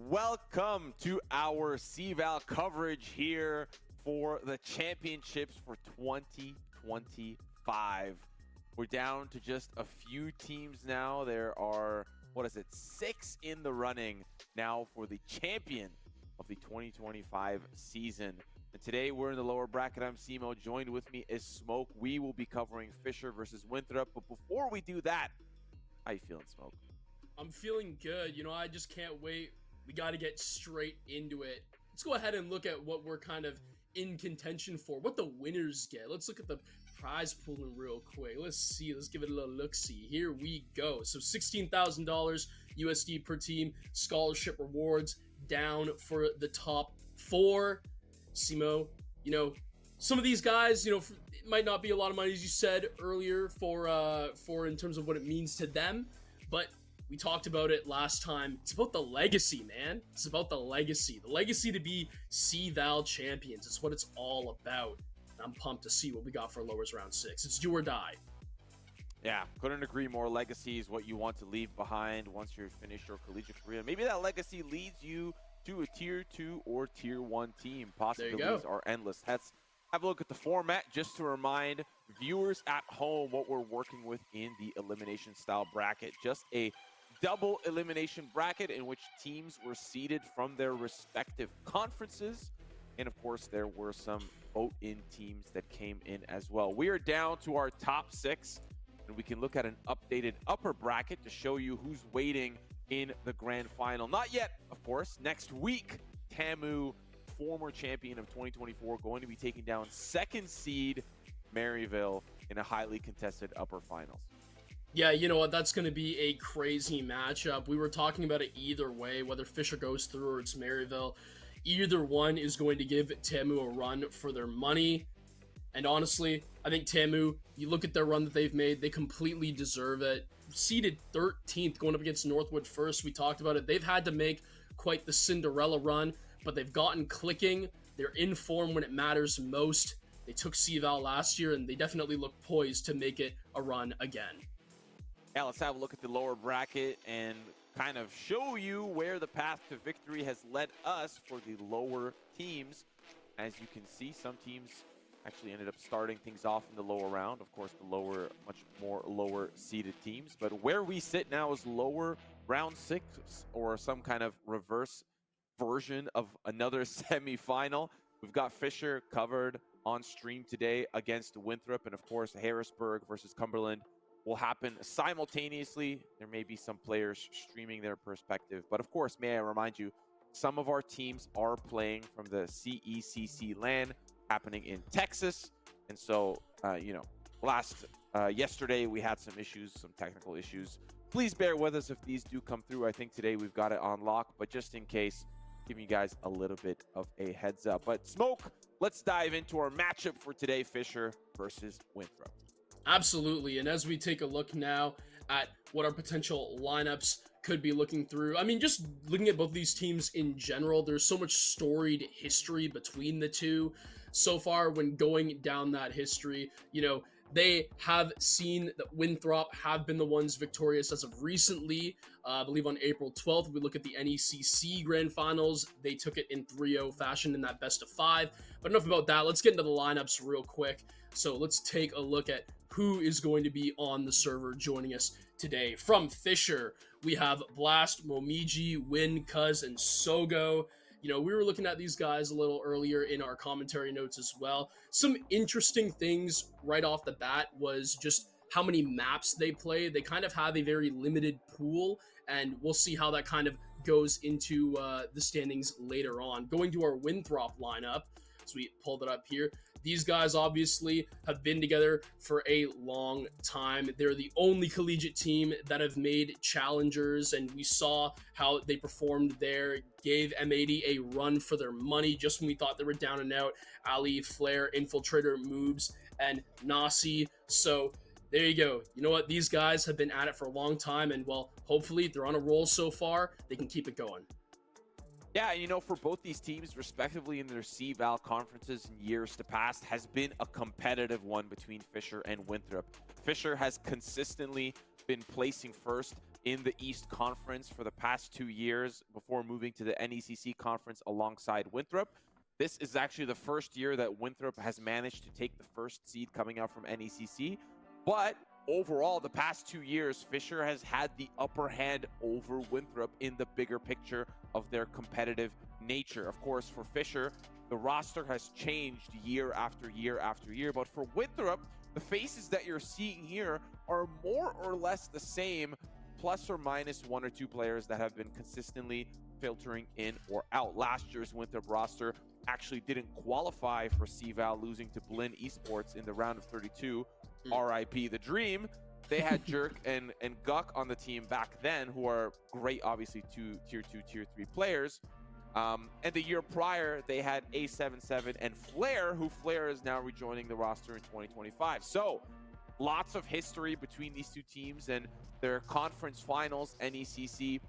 Welcome to our CVAL coverage here for the championships for 2025. We're down to just a few teams now. There are, 6 in the running now for the champion of the 2025 season. And today we're in the lower bracket. I'm Simo. Joined with me is Smoke. We will be covering Fisher versus Winthrop. But before we do that, how you feeling, Smoke? I'm feeling good. I just can't wait. We got to get straight into it. Let's go ahead and look at what we're kind of in contention for, what the winners get. Let's look at the prize pool real quick. Let's see. Let's give it a little look-see. Here we go. So $16,000 USD per team. Scholarship rewards down for the top 4. Simo, some of these guys, it might not be a lot of money, as you said earlier, for in terms of what it means to them, but we talked about it last time. It's about the legacy, man. It's about the legacy. The legacy to be CVAL champions. It's what it's all about. I'm pumped to see what we got for lowers round 6. It's do or die. Yeah, couldn't agree more. Legacy is what you want to leave behind once you've finished your collegiate career. Maybe that legacy leads you to a tier 2 or tier 1 team. Possibilities are endless. Let's have a look at the format just to remind viewers at home what we're working with in the elimination style bracket. Just a double elimination bracket in which teams were seeded from their respective conferences. And of course, there were some vote-in teams that came in as well. We are down to our top 6, and we can look at an updated upper bracket to show you who's waiting in the grand final. Not yet, of course. Next week, Tamu, former champion of 2024, going to be taking down 2nd seed Maryville in a highly contested upper finals. Yeah, you know what? That's going to be a crazy matchup. We were talking about it either way, whether Fisher goes through or it's Maryville. Either one is going to give Tamu a run for their money. And honestly, I think Tamu, you look at their run that they've made, they completely deserve it. Seeded 13th going up against Northwood first. We talked about it. They've had to make quite the Cinderella run, but they've gotten clicking. They're in form when it matters most. They took CVAL last year, and they definitely look poised to make it a run again. Yeah, let's have a look at the lower bracket and kind of show you where the path to victory has led us for the lower teams. As you can see, some teams actually ended up starting things off in the lower round. Of course, the much more lower seeded teams. But where we sit now is lower round 6, or some kind of reverse version of another semifinal. We've got Fisher covered on stream today against Winthrop, and of course, Harrisburg versus Cumberland will happen simultaneously. There may be some players streaming their perspective, but of course, may I remind you, some of our teams are playing from the CECC LAN happening in Texas. And so, yesterday we had some issues, some technical issues. Please bear with us if these do come through. I think today we've got it on lock, but just in case, giving you guys a little bit of a heads up. But Smoke, let's dive into our matchup for today, Fisher versus Winthrop. Absolutely, and as we take a look now at what our potential lineups could be looking through, I mean, just looking at both these teams in general, there's so much storied history between the two. So far, when going down that history, they have seen that Winthrop have been the ones victorious as of recently. I believe on April 12th, we look at the NECC Grand Finals. They took it in 3-0 fashion in that best of 5. But enough about that. Let's get into the lineups real quick. So let's take a look at who is going to be on the server joining us today. From Fisher, we have Blast, Momiji, Win, Cuz, and Sogo. We were looking at these guys a little earlier in our commentary notes as well. Some interesting things right off the bat was just how many maps they play. They kind of have a very limited pool, and we'll see how that kind of goes into the standings later on. Going to our Winthrop lineup, so we pulled it up here. These guys obviously have been together for a long time. They're the only collegiate team that have made challengers, and we saw how they performed there. Gave M80 a run for their money just when we thought they were down and out. Ali, Flair, Infiltrator, Moobs, and Nasi. So there you go. You know what? These guys have been at it for a long time, and well, hopefully they're on a roll so far. They can keep it going. Yeah, for both these teams, respectively in their CVAL conferences in years to past, has been a competitive one between Fisher and Winthrop. Fisher has consistently been placing first in the East Conference for the past 2 years before moving to the NECC Conference alongside Winthrop. This is actually the first year that Winthrop has managed to take the first seed coming out from NECC. But overall, the past 2 years, Fisher has had the upper hand over Winthrop in the bigger picture of their competitive nature. Of course, for Fisher, the roster has changed year after year after year. But for Winthrop, the faces that you're seeing here are more or less the same, plus or minus 1 or 2 players that have been consistently filtering in or out. Last year's Winthrop roster actually didn't qualify for CVAL, losing to Blinn Esports in the round of 32. RIP the dream. They had Jerk and Guck on the team back then, who are great, obviously, tier 2, tier 3 players. And the year prior, they had A77 and Flair, who Flair is now rejoining the roster in 2025. So lots of history between these two teams, and their conference finals, NECC,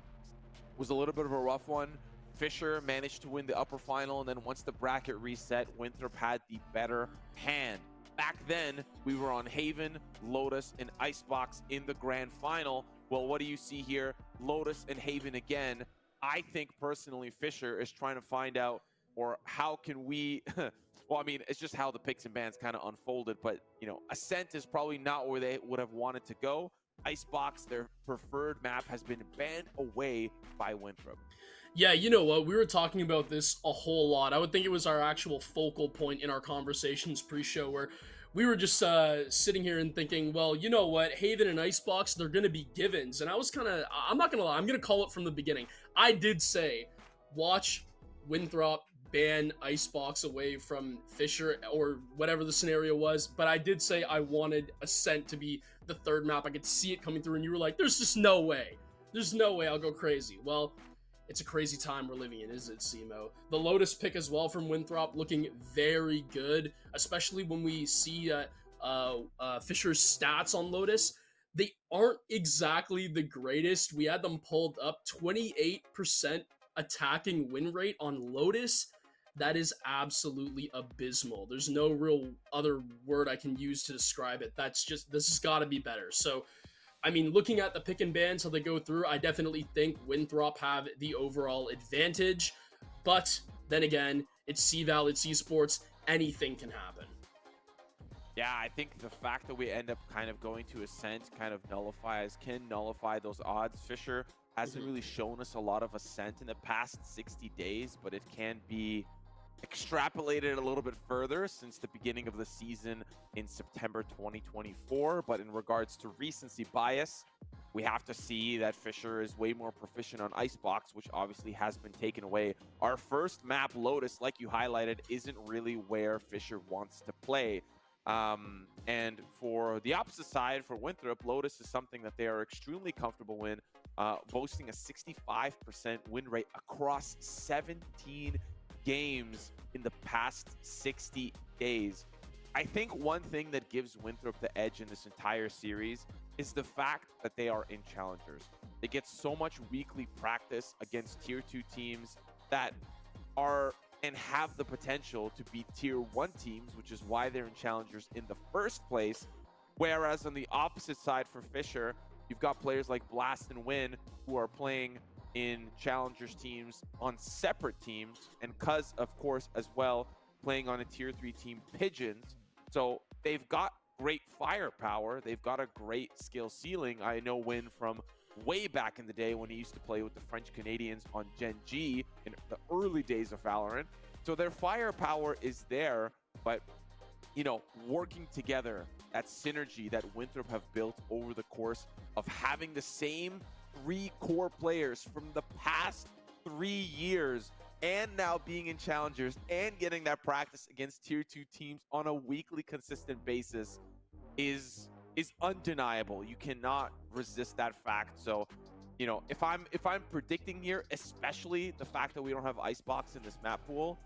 was a little bit of a rough one. Fisher managed to win the upper final, and then once the bracket reset, Winthrop had the better hand. Back then, we were on Haven, Lotus, and Icebox in the grand final. Well, what do you see here? Lotus and Haven again. I think personally Fisher is trying to find out, or how can we well, I mean, it's just how the picks and bans kind of unfolded, but you know, Ascent is probably not where they would have wanted to go. Icebox, their preferred map, has been banned away by Winthrop. Yeah, you know what? We were talking about this a whole lot. I would think it was our actual focal point in our conversations pre-show, where we were just sitting here and thinking, well, you know what? Haven and Icebox, they're going to be givens. And I was kind of, I'm not going to lie, I'm going to call it from the beginning. I did say, watch Winthrop ban Icebox away from Fisher, or whatever the scenario was. But I did say I wanted Ascent to be the third map. I could see it coming through, and you were like, there's just no way. There's no way I'll go crazy. Well, it's a crazy time we're living in, isn't it, Simo? The Lotus pick as well from Winthrop looking very good, especially when we see Fisher's stats on Lotus. They aren't exactly the greatest. We had them pulled up 28% attacking win rate on Lotus. That is absolutely abysmal. There's no real other word I can use to describe it. This has got to be better. So, I mean, looking at the pick and bans, how they go through, I definitely think Winthrop have the overall advantage. But then again, it's CVAL, it's esports, anything can happen. Yeah, I think the fact that we end up kind of going to Ascent kind of can nullify those odds. Fisher hasn't really shown us a lot of Ascent in the past 60 days, but it can be extrapolated a little bit further since the beginning of the season in September 2024. But in regards to recency bias, we have to see that Fisher is way more proficient on Icebox, which obviously has been taken away. Our first map, Lotus, like you highlighted, isn't really where Fisher wants to play. And for the opposite side, for Winthrop, Lotus is something that they are extremely comfortable in, boasting a 65% win rate across 17 games in the past 60 days. I think one thing that gives Winthrop the edge in this entire series is the fact that they are in challengers. They get so much weekly practice against tier 2 teams that are and have the potential to be tier 1 teams, which is why they're in challengers in the first place. Whereas on the opposite side for Fisher, you've got players like Blast and Win who are playing in challengers teams on separate teams, and Cuz, of course, as well, playing on a tier 3 team, Pigeons. So they've got great firepower. They've got a great skill ceiling. I know Win from way back in the day when he used to play with the French Canadians on Gen G in the early days of Valorant. So their firepower is there, but, you know, working together, that synergy that Winthrop have built over the course of having the same 3 core players from the past 3 years, and now being in challengers and getting that practice against tier 2 teams on a weekly consistent basis is undeniable. You cannot resist that fact. So, you know, if I'm predicting here, especially the fact that we don't have Icebox in this map pool,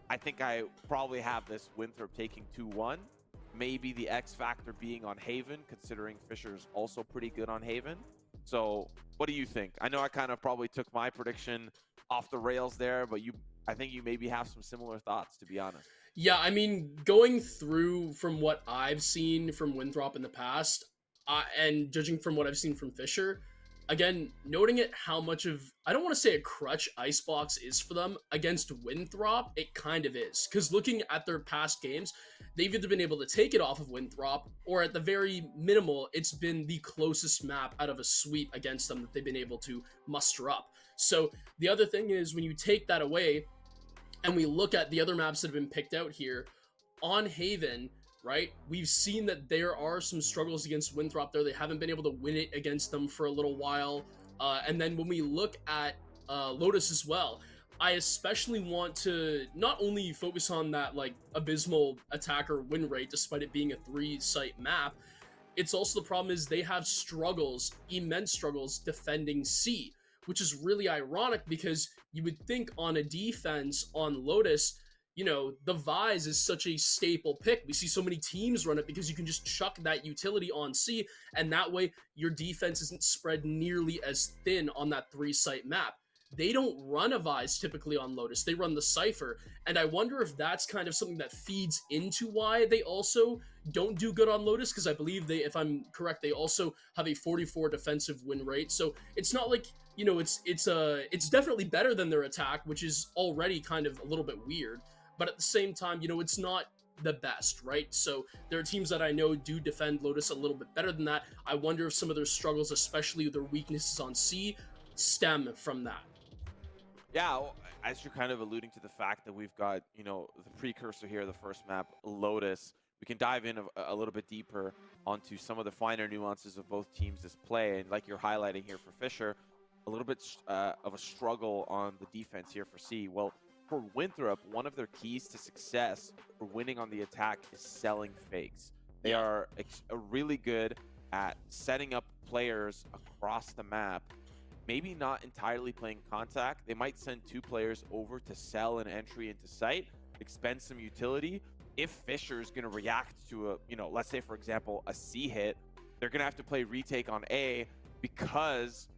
I think I probably have this Winthrop taking 2-1. Maybe the X factor being on Haven, considering Fisher's also pretty good on Haven. So what do you think? I know I kind of probably took my prediction off the rails there, but I think you maybe have some similar thoughts, to be honest. Yeah, I mean, going through from what I've seen from Winthrop in the past, and judging from what I've seen from Fisher, again, noting it how much of, I don't want to say a crutch Icebox is for them. Against Winthrop, it kind of is. Because looking at their past games, they've either been able to take it off of Winthrop, or at the very minimal, it's been the closest map out of a sweep against them that they've been able to muster up. So the other thing is, when you take that away, and we look at the other maps that have been picked out here, on Haven, right? We've seen that there are some struggles against Winthrop there. They haven't been able to win it against them for a little while. And then when we look at Lotus as well, I especially want to not only focus on that like abysmal attacker win rate, despite it being a 3-site map, it's also the problem is they have struggles, immense struggles defending C, which is really ironic because you would think on a defense on Lotus, you know, the Vise is such a staple pick. We see so many teams run it because you can just chuck that utility on C, and that way your defense isn't spread nearly as thin on that 3-site map. They don't run a Vise typically on Lotus. They run the Cypher, and I wonder if that's kind of something that feeds into why they also don't do good on Lotus, because I believe they, if I'm correct, they also have a 44 defensive win rate. So it's not like, you know, it's definitely better than their attack, which is already kind of a little bit weird. But at the same time, you know, it's not the best, right? So there are teams that I know do defend Lotus a little bit better than that. I wonder if some of their struggles, especially their weaknesses on C, stem from that. Yeah, as you're kind of alluding to the fact that we've got, you know, the precursor here, the first map, Lotus, we can dive in a little bit deeper onto some of the finer nuances of both teams' play. And like you're highlighting here for Fisher, a little bit of a struggle on the defense here for C. Well, for Winthrop, one of their keys to success for winning on the attack is selling fakes. They are really good at setting up players across the map, maybe not entirely playing contact. They might send 2 players over to sell an entry into site, expend some utility. If Fisher is going to react to a, you know, let's say, for example, a C hit, they're going to have to play retake on A because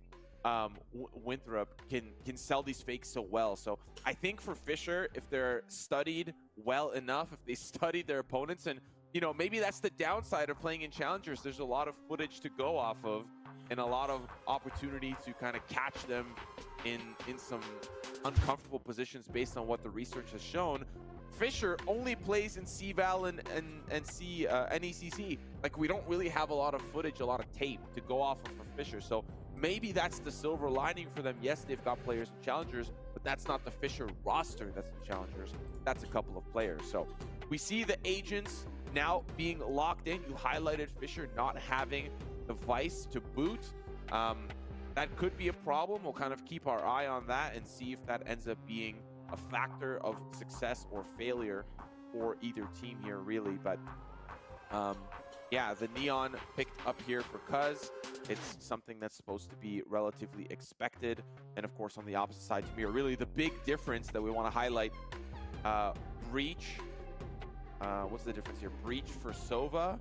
Winthrop can sell these fakes so well. So I think for Fisher, if they're studied well enough, if they studied their opponents, and you know, maybe that's the downside of playing in challengers, there's a lot of footage to go off of and a lot of opportunity to kind of catch them in some uncomfortable positions based on what the research has shown. Fisher only plays in CVAL and NECC. Like, we don't really have a lot of footage, a lot of tape to go off of for Fisher. So maybe that's the silver lining for them. Yes, they've got players in challengers, but that's not the Fisher roster that's in challengers. That's a couple of players. So we see the agents now being locked in. You highlighted Fisher not having the Vice to boot. That could be a problem. We'll kind of keep our eye on that and see if that ends up being a factor of success or failure for either team here, really. But yeah, the Neon picked up here for Cuz. It's something that's supposed to be relatively expected. And of course, on the opposite side to me, really the big difference that we want to highlight, Breach. What's the difference here? Breach for Sova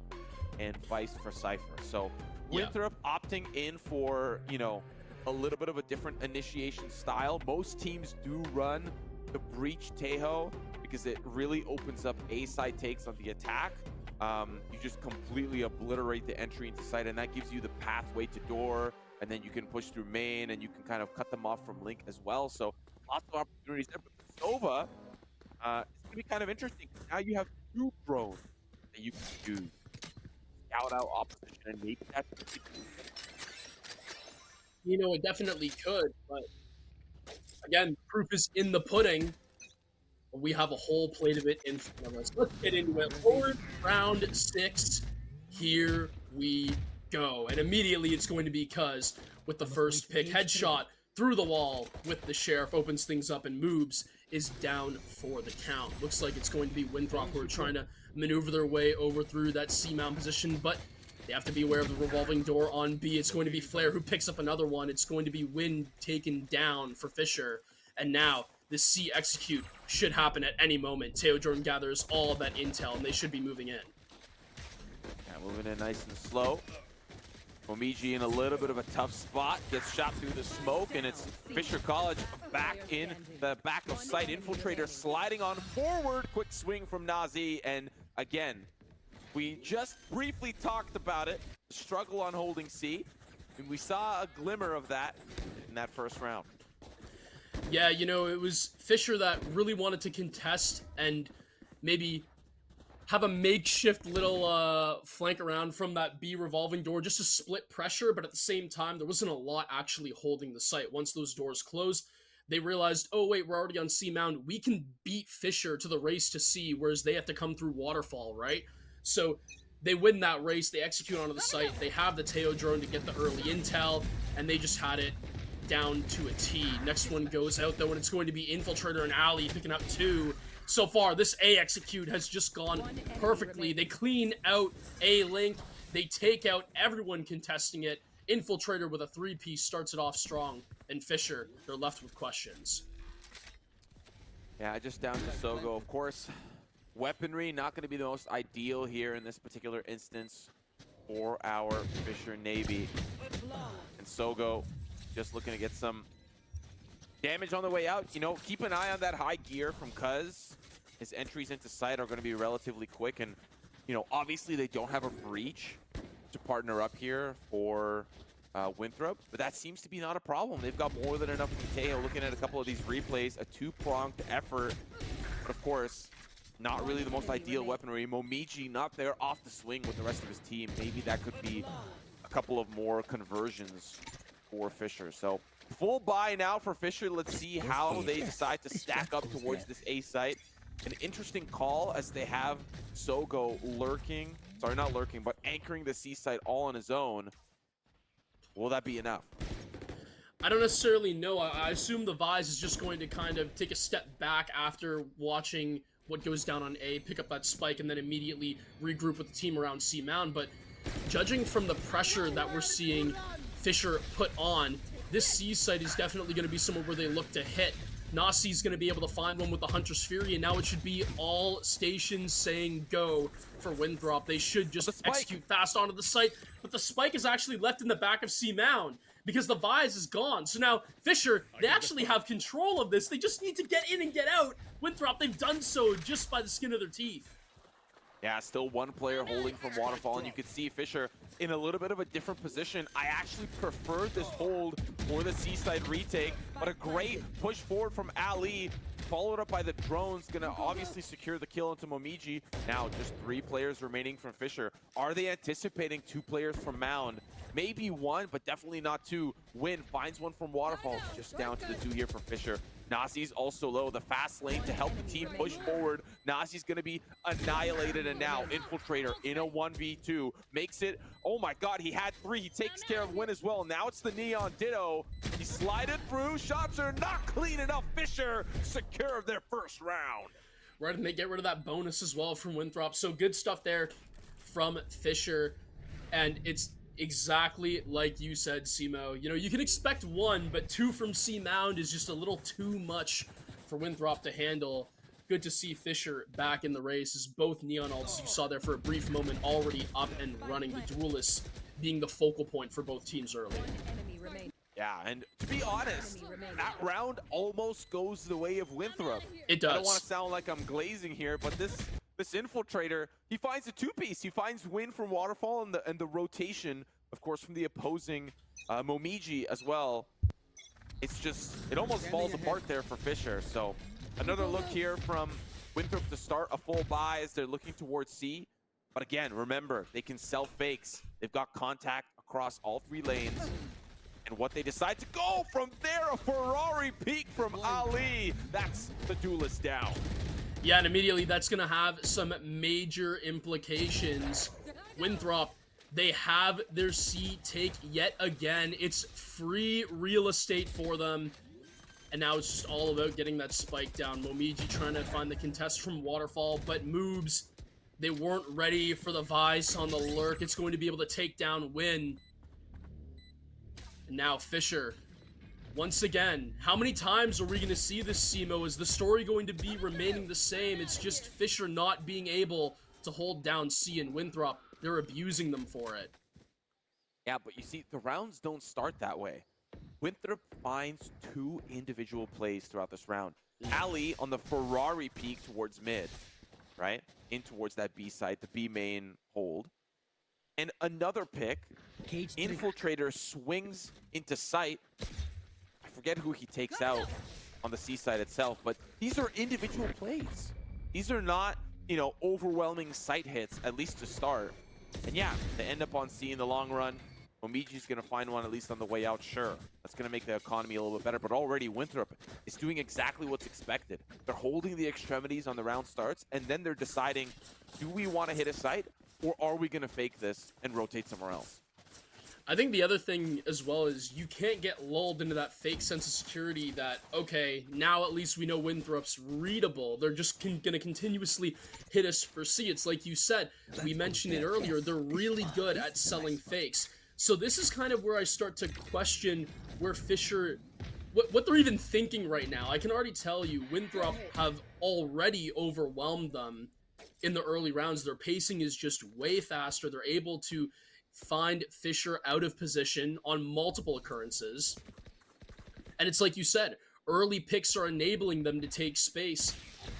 and Vice for Cypher. So Winthrop opting in for, you know, a little bit of a different initiation style. Most teams do run the Breach Tejo because it really opens up A-side takes on the attack. You just completely obliterate the entry into site, and that gives you the pathway to door, and then you can push through main, and you can kind of cut them off from Link as well. So lots of opportunities there. But Sova, it's going to be kind of interesting. Now you have 2 drones that you can use. Scout out opposition, and maybe that's... You know, it definitely could, but again, proof is in the pudding. We have a whole plate of it in front of us. Let's get into it. Forward round 6. Here we go. And immediately it's going to be Cuz with the first pick. Headshot through the wall with the Sheriff. Opens things up, and Moobs is down for the count. Looks like it's going to be Winthrop who are trying to maneuver their way over through that C-mount position, but they have to be aware of the revolving door on B. It's going to be Flare who picks up another one. It's going to be Win taken down for Fisher. And now the C execute should happen at any moment. Teo Jordan gathers all of that intel, and they should be moving in. Yeah, moving in nice and slow. Momiji in a little bit of a tough spot. Gets shot through the smoke, and it's Fisher College back in the back of sight. Infiltrator sliding on forward. Quick swing from Nazi, and again, we just briefly talked about it. Struggle on holding C. And we saw a glimmer of that in that first round. Yeah, you know, it was Fisher that really wanted to contest and maybe have a makeshift little flank around from that B revolving door just to split pressure, but at the same time, there wasn't a lot actually holding the site. Once those doors closed, they realized, oh wait, we're already on C Mound. We can beat Fisher to the race to C, whereas they have to come through Waterfall, right? So they win that race, they execute onto the site, they have the Teo drone to get the early intel, and they just had it down to a T. Next one goes out though, and it's going to be Infiltrator and Ali picking up 2. So far, this A execute has just gone perfectly. They clean out A link, they take out everyone contesting it. Infiltrator with a 3-piece starts it off strong, and Fisher, they're left with questions. Yeah, just down to Sogo. Of course, weaponry not going to be the most ideal here in this particular instance for our Fisher Navy. And Sogo just looking to get some damage on the way out. You know, keep an eye on that high gear from Cuz. His entries into sight are going to be relatively quick. And, you know, obviously they don't have a breach to partner up here for Winthrop, but that seems to be not a problem. They've got more than enough Mateo. Looking at a couple of these replays, a 2-pronged effort, but of course, not really the most ideal weaponry. Momiji not there off the swing with the rest of his team. Maybe that could be a couple of more conversions for Fisher. So full buy now for Fisher. Let's see how they decide to stack up towards this A site. An interesting call as they have Sogo lurking, sorry, not lurking, but anchoring the C site all on his own. Will that be enough? I don't necessarily know. I assume the Vise is just going to kind of take a step back after watching what goes down on A, pick up that spike, and then immediately regroup with the team around C Mound. But judging from the pressure that we're seeing Fisher put on, this C site is definitely going to be somewhere where they look to hit. Nasi's going to be able to find one with the Hunter's Fury, and now it should be all stations saying go for Winthrop. They should just execute fast onto the site, but the spike is actually left in the back of C Mound because the Vise is gone. So now Fisher, they actually have control of this. They just need to get in and get out. Winthrop, they've done so just by the skin of their teeth. Yeah, still one player holding from Waterfall, and you can see Fisher in a little bit of a different position. I actually prefer this hold for the Seaside retake, but a great push forward from Ali, followed up by the drones, gonna obviously secure the kill into Momiji. Now, just 3 players remaining from Fisher. Are they anticipating 2 players from Mound? Maybe 1, but definitely not 2. Win finds one from Waterfall, just down to the 2 here for Fisher. Nasi's also low, the fast lane to help the team push forward. Nasi's gonna be annihilated, and now Infiltrator in a 1v2 makes it. Oh my god, he had 3, he takes care of Win as well. Now it's the Neon Ditto. He slided through, shots are not clean enough. Fisher secure their first round. Right, and they get rid of that bonus as well from Winthrop. So good stuff there from Fisher, and it's exactly like you said, Simo. You know, you can expect 1, but 2 from C Mound is just a little too much for Winthrop to handle. Good to see Fisher back in the race, as both Neon ults you saw there for a brief moment already up and running. The Duelists being the focal point for both teams early. Yeah, and to be honest, that round almost goes the way of Winthrop. It does. I don't want to sound like I'm glazing here, but this Infiltrator, he finds a 2-piece. He finds Win from Waterfall and the rotation, of course, from the opposing Momiji as well. It's just, it almost falls apart there for Fisher. So another look here from Winthrop to start a full buy as they're looking towards C. But again, remember, they can sell fakes. They've got contact across all 3 lanes. And what they decide to go from there, a Ferrari peak from Ali. That's the Duelist down. Yeah, and immediately that's going to have some major implications. Winthrop, they have their C take yet again. It's free real estate for them. And now it's just all about getting that spike down. Momiji trying to find the contest from Waterfall, but moves. They weren't ready for the Vice on the lurk. It's going to be able to take down Win. And now Fisher. Once again, how many times are we going to see this, Simo? Is the story going to be remaining the same? It's just Fisher not being able to hold down C and Winthrop. They're abusing them for it. Yeah, but you see, the rounds don't start that way. Winthrop finds 2 individual plays throughout this round. Ali on the Ferrari peak towards mid, right? In towards that B side, the B main hold. And another pick, Infiltrator swings into sight. I forget who he takes out on the C side itself, but these are individual plays. These are not, you know, overwhelming sight hits, at least to start. And yeah, they end up on C in the long run. Omiji's going to find one at least on the way out, sure. That's going to make the economy a little bit better, but already Winthrop is doing exactly what's expected. They're holding the extremities on the round starts, and then they're deciding, do we want to hit a site, or are we going to fake this and rotate somewhere else? I think the other thing as well is you can't get lulled into that fake sense of security that, okay, now at least we know Winthrop's readable. They're just going to continuously hit us for C. It's like you said, we mentioned it earlier, they're really good at selling fakes. So this is kind of where I start to question where Fisher, what they're even thinking right now. I can already tell you, Winthrop have already overwhelmed them in the early rounds. Their pacing is just way faster. They're able to find Fisher out of position on multiple occurrences. And it's like you said, early picks are enabling them to take space.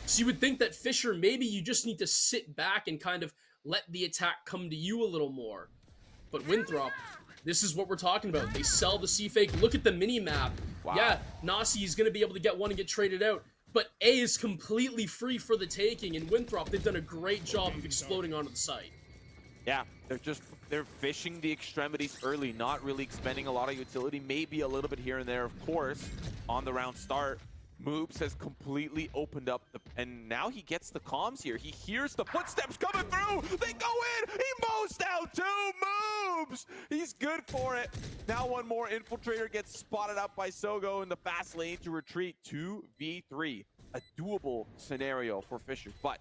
So you would think that Fisher, maybe you just need to sit back and kind of let the attack come to you a little more. But Winthrop, this is what we're talking about. They sell the C-Fake. Look at the mini-map. Wow. Yeah, Nasi is going to be able to get one and get traded out. But A is completely free for the taking. And Winthrop, they've done a great job of exploding onto the site. Yeah, they're fishing the extremities early, not really expending a lot of utility, maybe a little bit here and there, of course, on the round start. Moobs has completely opened up, and now he gets the comms here. He hears the footsteps coming through. They go in. He mows down 2 Moobs. He's good for it. Now one more Infiltrator gets spotted up by Sogo in the fast lane to retreat 2v3. A doable scenario for Fisher, but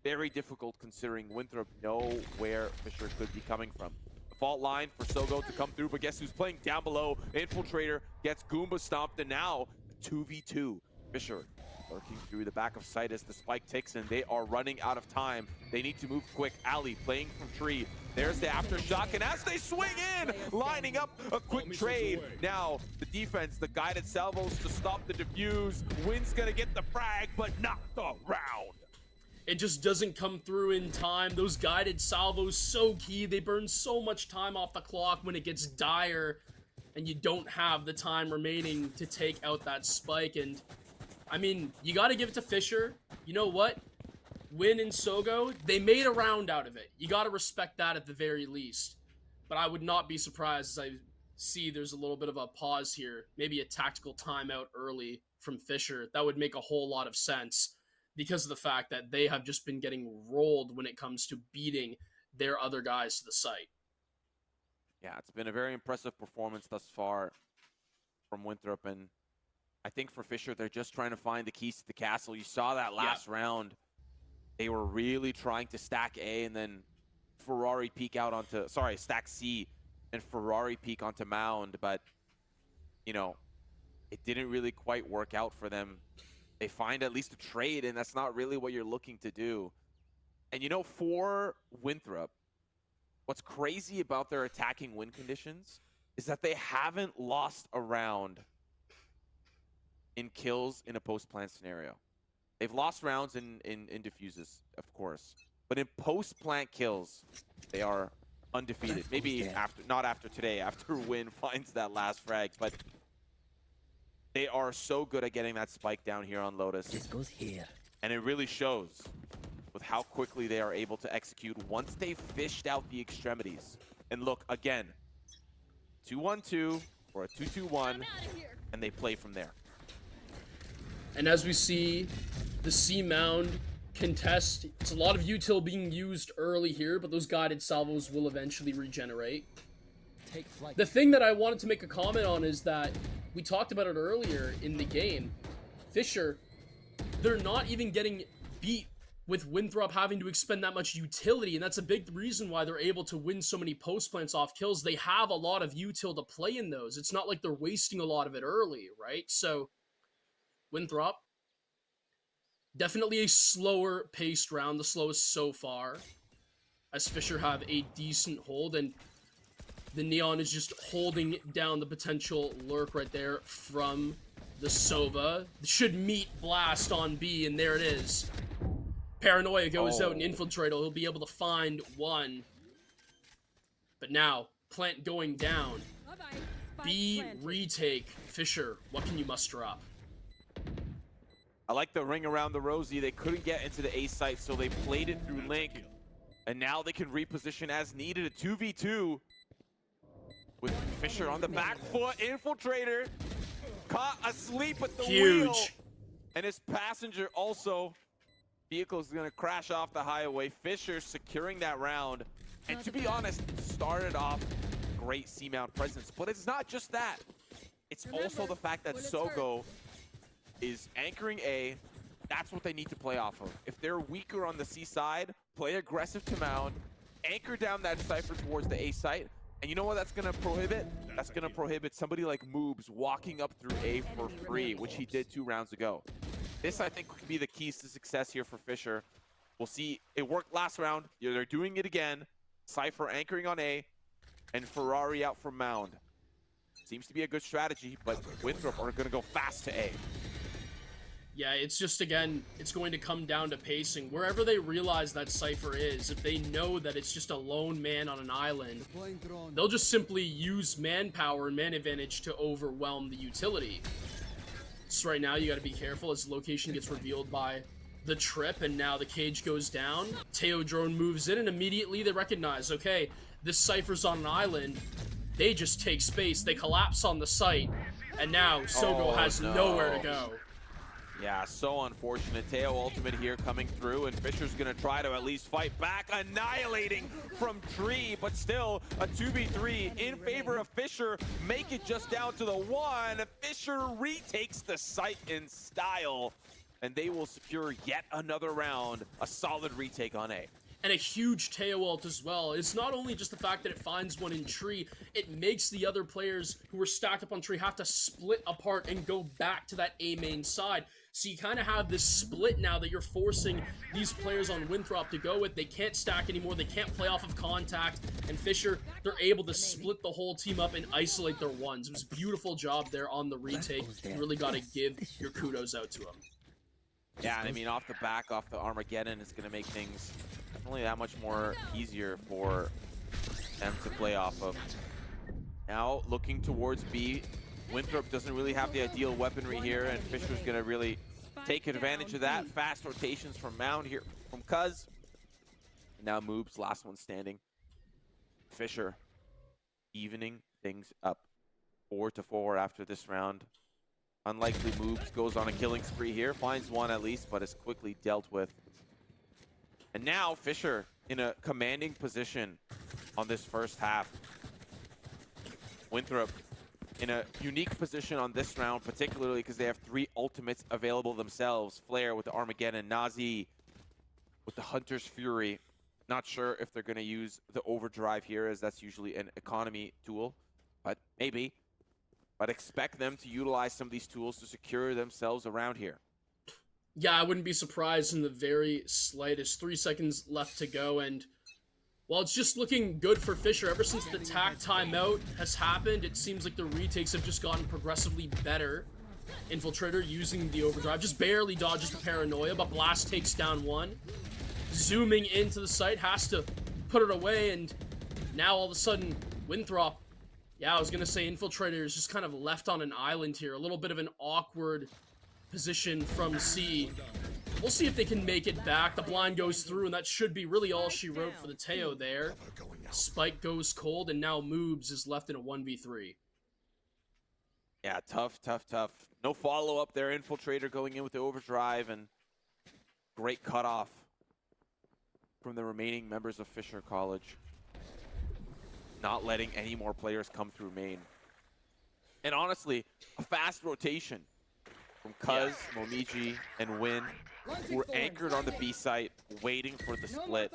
very difficult considering Winthrop know where Fisher could be coming from. The fault line for Sogo to come through, but guess who's playing down below? Infiltrator gets Goomba stomped, and now 2v2. Fisher lurking through the back of sight as the spike ticks, and they are running out of time. They need to move quick. Ali playing from tree. There's the aftershock, and as they swing in, lining up a quick trade. Now, the defense, the guided salvos to stop the defuse. Wynn's gonna get the frag, but not the round. It just doesn't come through in time. Those guided salvos, so key. They burn so much time off the clock when it gets dire, and you don't have the time remaining to take out that spike. And I mean, you got to give it to Fisher. You know what? Win and Sogo, they made a round out of it. You got to respect that at the very least. But I would not be surprised as I see there's a little bit of a pause here. Maybe a tactical timeout early from Fisher. That would make a whole lot of sense because of the fact that they have just been getting rolled when it comes to beating their other guys to the site. Yeah, it's been a very impressive performance thus far from Winthrop, and I think for Fisher, they're just trying to find the keys to the castle. You saw that last round. They were really trying to stack A and then Ferrari peek out onto, stack C and Ferrari peek onto Mound, but, you know, it didn't really quite work out for them. They find at least a trade, and that's not really what you're looking to do. And, you know, for Winthrop, what's crazy about their attacking win conditions is that they haven't lost a round in kills in a post-plant scenario. They've lost rounds in diffuses, of course. But in post-plant kills, they are undefeated. Maybe after, not after today, after Win finds that last frag, but they are so good at getting that spike down here on Lotus. This goes here. And it really shows with how quickly they are able to execute once they've fished out the extremities. And look, again, 2-1-2 or a 2-2-1, and they play from there. And as we see the C mound contest, it's a lot of util being used early here, but those guided salvos will eventually regenerate. The thing that I wanted to make a comment on is that we talked about it earlier in the game. Fisher, they're not even getting beat with Winthrop having to expend that much utility, and that's a big reason why they're able to win so many post plants off kills. They have a lot of util to play in those. It's not like they're wasting a lot of it early, right? So Winthrop, definitely a slower paced round, the slowest so far, as Fisher have a decent hold, and the Neon is just holding down the potential lurk right there from the Sova. Should meet Blast on B, and there it is. Paranoia goes out and Infiltrator. He'll be able to find one. But now, plant going down. B retake. Fisher, what can you muster up? I like the ring around the Rosie. They couldn't get into the A site, so they played it through Link. And now they can reposition as needed. A 2v2 with Fisher on the back foot. Infiltrator caught asleep at the wheel. And his passenger also. Vehicle is going to crash off the highway. Fisher securing that round. And to be honest, started off great C-mount presence. But it's not just that. It's also the fact that Sogo is anchoring A. That's what they need to play off of. If they're weaker on the C side, play aggressive to mound, anchor down that Cypher towards the A site. And you know what that's going to prohibit? That's going to prohibit somebody like Moobs walking up through A for free, which he did 2 rounds ago. This, I think, could be the keys to success here for Fisher. We'll see. It worked last round. They're doing it again. Cypher anchoring on A, and Ferrari out from mound. Seems to be a good strategy, but Winthrop are going to go fast to A. Yeah, it's just, again, it's going to come down to pacing. Wherever they realize that Cypher is, if they know that it's just a lone man on an island, they'll just simply use manpower and man advantage to overwhelm the utility. So right now, you got to be careful as the location gets revealed by the trip, and now the cage goes down. Teo drone moves in, and immediately they recognize, okay, this Cypher's on an island. They just take space. They collapse on the site, and now Sogo has nowhere to go. Yeah, so unfortunate. Teo ultimate here coming through, and Fisher's gonna try to at least fight back, annihilating from Tree, but still a 2v3 in favor of Fisher. Make it just down to the 1. Fisher retakes the site in style, and they will secure yet another round. A solid retake on A. And a huge Teo ult as well. It's not only just the fact that it finds one in Tree, it makes the other players who were stacked up on Tree have to split apart and go back to that A main side. So you kind of have this split now that you're forcing these players on Winthrop to go with. They can't stack anymore. They can't play off of contact. And Fisher, they're able to split the whole team up and isolate their ones. It was a beautiful job there on the retake. You really got to give your kudos out to him. Yeah, I mean, off the back, off the Armageddon, it's going to make things definitely that much more easier for them to play off of. Now, looking towards B, Winthrop doesn't really have the ideal weaponry here, and Fisher's going to really take advantage of that. Fast rotations from Mound here from Cuz. Now Moobs, last one standing. Fisher evening things up. 4-4 after this round. Unlikely Moobs goes on a killing spree here. Finds one at least, but is quickly dealt with. And now Fisher in a commanding position on this first half. Winthrop in a unique position on this round, particularly because they have 3 ultimates available themselves. Flare with the Armageddon, Nazi with the Hunter's Fury. Not sure if they're going to use the Overdrive here, as that's usually an economy tool, but maybe. But expect them to utilize some of these tools to secure themselves around here. Yeah, I wouldn't be surprised in the very slightest. 3 seconds left to go, and well, it's just looking good for Fisher. Ever since the tack timeout has happened, it seems like the retakes have just gotten progressively better. Infiltrator using the Overdrive, just barely dodges the Paranoia, but Blast takes down one. Zooming into the site, has to put it away, and now all of a sudden, Winthrop, yeah, I was going to say Infiltrator is just kind of left on an island here. A little bit of an awkward position from C. We'll see if they can make it back. The blind goes through, and that should be really all she wrote for the Teo there. Spike goes cold, and now Moobs is left in a 1v3. Yeah, tough. No follow-up there. Infiltrator going in with the Overdrive, and great cutoff from the remaining members of Fisher College. Not letting any more players come through main. And honestly, a fast rotation from Cuz, Momiji, and Win, who were anchored on the B site, waiting for the split.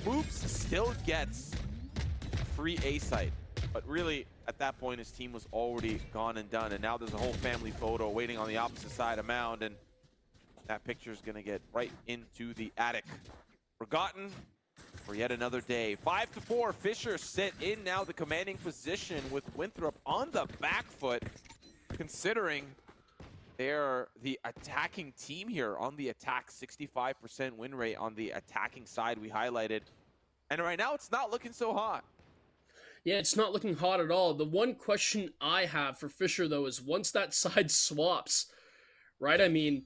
Moops still gets a free A site, but really, at that point, his team was already gone and done, and now there's a whole family photo waiting on the opposite side of Mound, and that picture is going to get right into the attic. Forgotten for yet another day. 5-4, Fisher sit in now the commanding position with Winthrop on the back foot, considering they're the attacking team here on the attack. 65% win rate on the attacking side we highlighted. And right now it's not looking so hot. Yeah, it's not looking hot at all. The one question I have for Fisher, though, is once that side swaps, right? I mean,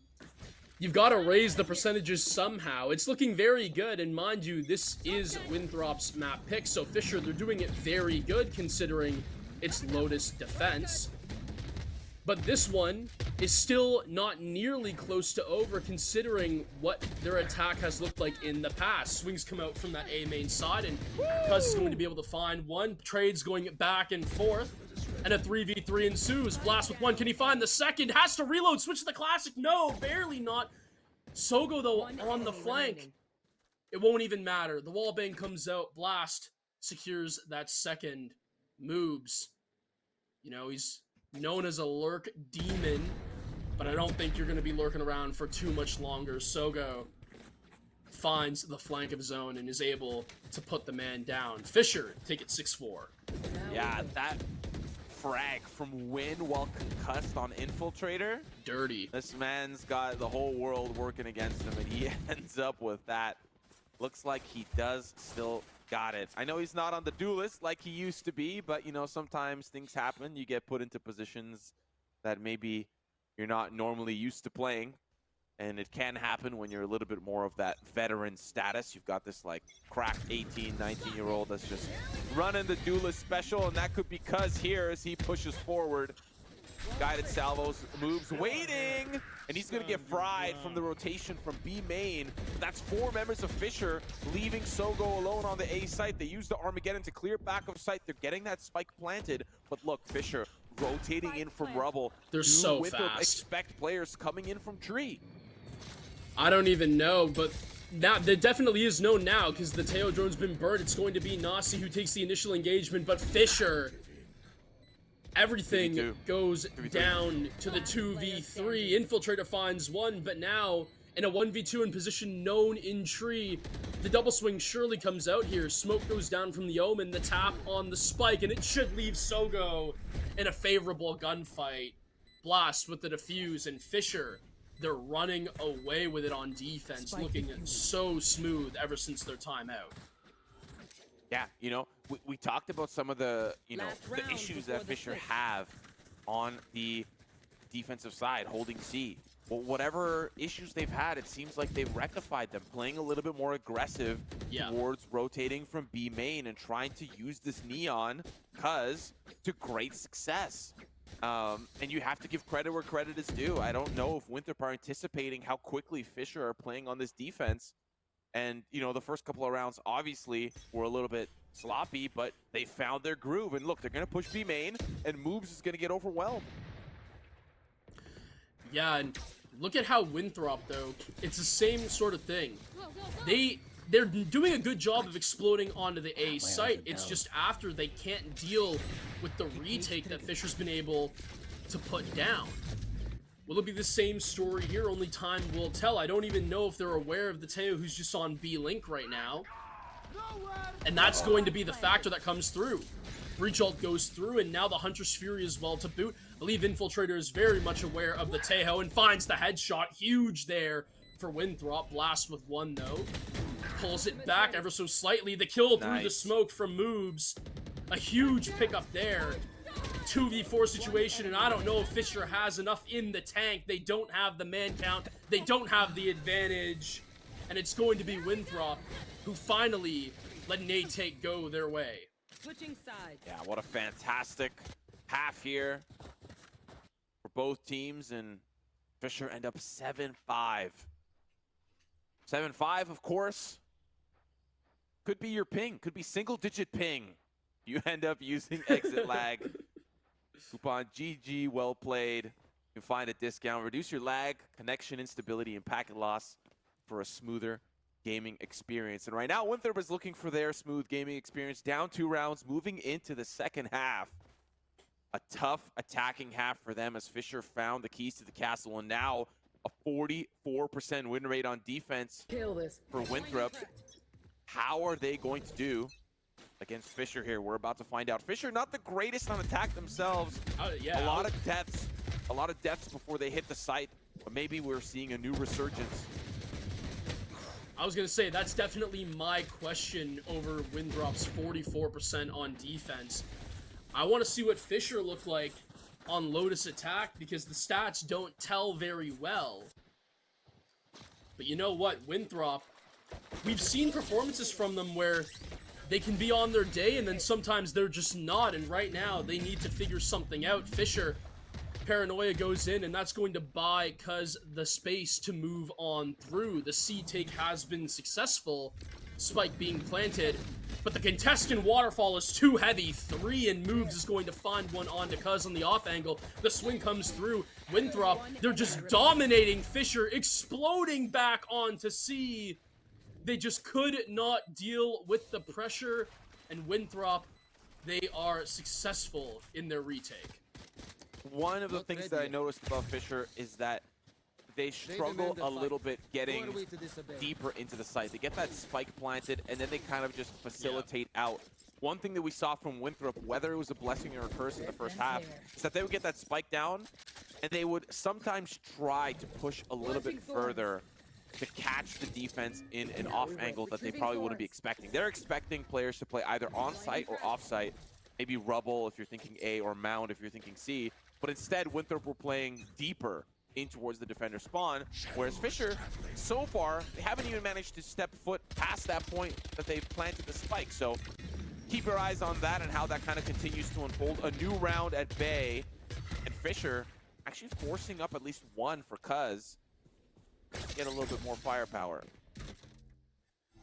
you've got to raise the percentages somehow. It's looking very good, and mind you, this is Winthrop's map pick, so Fisher, they're doing it very good considering it's Lotus defense. But this one is still not nearly close to over considering what their attack has looked like in the past. Swings come out from that A main side, and Cuz is going to be able to find one. Trades going back and forth, and a 3v3 ensues. Blast with one. Can he find the second? Has to reload. Switch to the classic. No, barely not. Sogo, though, on the flank. It won't even matter. The wallbang comes out. Blast secures that second. Moves. You know, he's known as a lurk demon, but I don't think you're going to be lurking around for too much longer. Sogo finds the flank of his own and is able to put the man down. Fisher take it 6-4. Yeah, that frag from Win while concussed on Infiltrator. Dirty. This man's got the whole world working against him, and he ends up with that. Looks like he does still got it. I know he's not on the duelist like he used to be, but you know, sometimes things happen. You get put into positions that maybe you're not normally used to playing, and it can happen when you're a little bit more of that veteran status. You've got this like cracked 18, 19-year-old that's just running the duelist special, and that could be Cuz here as he pushes forward. Guided salvos, moves, waiting, and he's gonna get fried from the rotation from B main. That's 4 members of Fisher leaving Sogo alone on the A site. They use the Armageddon to clear back of sight. They're getting that spike planted, but look, Fisher rotating in from rubble. They're so Winthrop fast. expect players coming in from tree. I don't even know, but now there definitely is no now because the Teo drone's been burned. It's going to be Nasi who takes the initial engagement, but Fisher, everything goes down to the 2v3. Infiltrator finds one, but now in a 1v2 in position known in tree, the double swing surely comes out here. Smoke goes down from the Omen, the tap on the spike, and it should leave Sogo in a favorable gunfight. Blast with the defuse, and Fisher, they're running away with it on defense, looking so smooth ever since their timeout. Yeah, you know, we talked about some of the, you know, the issues that Fisher have on the defensive side, holding C. Well, whatever issues they've had, it seems like they've rectified them, playing a little bit more aggressive towards rotating from B main and trying to use this Neon Cuz to great success. And you have to give credit where credit is due. I don't know if Winthrop are anticipating how quickly Fisher are playing on this defense. And, you know, the first couple of rounds obviously were a little bit sloppy, but they found their groove. And look, they're going to push B main, and Moves is going to get overwhelmed. Yeah, and look at how Winthrop, though, it's the same sort of thing. They're doing a good job of exploding onto the A site. It's just after they can't deal with the retake that Fisher's been able to put down. Will it be the same story here? Only time will tell. I don't even know if they're aware of the Teo who's just on B-Link right now. And that's going to be the factor that comes through. Breach ult goes through, and now the Hunter's Fury as well to boot. I believe Infiltrator is very much aware of the Teo and finds the headshot. Huge there for Winthrop. Blast with one, though. Pulls it back ever so slightly. The kill through the smoke from Moves. A huge pickup there. 2v4 situation, and I don't know if Fisher has enough in the tank. They don't have the man count. They don't have the advantage. And it's going to be Winthrop who finally let Nate go their way. Switching sides. Yeah, what a fantastic half here for both teams, and Fisher end up 7-5. 7-5, of course. Could be your ping. Could be single-digit ping. You end up using exit lag. Coupon GG, well played. You can find a discount. Reduce your lag, connection instability, and packet loss for a smoother gaming experience. And right now, Winthrop is looking for their smooth gaming experience. Down 2 rounds, moving into the second half. A tough attacking half for them as Fisher found the keys to the castle, and now a 44% win rate on defense for Winthrop. How are they going to do against Fisher here? We're about to find out. Fisher not the greatest on attack themselves. Yeah. A lot of deaths before they hit the site, but maybe we're seeing a new resurgence. I I was going to say, that's definitely my question over Winthrop's 44% on defense. I want to see what Fisher looked like on Lotus attack, because the stats don't tell very well. But you know what, Winthrop, we've seen performances from them where they can be on their day and then sometimes they're just not, and right now they need to figure something out. Fisher, Paranoia goes in, and that's going to buy Cuz the space to move on through. The C take has been successful, Spike being planted, but the contestant waterfall is too heavy. 3 and Moves is going to find one onto Cuz on the off angle. The swing comes through. Winthrop, they're just dominating Fisher, exploding back onto C. They just could not deal with the pressure, and Winthrop, they are successful in their retake. One of the things that I noticed about Fisher is that they struggle a little bit getting deeper into the site. They get that spike planted, and then they kind of just facilitate out. One thing that we saw from Winthrop, whether it was a blessing or a curse in the first half, is that they would get that spike down, and they would sometimes try to push a little bit further to catch the defense in an off angle that they probably wouldn't be expecting. They're expecting players to play either on site or off site, maybe Rubble if you're thinking A, or Mound if you're thinking C. But instead, Winthrop were playing deeper in towards the defender spawn, whereas Fisher, so far, they haven't even managed to step foot past that point that they've planted the spike. So keep your eyes on that and how that kind of continues to unfold. A new round at Bay, and Fisher actually forcing up at least one for Cuz to get a little bit more firepower.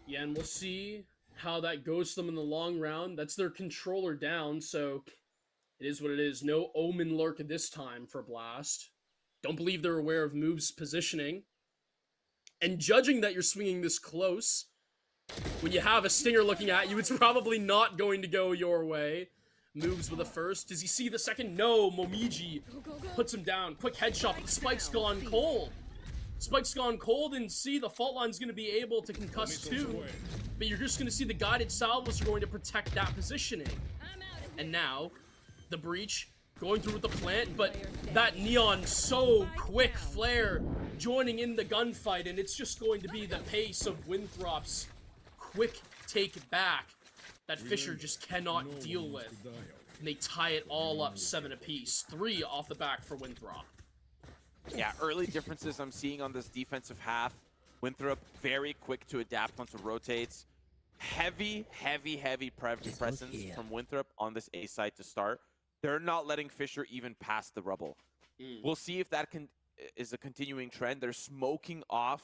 Yeah, and we'll see how that goes to them in the long round. That's their controller down, so it is what it is. No Omen Lurk this time for Blast. Don't believe they're aware of Move's positioning. And judging that you're swinging this close, when you have a Stinger looking at you, it's probably not going to go your way. Moves with a first. Does he see the second? No, Momiji puts him down. Quick headshot, but the Spike's gone cold. Spike's gone cold, and see, the fault line's going to be able to concuss too. But you're just going to see the guided salvos are going to protect that positioning. And now, the breach going through with the plant, but that Neon so quick flare joining in the gunfight, and it's just going to be the pace of Winthrop's quick take back that Fisher just cannot deal with. And they tie it all up 7 apiece. 3 off the back for Winthrop. Yeah, early differences I'm seeing on this defensive half. Winthrop very quick to adapt onto rotates. Heavy presence from Winthrop on this A side to start. They're not letting Fisher even pass the Rubble. We'll see if that is a continuing trend. They're smoking off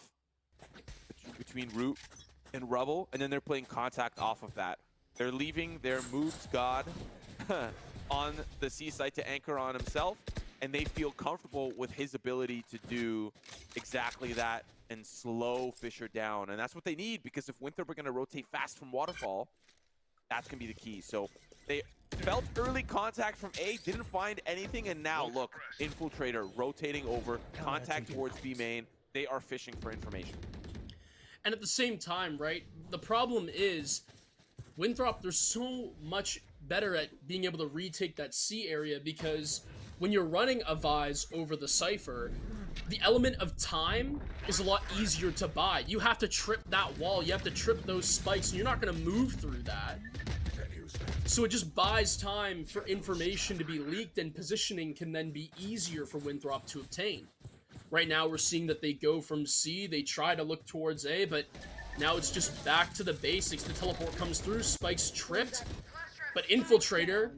between Root and Rubble, and then they're playing contact off of that. They're leaving their Moves God on the C side to anchor on himself, and they feel comfortable with his ability to do exactly that and slow Fisher down. And that's what they need, because if Winthrop are going to rotate fast from Waterfall, that's going to be the key. So they felt early contact from A, didn't find anything, and now look, Infiltrator rotating over, contact towards B main. They are fishing for information. And at the same time, right, the problem is Winthrop, they're so much better at being able to retake that C area, because when you're running a Vise over the Cypher, the element of time is a lot easier to buy. You have to trip that wall, you have to trip those spikes, and you're not going to move through that. So it just buys time for information to be leaked, and positioning can then be easier for Winthrop to obtain. Right now we're seeing that they go from C, they try to look towards A, but now it's just back to the basics. The teleport comes through, Spike's tripped, but Infiltrator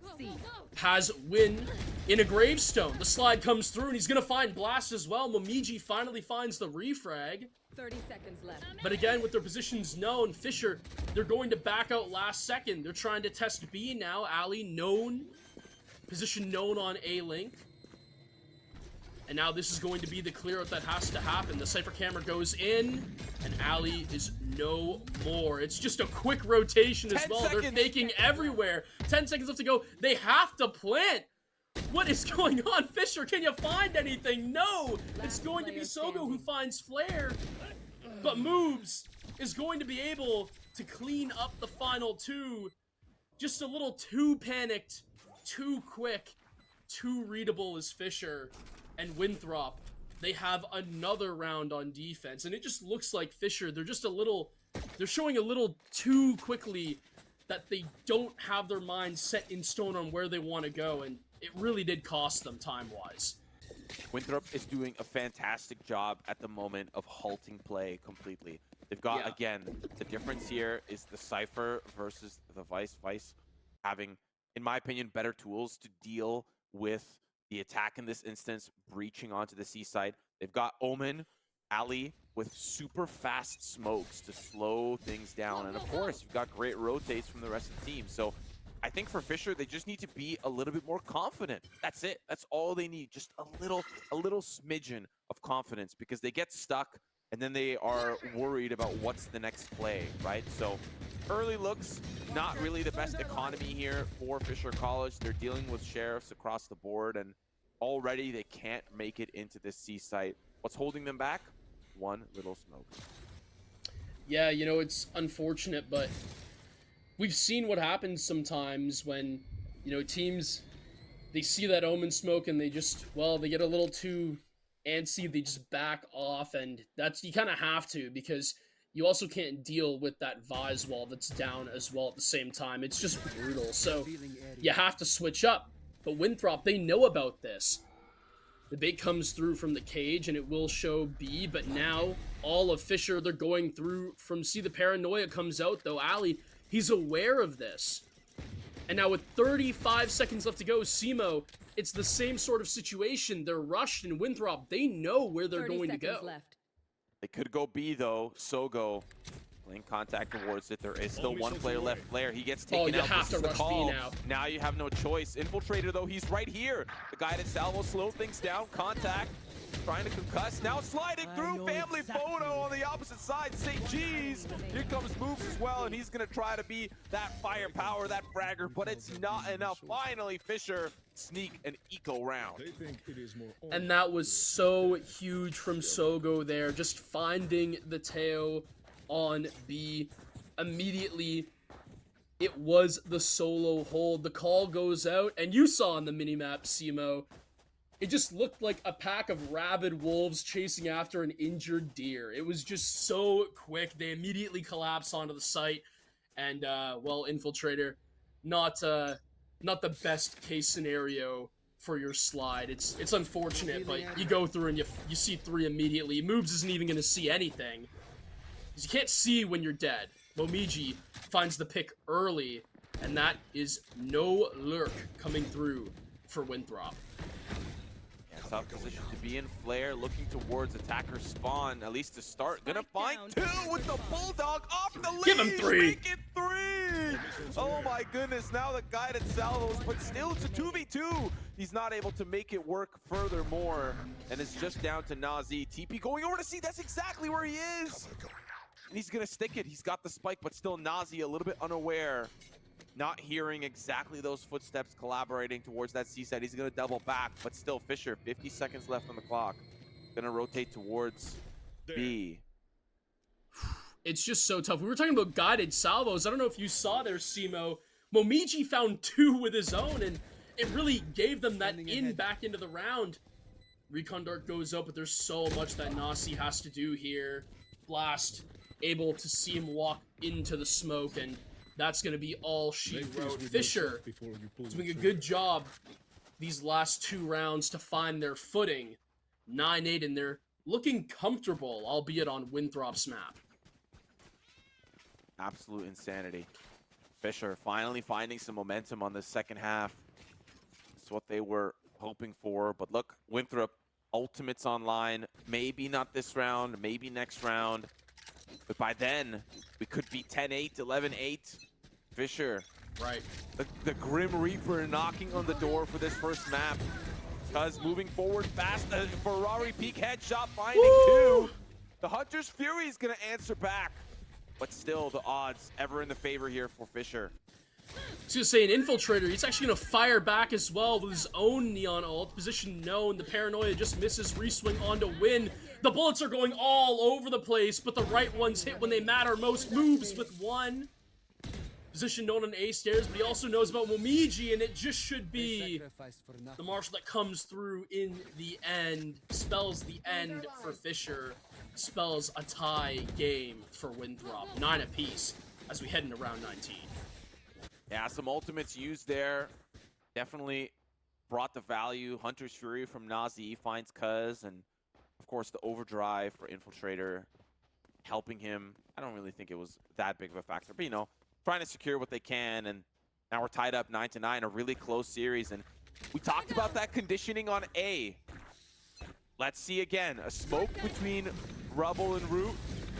has Win in a gravestone. The slide comes through, and he's going to find Blast as well. Momiji finally finds the refrag. 30 seconds left. But again, with their positions known, Fisher, they're going to back out last second. They're trying to test B now. Ali known. Position known on A-Link. And now this is going to be the clear out that has to happen. The Cypher camera goes in, and Ali is no more. It's just a quick rotation as well. They're faking everywhere. 10 seconds left to go. They have to plant. What is going on? Fisher, can you find anything? No! It's going to be Sogo who finds Flare, but Moves is going to be able to clean up the final 2. Just a little too panicked, too quick, too readable is Fisher, and Winthrop they have another round on defense, and it just looks like Fisher, they're showing a little too quickly that they don't have their minds set in stone on where they want to go, and it really did cost them time-wise. Winthrop is doing a fantastic job at the moment of halting play completely. They've got, again, the difference here is the Cypher versus the Vice. Vice having, in my opinion, better tools to deal with the attack in this instance, breaching onto the C side. They've got Omen, Ali with super fast smokes to slow things down. And of course, you've got great rotates from the rest of the team. So I think for Fisher, they just need to be a little bit more confident. That's it. That's all they need. Just a little smidgen of confidence, because they get stuck and then they are worried about what's the next play, right? So early looks, not really the best economy here for Fisher College. They're dealing with sheriffs across the board, and already they can't make it into this C site. What's holding them back? One little smoke. Yeah, you know, it's unfortunate, but we've seen what happens sometimes when, you know, teams, they see that Omen smoke and they just, well, they get a little too antsy, they just back off, and that's, you kind of have to, because you also can't deal with that Vise wall that's down as well at the same time. It's just brutal, so you have to switch up. But Winthrop, they know about this. The bait comes through from the cage, and it will show B, but now all of Fisher, they're going through from C. The paranoia comes out, though. Ali, he's aware of this. And now with 35 seconds left to go, Simo, it's the same sort of situation. They're rushed, and Winthrop, they know where they're going to go. Left. They could go B, though. Sogo playing contact towards it. There is still one player left. Flair, he gets taken out. You have to rush B now. Now you have no choice. Infiltrator, though, he's right here. The guy at Salvo slow things down. Contact, trying to concuss. Now sliding through. Family photo on the opposite side. St. G's. Here comes Moves as well, and he's going to try to be that firepower, that fragger, but it's not enough. Finally, Fisher sneak an eco round. And that was so huge from Sogo there, just finding the Teo on B. Immediately, it was the solo hold. The call goes out, and you saw on the minimap, Simo, it just looked like a pack of rabid wolves chasing after an injured deer. It was just so quick. They immediately collapse onto the site, and, well, Infiltrator, not the best case scenario for your slide. It's unfortunate, but you go through and you see 3 immediately. Moves isn't even going to see anything, because you can't see when you're dead. Momiji finds the pick early, and that is no lurk coming through for Winthrop. Tough position to be in. Flair looking towards attacker spawn, at least to start. Gonna find 2 with the Bulldog off the leash. Give him 3. Make it 3. Oh my goodness, now the guided salvos, but still it's a 2v2. He's not able to make it work furthermore, and it's just down to Nazi. TP going over to C, that's exactly where he is. And he's gonna stick it. He's got the spike, but still Nazi a little bit unaware. Not hearing exactly those footsteps collaborating towards that C side. He's going to double back, but still Fisher, 50 seconds left on the clock. Going to rotate towards B. It's just so tough. We were talking about guided salvos. I don't know if you saw there, Simo. Momiji found 2 with his own, and it really gave them that back into the round. Recon Dart goes up, but there's so much that Nasi has to do here. Blast, able to see him walk into the smoke, and that's going to be all she wrote. Fisher is doing a good job these last 2 rounds to find their footing. 9-8, and they're looking comfortable, albeit on Winthrop's map. Absolute insanity. Fisher finally finding some momentum on the second half. It's what they were hoping for. But look, Winthrop, ultimates online. Maybe not this round, maybe next round. But by then, we could be 10-8, 11-8. Fisher, right? The Grim Reaper knocking on the door for this first map. Cuz moving forward fast, Ferrari peak headshot finding 2. The Hunter's Fury is gonna answer back, but still the odds ever in the favor here for Fisher. I was gonna say, an Infiltrator, he's actually gonna fire back as well with his own Neon ult. Position known, the Paranoia just misses, reswing on to win. The bullets are going all over the place, but the right ones hit when they matter most. Moves with 1. position known on A stairs, but he also knows about Momiji, and it just should be the Marshall that comes through in the end, spells the end for Fisher, spells a tie game for Winthrop. 9 apiece as we head into round 19. Yeah, some ultimates used there. Definitely brought the value. Hunter's Fury from Nazi finds Cuz, and of course the overdrive for Infiltrator helping him. I don't really think it was that big of a factor, but you know, trying to secure what they can, and now we're tied up 9-9, a really close series. And we talked about that conditioning on A. Let's see again, a smoke between Rubble and Root.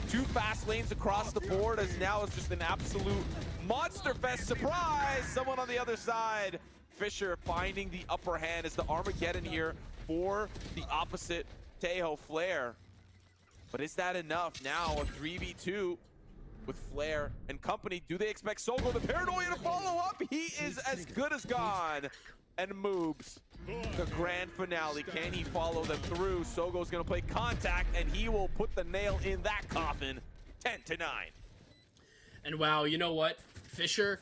2 fast lanes across the board, as now it's just an absolute monster fest. Surprise! Someone on the other side. Fisher finding the upper hand as the Armageddon here for the opposite Tejo Flare. But is that enough? Now a 3v2 with Flare and company. Do they expect Sogo the Paranoia to follow up? He is as good as gone and moves the grand finale. Can he follow them through? Sogo's gonna play contact, and he will put the nail in that coffin. 10-9. And wow, you know what? Fisher,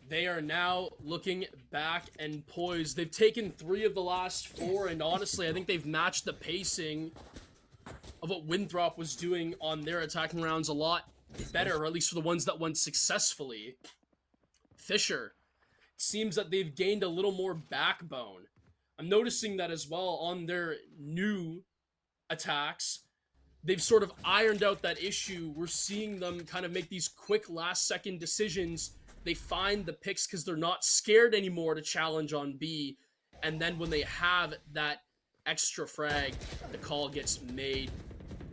they are now looking back and poised. They've taken 3 of the last 4, and honestly, I think they've matched the pacing of what Winthrop was doing on their attacking rounds a lot better, or at least for the ones that went successfully. Fisher, it seems that they've gained a little more backbone. I'm noticing that as well on their new attacks. They've sort of ironed out that issue. We're seeing them kind of make these quick last-second decisions. They find the picks because they're not scared anymore to challenge on B. And then when they have that extra frag, the call gets made.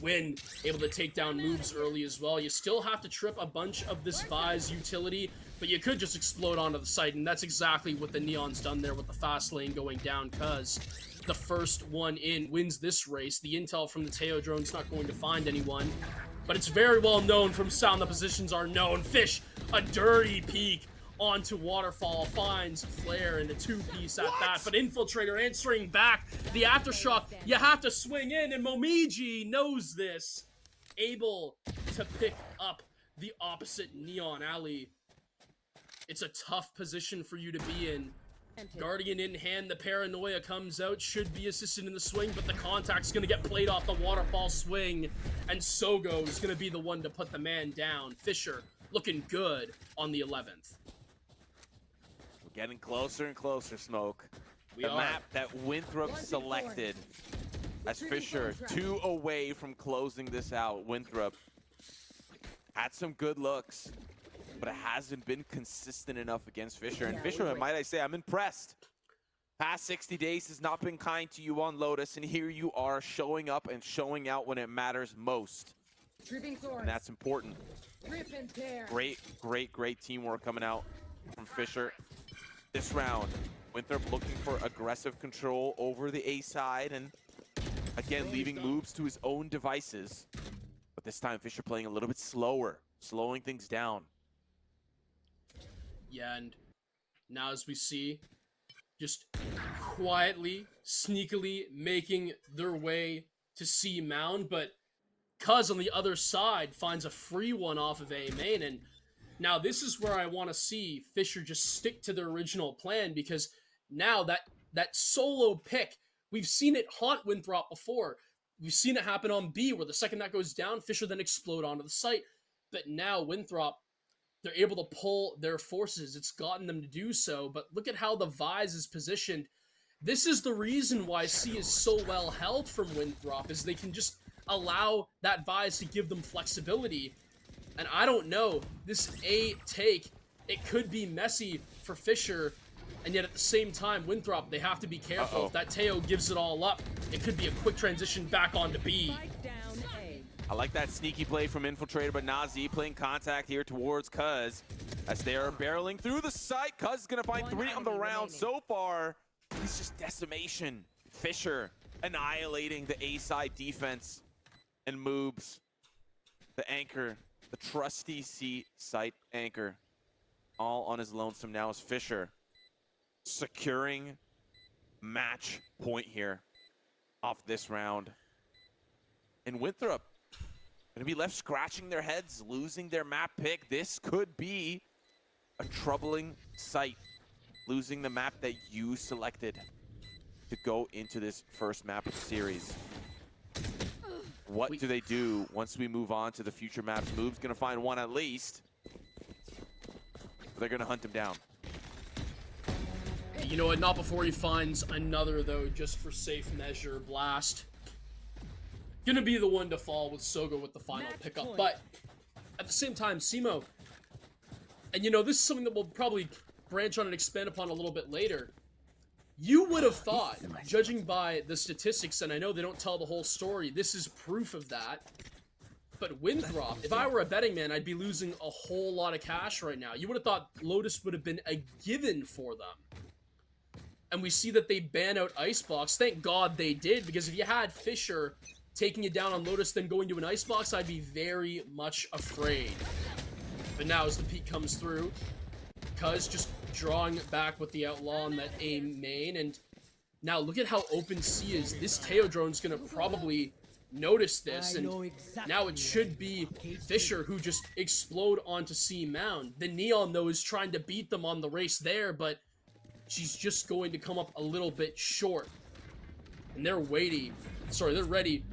Win, able to take down moves early as well. You still have to trip a bunch of this Vi's utility, but you could just explode onto the site, and that's exactly what the Neon's done there with the fast lane going down, cuz the first one in wins this race. The intel from the Teo drone's not going to find anyone, but it's very well known from Sound the positions are known. Fish, a dirty peek onto Waterfall, finds Flare in a 2-piece at that, but Infiltrator answering back. The Aftershock, you have to swing in, and Momiji knows this. Able to pick up the opposite Neon Alley. It's a tough position for you to be in. Guardian in hand, the Paranoia comes out, should be assisted in the swing, but the contact's gonna get played off the Waterfall swing, and Sogo is gonna be the one to put the man down. Fisher looking good on the 11th. We're getting closer and closer, Smoke. We the are. map that Winthrop selected as Fisher 2 away from closing this out. Winthrop had some good looks, but it hasn't been consistent enough against Fisher. And Fisher, might I say, I'm impressed. Past 60 days has not been kind to you on Lotus, and here you are showing up and showing out when it matters most. And that's important. Great teamwork coming out from Fisher. This round, Winthrop looking for aggressive control over the A side, and again, leaving moves to his own devices. But this time, Fisher playing a little bit slower, slowing things down. Yeah, and now as we see, just quietly, sneakily making their way to C Mound, but Cuz on the other side finds a free one off of A main, and now this is where I want to see Fisher just stick to their original plan, because now that solo pick, we've seen it haunt Winthrop before. We've seen it happen on B, where the second that goes down, Fisher then explode onto the site. But now Winthrop, they're able to pull their forces. It's gotten them to do so, but look at how the Vise is positioned. This is the reason why C is so well held from Winthrop, is they can just allow that Vise to give them flexibility. And I don't know, this A take, it could be messy for Fisher, and yet at the same time, Winthrop, they have to be careful. If that Teo gives it all up, it could be a quick transition back onto B. I like that sneaky play from Infiltrator, but Nazi playing contact here towards Cuz as they are barreling through the site. Cuz is going to find 3 on the round so far. It's just decimation. Fisher annihilating the A-side defense and moves the anchor, the trusty C site anchor, all on his lonesome. Now is Fisher securing match point here off this round. And Winthrop gonna be left scratching their heads, losing their map pick. This could be a troubling sight, losing the map that you selected to go into this first map of the series. What do they do once we move on to the future maps? Move's gonna find one at least. They're gonna hunt him down. You know what? Not before he finds another, though, just for safe measure. Blast. Gonna be the one to fall with Soga with the final pickup. But at the same time, Simo, and you know, this is something that we'll probably branch on and expand upon a little bit later. You would have thought, judging by the statistics, and I know they don't tell the whole story, this is proof of that. But Winthrop, if I were a betting man, I'd be losing a whole lot of cash right now. You would have thought Lotus would have been a given for them. And we see that they ban out Icebox. Thank God they did, because if you had Fisher taking it down on Lotus, then going to an Icebox, I'd be very much afraid. But now as the peak comes through, Cuz just drawing back with the Outlaw on that aim main, and now look at how open C is. This Teo drone's gonna probably notice this, and now it should be Fisher who just explode onto C Mound. The Neon, though, is trying to beat them on the race there, but she's just going to come up a little bit short. And they're waiting,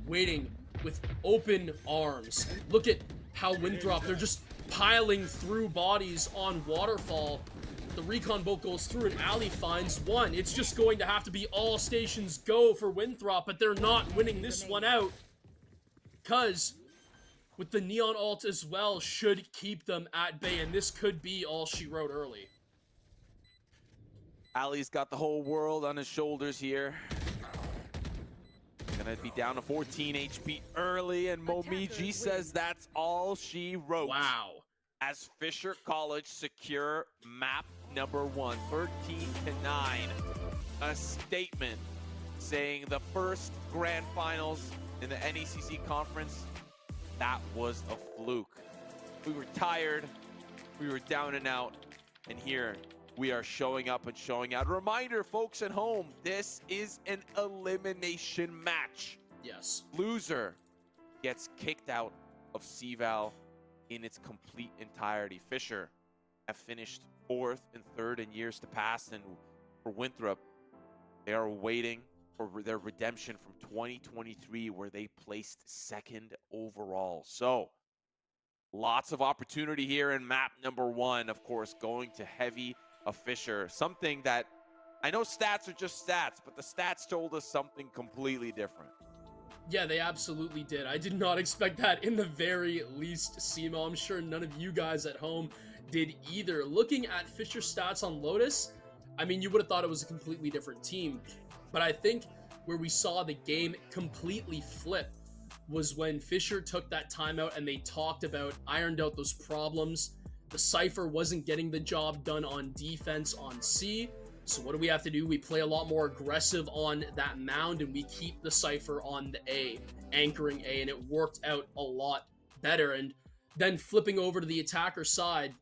waiting with open arms. Look at how Winthrop, they're just piling through bodies on Waterfall. The recon boat goes through and Ali finds one. It's just going to have to be all stations go for Winthrop, but they're not winning this one out. Because with the Neon ult as well should keep them at bay, and this could be all she wrote early. Ali's got the whole world on his shoulders here. Gonna be down to 14 HP early, and Momiji says that's all she wrote. Wow. As Fisher College secure map number 1, 13-9. A statement saying the first grand finals in the NECC conference, that was a fluke. We were tired, we were down and out, and here we are showing up and showing out. Reminder, folks at home, this is an elimination match. Yes. Loser gets kicked out of CVAL in its complete entirety. Fisher have finished 4th and 3rd in years to pass, and for Winthrop, they are waiting for their redemption from 2023, where they placed 2nd overall. So, lots of opportunity here in map number 1, of course, going to heavy of Fisher. Something that, I know stats are just stats, but the stats told us something completely different. Yeah, they absolutely did. I did not expect that in the very least, Simo. I'm sure none of you guys at home did either. Looking at Fisher's stats on Lotus, I mean, you would have thought it was a completely different team. But I think where we saw the game completely flip was when Fisher took that timeout and they talked about, ironed out those problems. The Cypher wasn't getting the job done on defense on C. So what do we have to do? We play a lot more aggressive on that mound, and we keep the Cypher on the A, anchoring A, and it worked out a lot better. And then flipping over to the attacker side,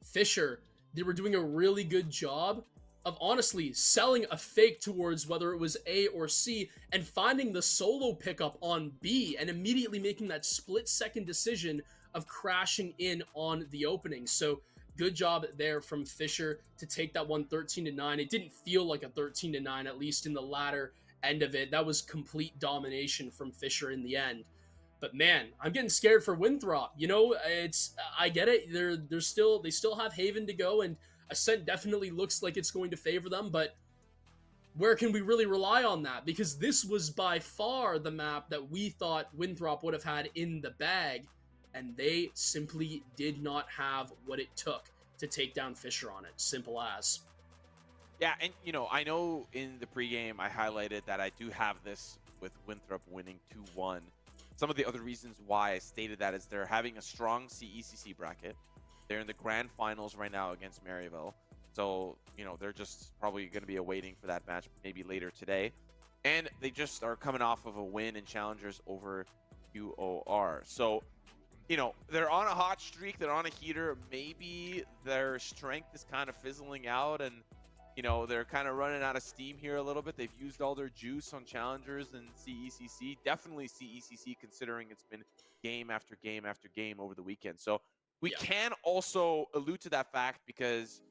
Fisher, they were doing a really good job of honestly selling a fake towards whether it was A or C, and finding the solo pickup on B, and immediately making that split-second decision of crashing in on the opening. So good job there from Fisher to take that one 13-9. It didn't feel like a 13-9, at least in the latter end of it. That was complete domination from Fisher in the end. But man, I'm getting scared for Winthrop. You know, I get it. They still have Haven to go, and Ascent definitely looks like it's going to favor them, but where can we really rely on that? Because this was by far the map that we thought Winthrop would have had in the bag, and they simply did not have what it took to take down Fisher on it. Simple as. Yeah, and you know, I know in the pregame I highlighted that I do have this with Winthrop winning 2-1. Some of the other reasons why I stated that is they're having a strong CECC bracket. They're in the grand finals right now against Maryville. So, you know, they're just probably going to be awaiting for that match maybe later today. And they just are coming off of a win in Challengers over QOR. So, you know, they're on a hot streak. They're on a heater. Maybe their strength is kind of fizzling out, and, you know, they're kind of running out of steam here a little bit. They've used all their juice on Challengers and CECC. Definitely CECC, considering it's been game after game after game over the weekend. So We can also allude to that fact because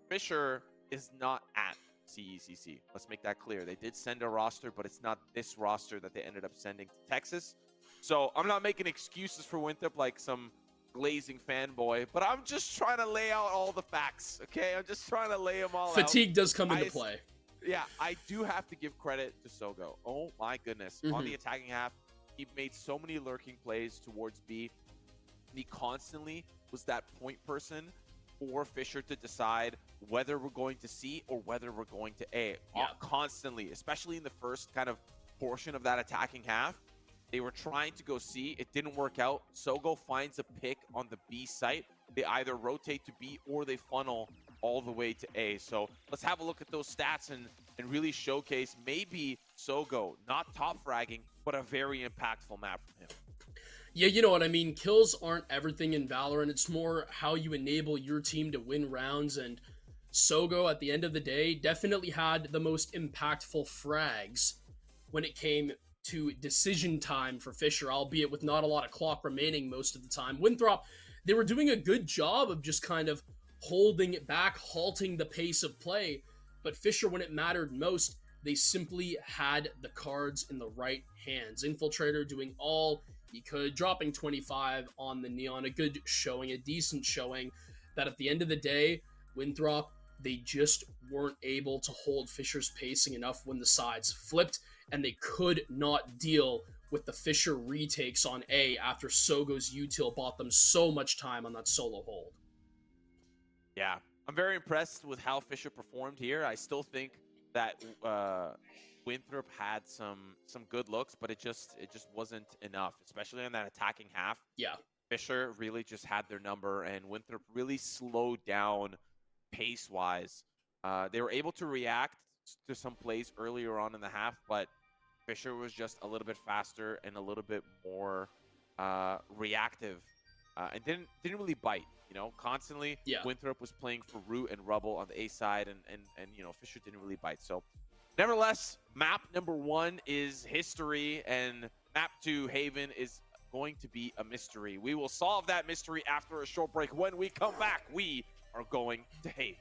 Fisher is not at CECC. Let's make that clear. They did send a roster, but it's not this roster that they ended up sending to Texas. So I'm not making excuses for Winthrop like some glazing fanboy, but I'm just trying to lay out all the facts, okay? I'm just trying to lay them all out. Fatigue does come into play. Yeah, I do have to give credit to Sogo. Oh my goodness. On the attacking half, he made so many lurking plays towards B. He constantly was that point person for Fisher to decide whether we're going to C or whether we're going to A. Constantly, especially in the first kind of portion of that attacking half. They were trying to go C. It didn't work out. Sogo finds a pick on the B site. They either rotate to B or they funnel all the way to A. So let's have a look at those stats and really showcase maybe Sogo, not top fragging, but a very impactful map from him. Yeah, you know what I mean. Kills aren't everything in Valorant. It's more how you enable your team to win rounds. And Sogo, at the end of the day, definitely had the most impactful frags when it came to decision time for Fisher, albeit with not a lot of clock remaining most of the time. Winthrop, they were doing a good job of just kind of holding it back, halting the pace of play. But Fisher, when it mattered most, they simply had the cards in the right hands. Infiltrator doing all he could, dropping 25 on the Neon, a good showing, a decent showing, that at the end of the day, Winthrop, they just weren't able to hold Fisher's pacing enough when the sides flipped, and they could not deal with the Fisher retakes on A after Sogo's util bought them so much time on that solo hold. Yeah, I'm very impressed with how Fisher performed here. I still think that Winthrop had some good looks, but it just wasn't enough, especially on that attacking half. Yeah. Fisher really just had their number, and Winthrop really slowed down pace-wise. They were able to react to some plays earlier on in the half, but Fisher was just a little bit faster and a little bit more reactive, and didn't really bite. You know, constantly Winthrop was playing for Root and Rubble on the A side, and you know, Fisher didn't really bite. So, nevertheless, map number 1 is history, and map 2, Haven, is going to be a mystery. We will solve that mystery after a short break. When we come back, we are going to Haven.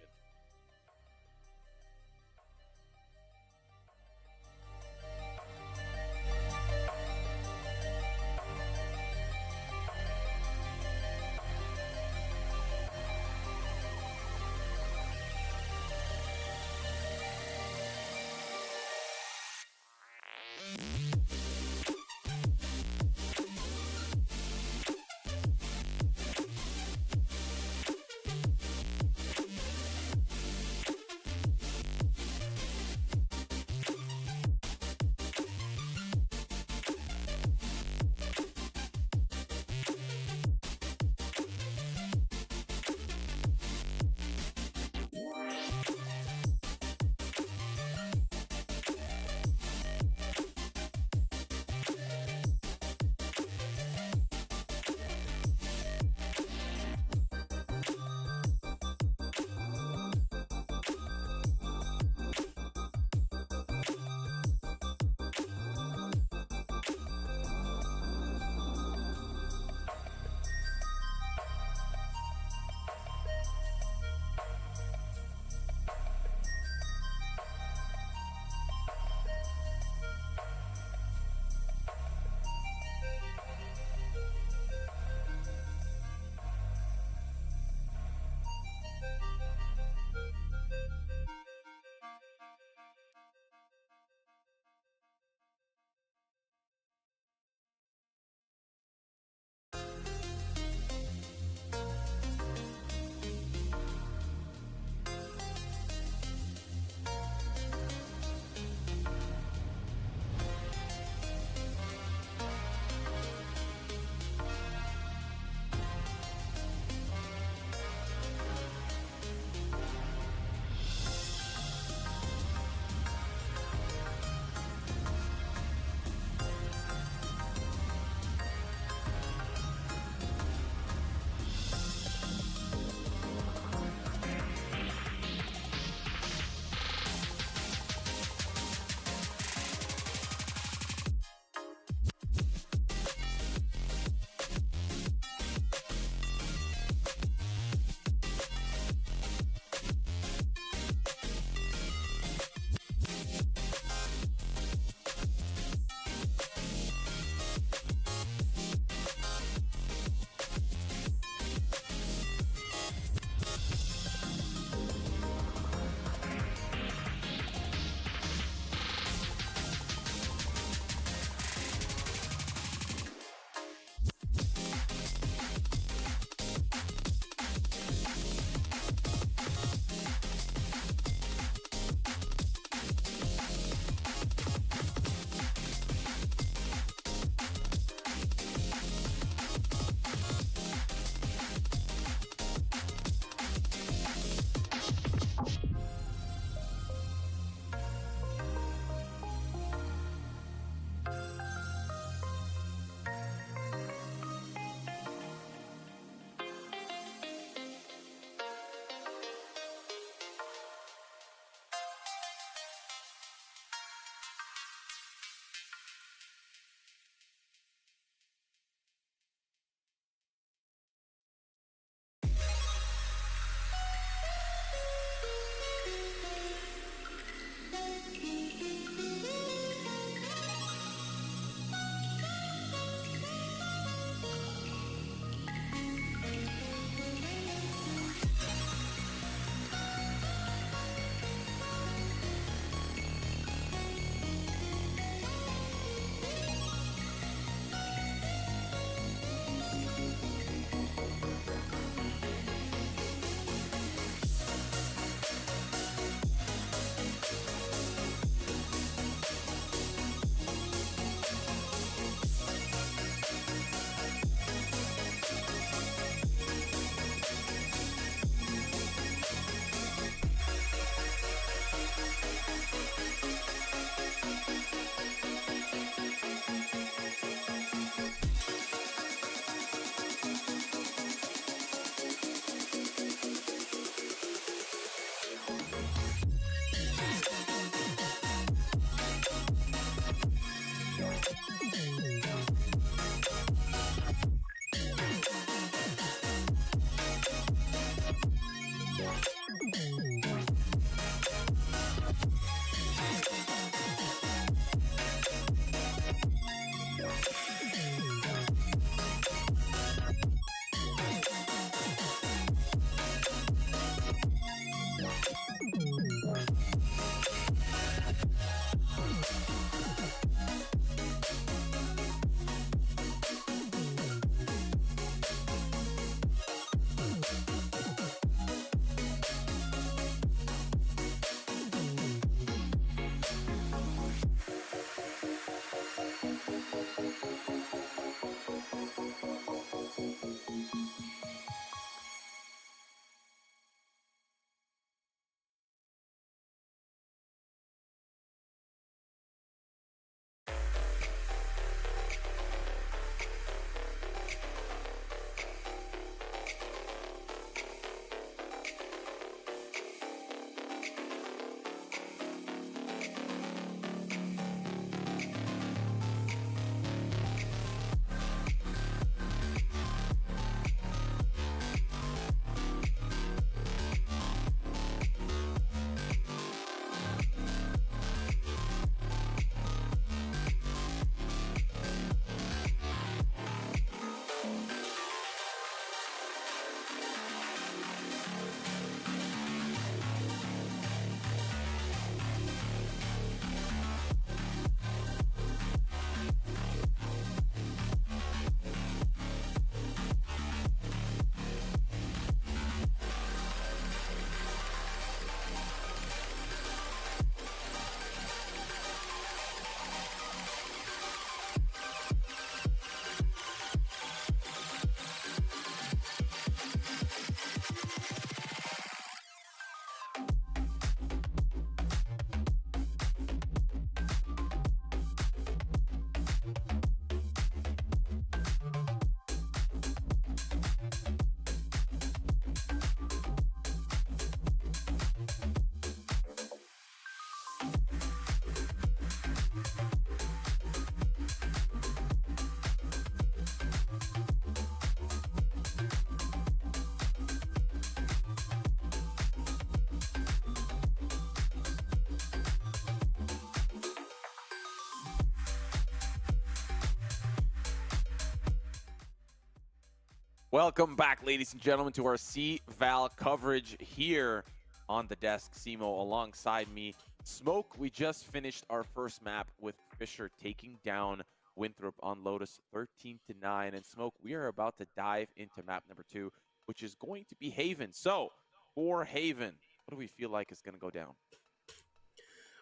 Welcome back, ladies and gentlemen, to our CVAL coverage here on the desk. Simo alongside me. Smoke, we just finished our first map with Fisher taking down Winthrop on Lotus 13-9. And Smoke, we are about to dive into map number 2, which is going to be Haven. So, for Haven, what do we feel like is going to go down?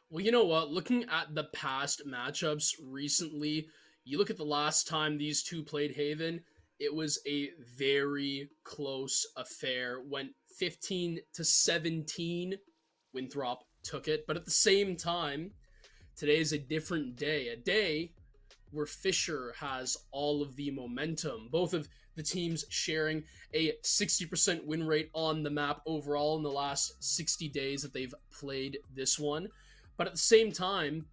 Well, you know what? Looking at the past matchups recently, you look at the last time these two played Haven, it was a very close affair. Went 15-17. Winthrop took it. But at the same time, today is a different day. A day where Fisher has all of the momentum. Both of the teams sharing a 60% win rate on the map overall in the last 60 days that they've played this one. But at the same time,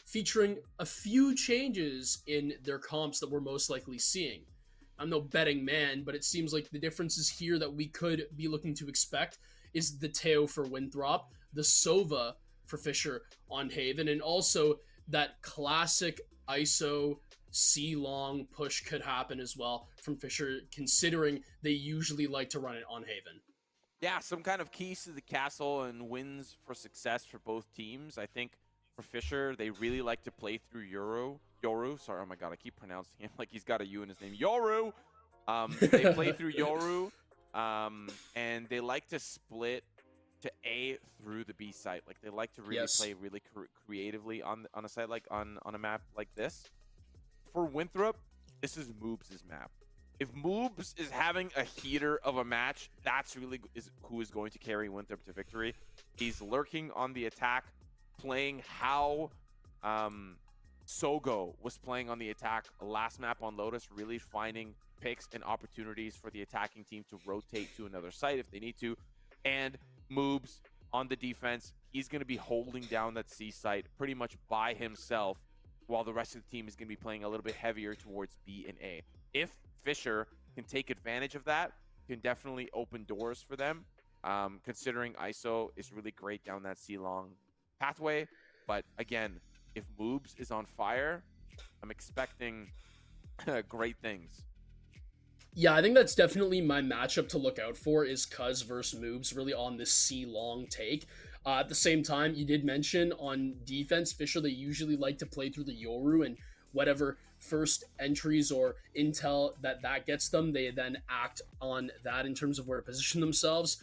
featuring a few changes in their comps that we're most likely seeing. I'm no betting man, but it seems like the differences here that we could be looking to expect is the Teo for Winthrop, the Sova for Fisher on Haven, and also that classic ISO C-long push could happen as well from Fisher, considering they usually like to run it on Haven. Yeah, some kind of keys to the castle and wins for success for both teams. I think for Fisher, they really like to play through Yoru. Sorry, oh my god, I keep pronouncing him like he's got a U in his name. Yoru! They play through Yoru, and they like to split to A through the B site. Like, they like to really play really creatively on a site like on a map like this. For Winthrop, this is Moobs' map. If Moobs is having a heater of a match, that's really who is going to carry Winthrop to victory. He's lurking on the attack, playing how Sogo was playing on the attack last map on Lotus, really finding picks and opportunities for the attacking team to rotate to another site if they need to. And Moobs on the defense, he's going to be holding down that C site pretty much by himself, while the rest of the team is going to be playing a little bit heavier towards B and A. If Fisher can take advantage of that, can definitely open doors for them, considering ISO is really great down that C-long pathway. But again, if Moobs is on fire, I'm expecting great things. Yeah, I think that's definitely my matchup to look out for is Cuz versus Moobs, really on this C-long take. At the same time, you did mention on defense, Fisher, they usually like to play through the Yoru, and whatever first entries or intel that gets them, they then act on that in terms of where to position themselves.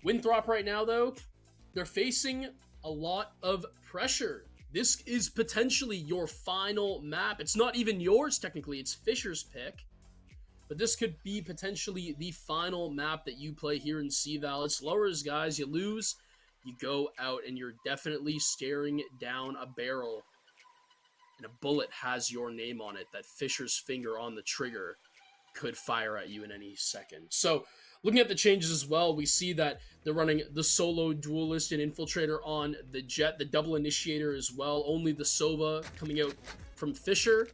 Winthrop right now, though, they're facing a lot of pressure. This is potentially your final map. It's not even yours, technically. It's Fisher's pick. But this could be potentially the final map that you play here in CVAL. It's lowers, guys. You lose, you go out, and you're definitely staring down a barrel. And a bullet has your name on it. That Fisher's finger on the trigger could fire at you in any second. So, looking at the changes as well, we see that they're running the solo duelist and infiltrator on the Jet, the double initiator as well. Only the Sova coming out from Fisher.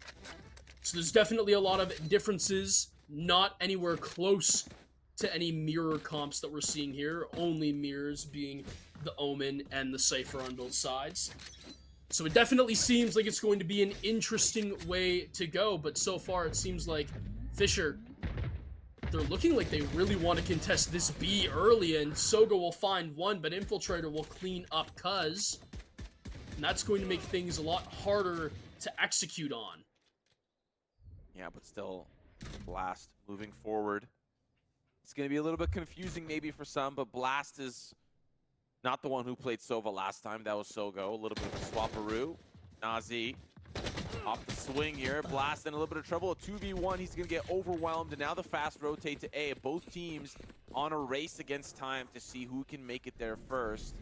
So there's definitely a lot of differences. Not anywhere close to any mirror comps that we're seeing here. Only mirrors being the Omen and the Cypher on both sides. So it definitely seems like it's going to be an interesting way to go, but so far it seems like Fisher, they're looking like they really want to contest this B early, and Sogo will find one, but Infiltrator will clean up Cuz, and that's going to make things a lot harder to execute on. Yeah, but still, Blast moving forward. It's going to be a little bit confusing maybe for some, but Blast is not the one who played Sova last time. That was Sogo. A little bit of a swapperoo. Nazi off the swing here. Blast in a little bit of trouble. A 2v1. He's going to get overwhelmed. And now the fast rotate to A. Both teams on a race against time to see who can make it there first.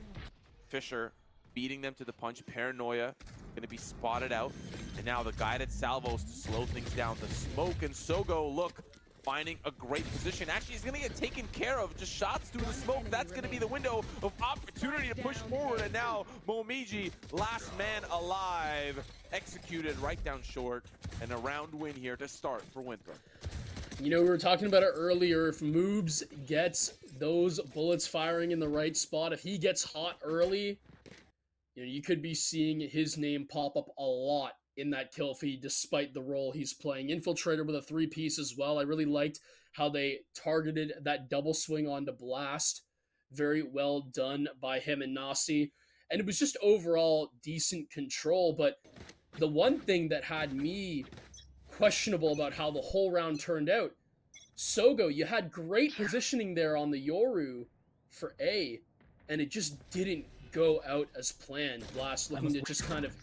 Fisher beating them to the punch. Paranoia going to be spotted out. And now the guided salvos to slow things down. The smoke and Sogo look finding a great position. Actually, he's going to get taken care of. Just shots through the smoke. That's going to be the window of opportunity to push forward. And now Momiji, last man alive, executed right down short. And a round win here to start for Winthrop. You know, we were talking about it earlier. If Moobs gets those bullets firing in the right spot, if he gets hot early, you know, you could be seeing his name pop up a lot in that kill feed despite the role he's playing. Infiltrator with a 3-piece as well. I really liked how they targeted that double swing onto Blast. Very well done by him and Nasi. And it was just overall decent control. But the one thing that had me questionable about how the whole round turned out, Sogo, you had great positioning there on the Yoru for A, and it just didn't go out as planned. Blast looking to just kind of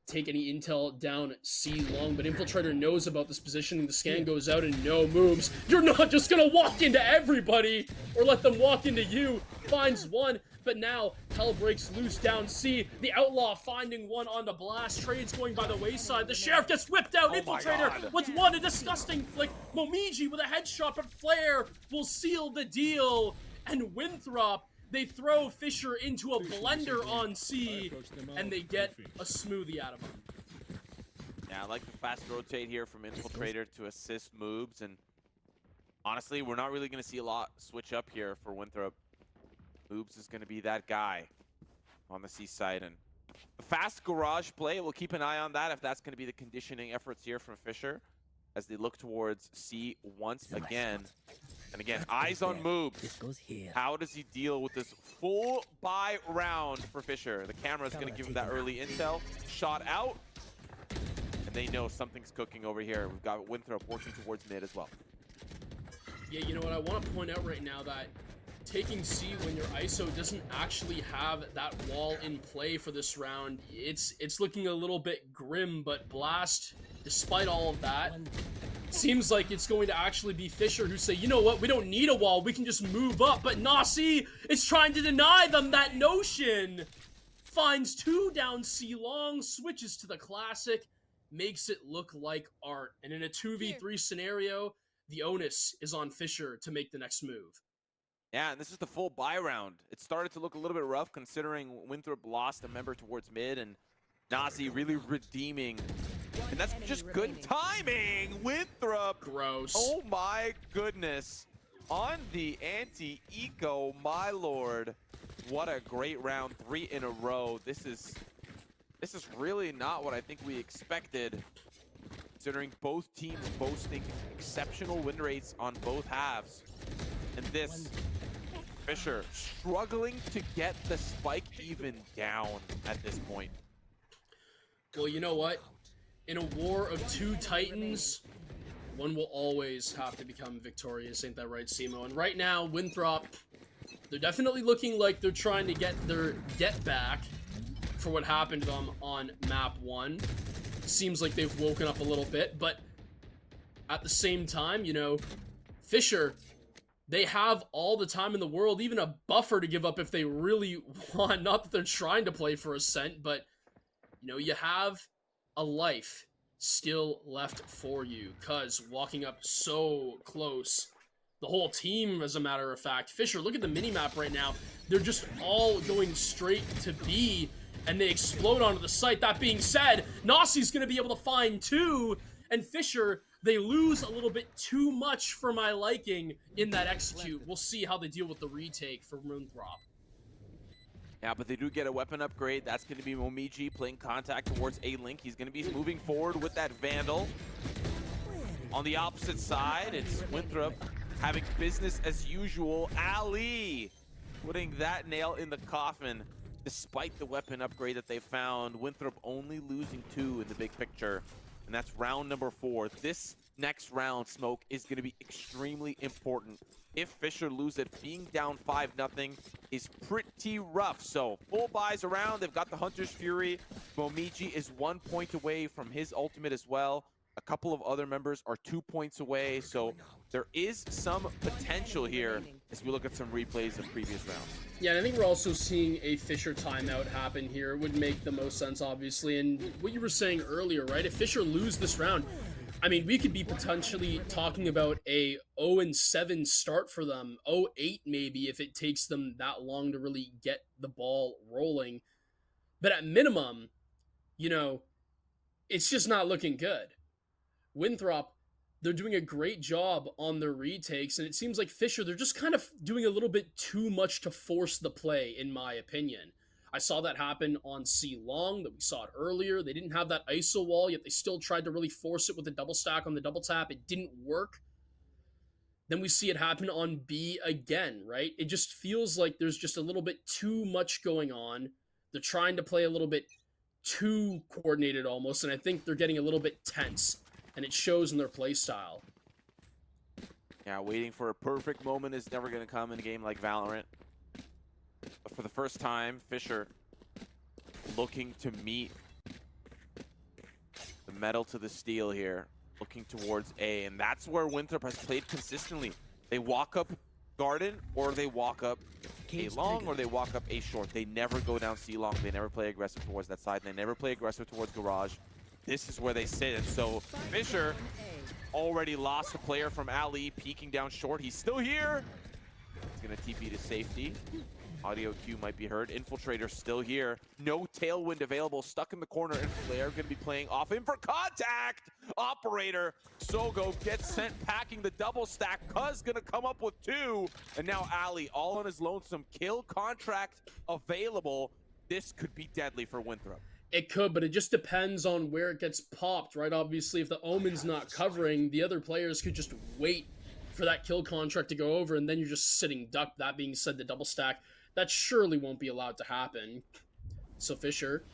take any intel down C long, but Infiltrator knows about this positioning. The scan goes out and no moves. You're not just gonna walk into everybody or let them walk into you. Finds one, but now hell breaks loose down C. The Outlaw finding one on the Blast. Trades going by the wayside. The Sheriff gets whipped out. Infiltrator with one, a disgusting flick. Momiji with a headshot, but Flare will seal the deal. And Winthrop, they throw Fisher into a blender on C, and they get a smoothie out of him. Yeah, I like the fast rotate here from Infiltrator to assist moves, and honestly, we're not really going to see a lot switch up here for Winthrop. Moobs is going to be that guy on the C side, and the fast garage play, we'll keep an eye on that if that's going to be the conditioning efforts here from Fisher as they look towards C once again. And again, eyes on Moobs. How does he deal with this full buy round for Fisher? The camera is going to give him that early intel. Shot out. And they know something's cooking over here. We've got Winthrop working towards mid as well. Yeah, you know what? I want to point out right now that taking C when your ISO doesn't actually have that wall in play for this round, it's looking a little bit grim, but Blast, despite all of that, seems like it's going to actually be Fisher who say, you know what, we don't need a wall, we can just move up. But Nasi is trying to deny them that notion. Finds two down C long, switches to the classic, makes it look like art. And in a 2v3 scenario, the onus is on Fisher to make the next move. Yeah, and this is the full buy round. It started to look a little bit rough considering Winthrop lost a member towards mid and Nasi really redeeming. And that's just good timing. Winthrop. Gross. Oh my goodness. On the anti-eco, my lord. What a great round. 3 in a row. This is really not what I think we expected, considering both teams boasting exceptional win rates on both halves. And this, Fisher struggling to get the spike even down at this point. Well, you know what? In a war of two titans, one will always have to become victorious, ain't that right, Simo? And right now, Winthrop, they're definitely looking like they're trying to get their get back for what happened to them on map 1. Seems like they've woken up a little bit, but at the same time, you know, Fisher, they have all the time in the world, even a buffer to give up if they really want. Not that they're trying to play for Ascent, but, you know, you have a life still left for you, because walking up so close, the whole team, as a matter of fact, Fisher, look at the minimap right now, they're just all going straight to B, and they explode onto the site. That being said, Nasi's going to be able to find 2, and Fisher, they lose a little bit too much for my liking in that execute. We'll see how they deal with the retake for Winthrop. Yeah, but they do get a weapon upgrade. That's going to be Momiji playing contact towards A-Link. He's going to be moving forward with that Vandal. On the opposite side, it's Winthrop having business as usual. Ali putting that nail in the coffin. Despite the weapon upgrade that they found, Winthrop only losing 2 in the big picture. And that's round number 4. This next round, Smoke, is going to be extremely important. If Fisher lose it, being down 5-0 is pretty rough. So full buys around. They've got the Hunter's Fury. Momiji is 1 point away from his ultimate as well. A couple of other members are 2 points away. So there is some potential here as we look at some replays of previous rounds. Yeah, and I think we're also seeing a Fisher timeout happen here. It would make the most sense, obviously. And what you were saying earlier, right? If Fisher lose this round, I mean, we could be potentially talking about a 0-7 start for them. 0-8 maybe, if it takes them that long to really get the ball rolling. But at minimum, you know, it's just not looking good. Winthrop, they're doing a great job on their retakes, and it seems like Fisher, they're just kind of doing a little bit too much to force the play, in my opinion. I saw that happen on C long, that we saw it earlier. They didn't have that ISO wall, yet they still tried to really force it with the double stack on the double tap. It didn't work. Then we see it happen on B again, right? It just feels like there's just a little bit too much going on. They're trying to play a little bit too coordinated almost, and I think they're getting a little bit tense, and it shows in their play style. Yeah, waiting for a perfect moment is never going to come in a game like Valorant. But for the first time, Fisher looking to meet the metal to the steel here, looking towards A, and that's where Winthrop has played consistently. They walk up Garden, or they walk up A long, or they walk up A short. They never go down C long. They never play aggressive towards that side. They never play aggressive towards Garage. This is where they sit, and so Fisher already lost a player from Ali, peeking down short. He's still here. He's gonna TP to safety. Audio cue might be heard. Infiltrator still here. No tailwind available. Stuck in the corner. Infiltrator gonna be playing off him for contact. Operator Sogo gets sent packing the double stack. Cuz gonna come up with 2. And now Ali all on his lonesome. Kill contract available. This could be deadly for Winthrop. It could, but it just depends on where it gets popped, right? Obviously, if the Omen's not covering, the other players could just wait for that kill contract to go over, and then you're just sitting duck. That being said, the double stack, that surely won't be allowed to happen. So Fisher,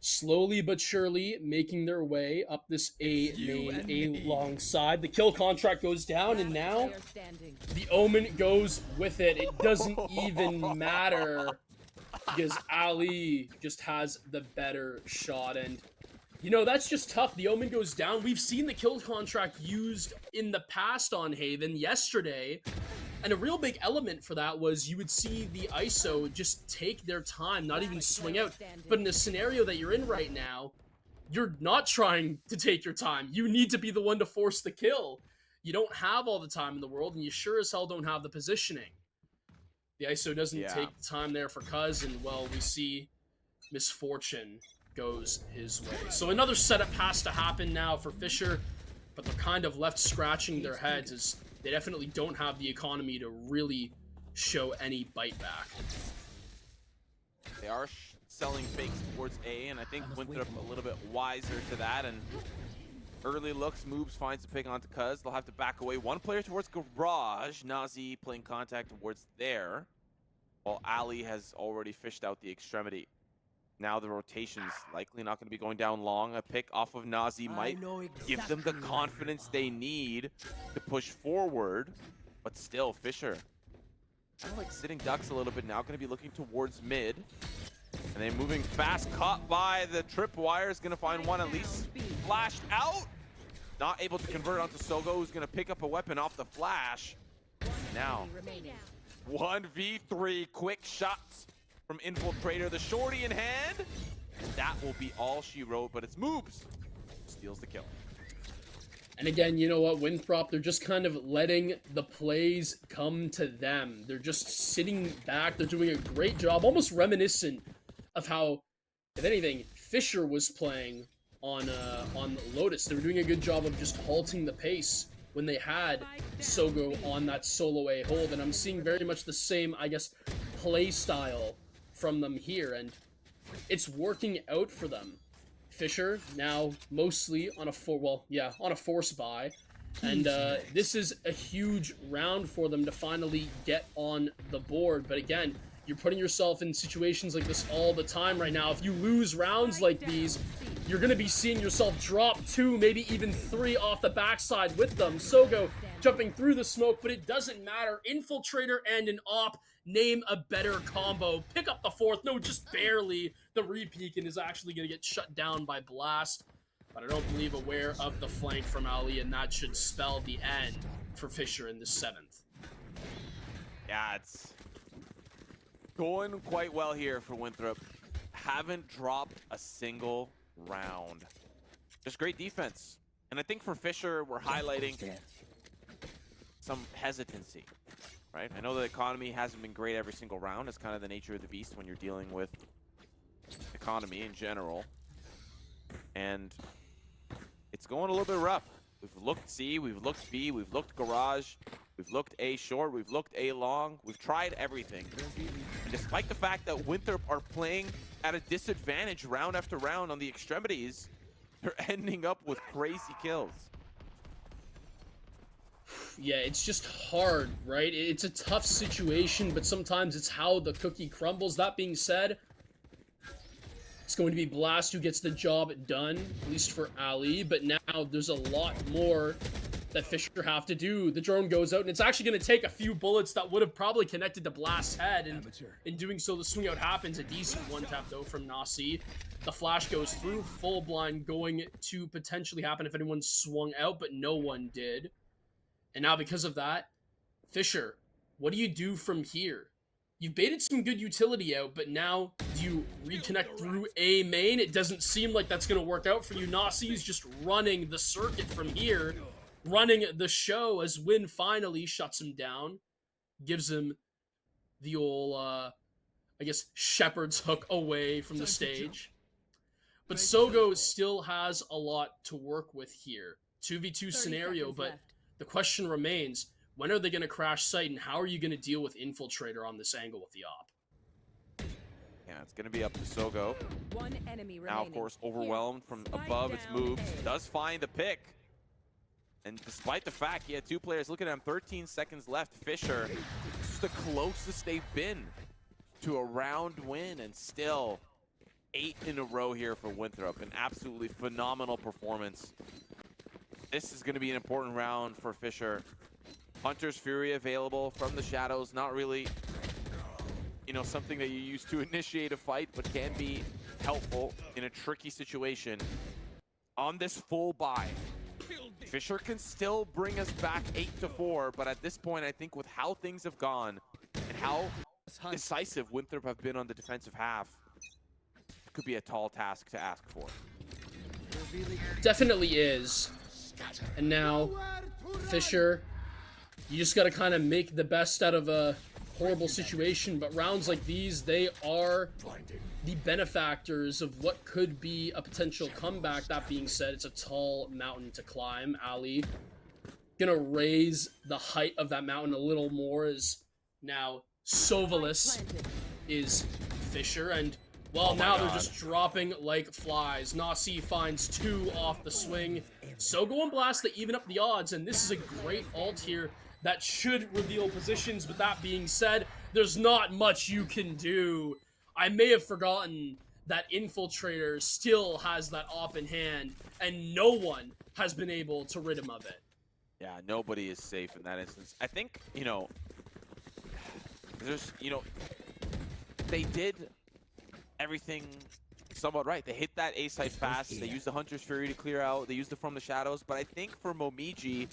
slowly but surely, making their way up this A main, A long side. The kill contract goes down, and now the Omen goes with it. It doesn't even matter, because Ali just has the better shot, and you know, that's just tough. The Omen goes down. We've seen the kill contract used in the past on Haven yesterday, and a real big element for that was you would see the ISO just take their time, not even swing out. But in the scenario that you're in right now, you're not trying to take your time. You need to be the one to force the kill. You don't have all the time in the world, and you sure as hell don't have the positioning. The ISO doesn't take the time there for Cuz, and well, we see misfortune goes his way. So another setup has to happen now for Fisher, but they're kind of left scratching their heads as they definitely don't have the economy to really show any bite back. They are selling fakes towards A, and I think Winthrop a little bit wiser to that, and early looks, moves, finds the pick onto Cuz. They'll have to back away. One player towards Garage. Nazi playing contact towards there, while Ali has already fished out the extremity. Now the rotation's likely not going to be going down long. A pick off of Nazi might give them the confidence they need to push forward. But still, Fisher, kind of like sitting ducks a little bit now, going to be looking towards mid. And then moving fast, caught by the tripwire, is going to find one at least flashed out. Not able to convert onto Sogo, who's going to pick up a weapon off the flash. Now, 1v3, quick shots from Infiltrator, the shorty in hand. And that will be all she wrote, but it's moves. Steals the kill. And again, you know what, Winthrop, they're just kind of letting the plays come to them. They're just sitting back. They're doing a great job, almost reminiscent of how, if anything, Fisher was playing on Lotus. They were doing a good job of just halting the pace when they had Sogo on that solo A hold. And I'm seeing very much the same, I guess, play style from them here, and it's working out for them. Fisher now mostly on a on a force buy, and this is a huge round for them to finally get on the board. But again, you're putting yourself in situations like this all the time right now. If you lose rounds like these, you're going to be seeing yourself drop 2, maybe even 3 off the backside with them. Sogo jumping through the smoke, but it doesn't matter. Infiltrator and an op, name a better combo. Pick up the 4th, no, just barely. The repeat is actually going to get shut down by Blast, but I don't believe aware of the flank from Ali, and that should spell the end for Fisher in the 7th. Yeah, it's going quite well here for Winthrop. Haven't dropped a single round. Just great defense. And I think for Fisher, we're highlighting some hesitancy, right? I know the economy hasn't been great every single round. It's kind of the nature of the beast when you're dealing with economy in general. And it's going a little bit rough. We've looked C, we've looked B, we've looked Garage, we've looked A short, we've looked A long. We've tried everything. Despite the fact that Winthrop are playing at a disadvantage round after round on the extremities, they're ending up with crazy kills. Yeah, it's just hard, right? It's a tough situation, but sometimes it's how the cookie crumbles. That being said, it's going to be Blast who gets the job done, at least for Ali, but now there's a lot more that Fisher have to do. The drone goes out, and it's actually going to take a few bullets that would have probably connected to Blast's head, and in doing so, the swing out happens. A decent one-tap, though, from Nasi. The flash goes through, full blind going to potentially happen if anyone swung out, but no one did. And now because of that, Fisher, what do you do from here? You've baited some good utility out, but now do you reconnect through A main? It doesn't seem like that's going to work out for you. Nasi is just running the circuit from here, running the show as Win finally shuts him down, gives him the old, I guess, shepherd's hook away from the stage. But Sogo still has a lot to work with here. 2v2 scenario, but the question remains, when are they going to crash site, and how are you going to deal with Infiltrator on this angle with the op? Yeah, it's going to be up to Sogo. One enemy remaining. Now, of course, overwhelmed from above its moves. Does find the pick. And despite the fact he had two players, look at him, 13 seconds left. Fisher, this is the closest they've been to a round win, and still 8 in a row here for Winthrop. An absolutely phenomenal performance. This is going to be an important round for Fisher. Hunter's Fury available from the shadows. Not really, you know, something that you use to initiate a fight, but can be helpful in a tricky situation. On this full buy, Fisher can still bring us back 8-4, but at this point, I think with how things have gone and how decisive Winthrop have been on the defensive half, it could be a tall task to ask for. Definitely is. And now, Fisher, you just got to kind of make the best out of a horrible situation, but rounds like these, they are the benefactors of what could be a potential comeback. That being said, it's a tall mountain to climb. Ali gonna raise the height of that mountain a little more, as now Sovalis is Fisher, and well, now they're just dropping like flies. Nasi finds 2 off the swing. Sogo and Blast to even up the odds, and this is a great ult here that should reveal positions. But that being said, there's not much you can do. I may have forgotten that Infiltrator still has that op in hand, and no one has been able to rid him of it. Yeah, nobody is safe in that instance. I think, you know, there's, you know, they did everything somewhat right. They hit that A site fast. They used the Hunter's Fury to clear out. They used it from the shadows. But I think for Momiji,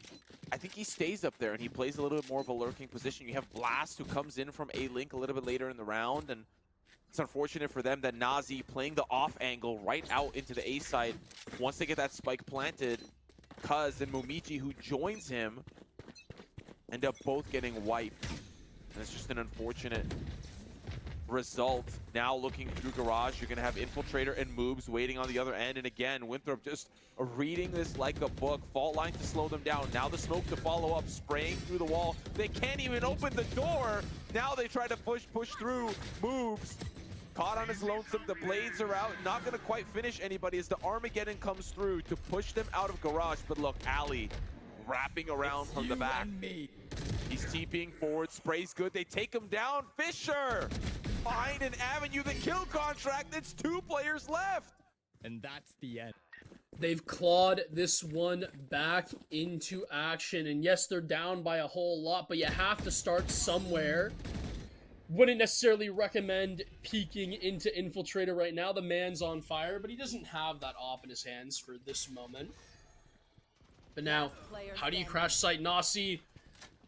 I think he stays up there and he plays a little bit more of a lurking position. You have Blast who comes in from A link a little bit later in the round, and it's unfortunate for them that Nazi playing the off angle right out into the A site once they get that spike planted. Cuz and Momiji, who joins him, end up both getting wiped. And it's just an unfortunate result. Now looking through Garage, you're going to have Infiltrator and Moobs waiting on the other end. And again, Winthrop just reading this like a book. Fault line to slow them down. Now the smoke to follow up, spraying through the wall. They can't even open the door. Now they try to push through. Moobs caught on his lonesome. The blades are out. Not going to quite finish anybody as the Armageddon comes through to push them out of Garage. But look, Ali wrapping around from the back. He's TPing forward. Spray's good. They take him down. Fisher behind an avenue. The kill contract. It's 2 players left. And that's the end. They've clawed this one back into action. And yes, they're down by a whole lot, but you have to start somewhere. Wouldn't necessarily recommend peeking into Infiltrator right now. The man's on fire, but he doesn't have that op in his hands for this moment. But now, how do you crash site Nasi?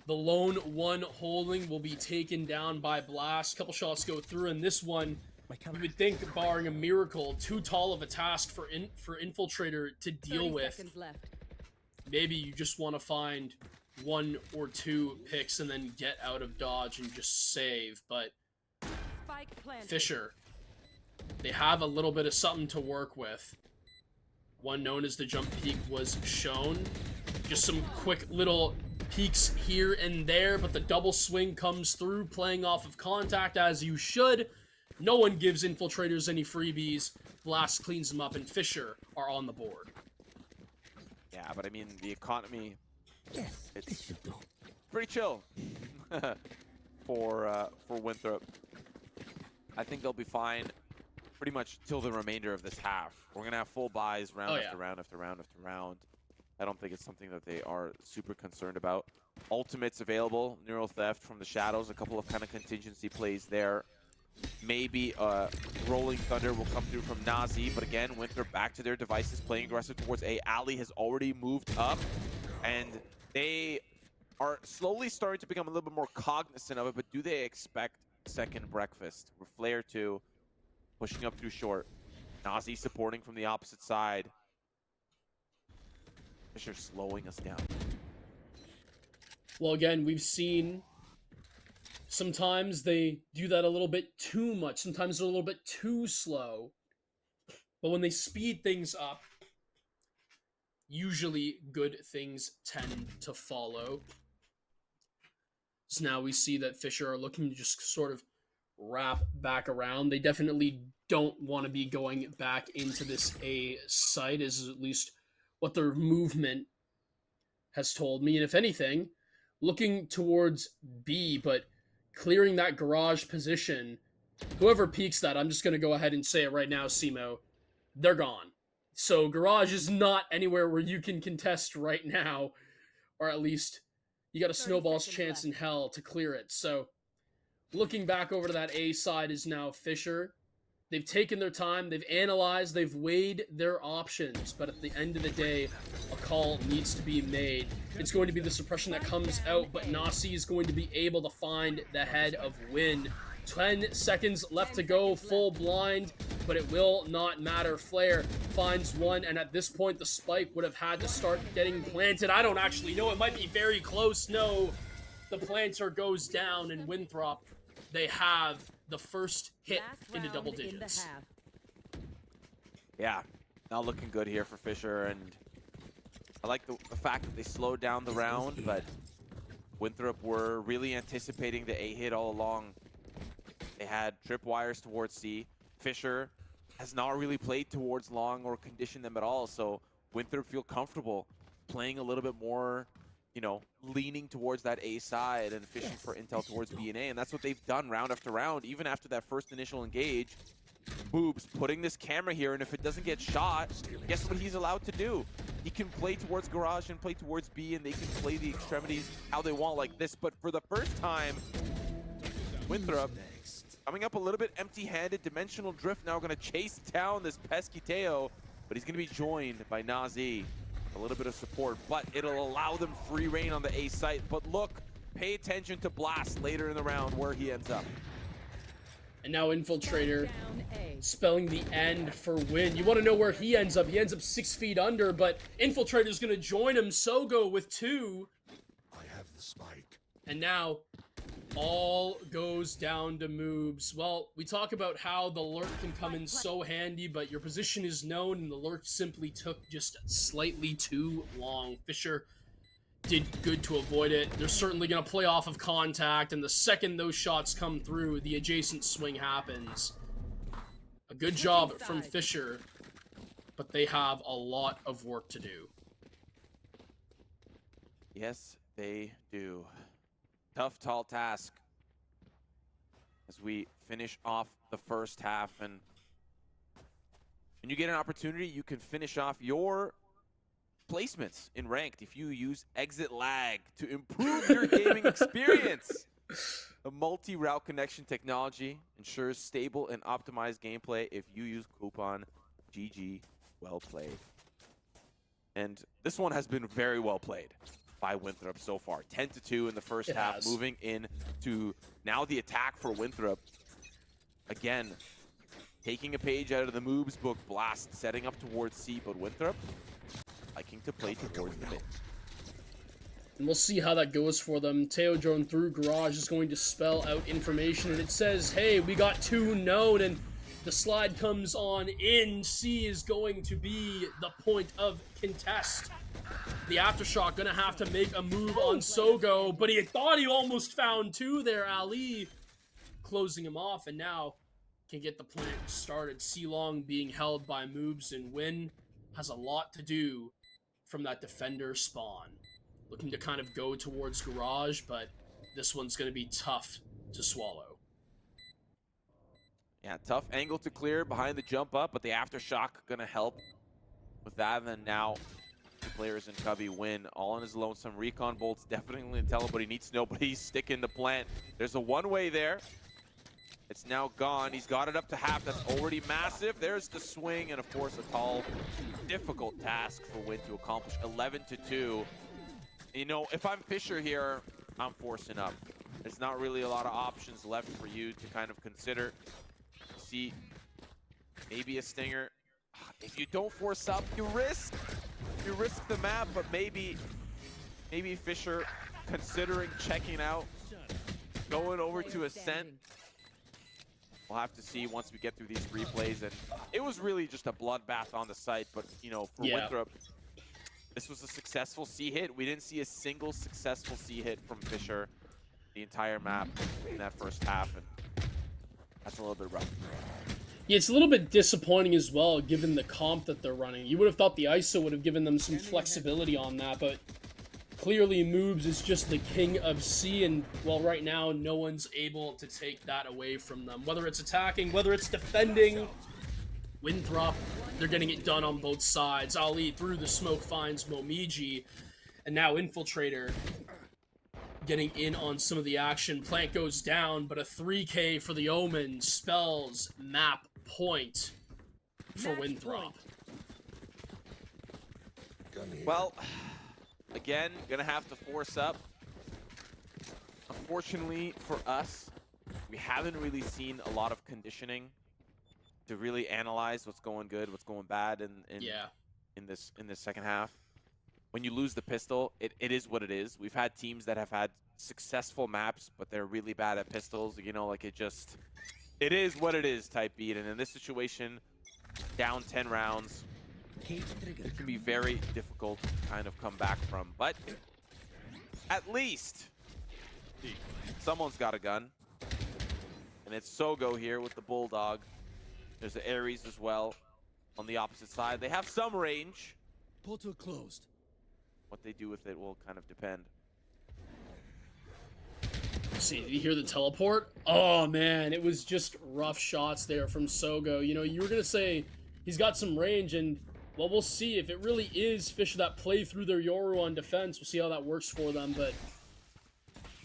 The lone one holding will be taken down by Blast. Couple shots go through, and this one, you would think, barring a miracle, too tall of a task for Infiltrator to deal with. Maybe you just want to find 1 or 2 picks and then get out of dodge and just save. But Fisher, they have a little bit of something to work with. One known as the jump peak was shown. Just some quick little peaks here and there, but the double swing comes through, playing off of contact as you should. No one gives infiltrators any freebies. Blast cleans them up, and Fisher are on the board. Yeah, but I mean, the economy, it's pretty chill for Winthrop. I think they'll be fine pretty much till the remainder of this half. We're going to have full buys round after round after round after round. I don't think it's something that they are super concerned about. Ultimates available, Neural Theft from the Shadows, a couple of kind of contingency plays there. Maybe Rolling Thunder will come through from Nazi, but again, Winthrop back to their devices, playing aggressive towards A. Ali has already moved up, and they are slowly starting to become a little bit more cognizant of it, but do they expect second breakfast? With Flare 2 pushing up through short. Nazi supporting from the opposite side. Fisher slowing us down. Well, again, we've seen sometimes they do that a little bit too much. Sometimes they're a little bit too slow. But when they speed things up, usually good things tend to follow. So now we see that Fisher are looking to just sort of wrap back around. They definitely don't want to be going back into this A site, is at least what their movement has told me. And if anything, looking towards B, but clearing that garage position, whoever peaks that, I'm just going to go ahead and say it right now, Simo, they're gone. So garage is not anywhere where you can contest right now, or at least you got a snowball's chance in hell to clear it. So looking back over to that A side is now Fisher. They've taken their time, they've analyzed, they've weighed their options, but at the end of the day, a call needs to be made. It's going to be the suppression that comes out, but Nasi is going to be able to find the head of Win. 10 seconds left to go, full blind, but it will not matter. Flare finds one, and at this point, the spike would have had to start getting planted. I don't actually know, it might be very close. No, the planter goes down, and Winthrop, they have the first hit into double digits. Yeah, not looking good here for Fisher, and I like the fact that they slowed down the round, but Winthrop were really anticipating the A hit all along. They had tripwires towards C. Fisher has not really played towards long or conditioned them at all, so Winthrop feel comfortable playing a little bit more, you know, leaning towards that A side and fishing for intel towards B and A, and that's what they've done round after round, even after that first initial engage. Boobs putting this camera here, and if it doesn't get shot, guess what he's allowed to do? He can play towards garage and play towards B, and they can play the extremities how they want like this, but for the first time, Winthrop coming up a little bit empty-handed. Dimensional Drift now going to chase down this pesky Teo, but he's going to be joined by Nazi. A little bit of support, but it'll allow them free reign on the A site. But look, pay attention to Blast later in the round where he ends up. And now Infiltrator spelling the end for Win. You want to know where he ends up? He ends up 6 feet under, but Infiltrator's going to join him. Sogo with 2. I have the spike. And now all goes down to moves. Well, we talk about how the lurk can come in so handy, but your position is known, and the lurk simply took just slightly too long. Fisher did good to avoid it. They're certainly going to play off of contact, and the second those shots come through, the adjacent swing happens. A good job from Fisher, but they have a lot of work to do. Yes, they do. Tough, tall task as we finish off the first half, and when you get an opportunity, you can finish off your placements in ranked if you use exit lag to improve your gaming experience. The multi-route connection technology ensures stable and optimized gameplay if you use coupon GG. Well played. And this one has been very well played by Winthrop so far. 10-2 in the first half, moving into now the attack for Winthrop. Again, taking a page out of the moves book. Blast setting up towards C, but Winthrop liking to play towards the mid. And we'll see how that goes for them. Teo drone through garage is going to spell out information, and it says, hey, we got 2 known, and the slide comes on in. C is going to be the point of contest. The Aftershock gonna have to make a move on Sogo, but he thought he almost found two there. Ali closing him off, and now can get the plant started. C-Long being held by moves, and Win has a lot to do from that defender spawn. Looking to kind of go towards Garage, but this one's going to be tough to swallow. Yeah, tough angle to clear behind the jump up, but the Aftershock going to help with that. And then now the players in Cubby Win all on his lonesome. Recon Bolt's definitely going to tell him, but he needs to know, but he's sticking the plant. There's a one-way there. It's now gone. He's got it up to half. That's already massive. There's the swing, and of course a tall, difficult task for Win to accomplish. 11-2. You know, if I'm Fisher here, I'm forcing up. There's not really a lot of options left for you to kind of consider. See, maybe a stinger. If you don't force up, you risk the map, but maybe Fisher considering checking out, going over to Ascent. We'll have to see once we get through these replays. And it was really just a bloodbath on the site, but you know, for Winthrop, this was a successful C hit. We didn't see a single successful C hit from Fisher the entire map in that first half, and that's a little bit rough. Yeah, it's a little bit disappointing as well, given the comp that they're running. You would have thought the ISO would have given them some flexibility on that, but clearly Moobs is just the king of C, and well, right now, no one's able to take that away from them. Whether it's attacking, whether it's defending, Winthrop, they're getting it done on both sides. Ali through the smoke finds Momiji, and now Infiltrator getting in on some of the action. Plant goes down, but a 3K for the Omen spells map point for Winthrop. Well, again, gonna have to force up. Unfortunately for us, we haven't really seen a lot of conditioning to really analyze what's going good, what's going bad in this second half. When you lose the pistol, it is what it is. We've had teams that have had successful maps, but they're really bad at pistols. You know, like it is what it is type beat. And in this situation, down 10 rounds, it can be very difficult to kind of come back from. But at least someone's got a gun. And it's Sogo here with the Bulldog. There's the Ares as well on the opposite side. They have some range. Portal closed. What they do with it will kind of depend. See, did you hear the teleport? Oh man, it was just rough shots there from Sogo. You know, you were gonna say he's got some range, and well, we'll see if it really is Fisher that play through their Yoru on defense. We'll see how that works for them, but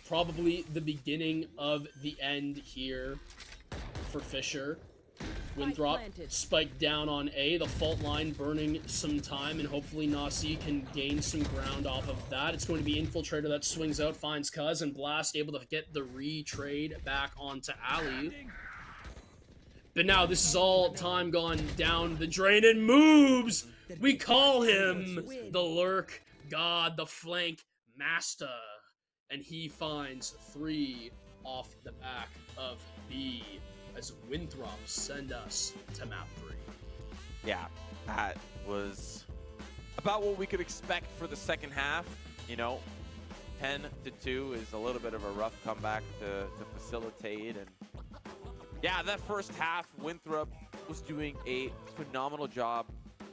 probably the beginning of the end here for Fisher. Winthrop spiked down on A, the fault line burning some time, and hopefully Nasi can gain some ground off of that. It's going to be Infiltrator that swings out, finds Cuz, and Blast able to get the re-trade back onto Ali. But now this is all time gone down the drain, and moves! We call him the Lurk God, the Flank Master. And he finds 3 off the back of B. As Winthrop send us to map 3. Yeah, that was about what we could expect for the second half. You know, 10-2 is a little bit of a rough comeback to facilitate. And yeah, that first half, Winthrop was doing a phenomenal job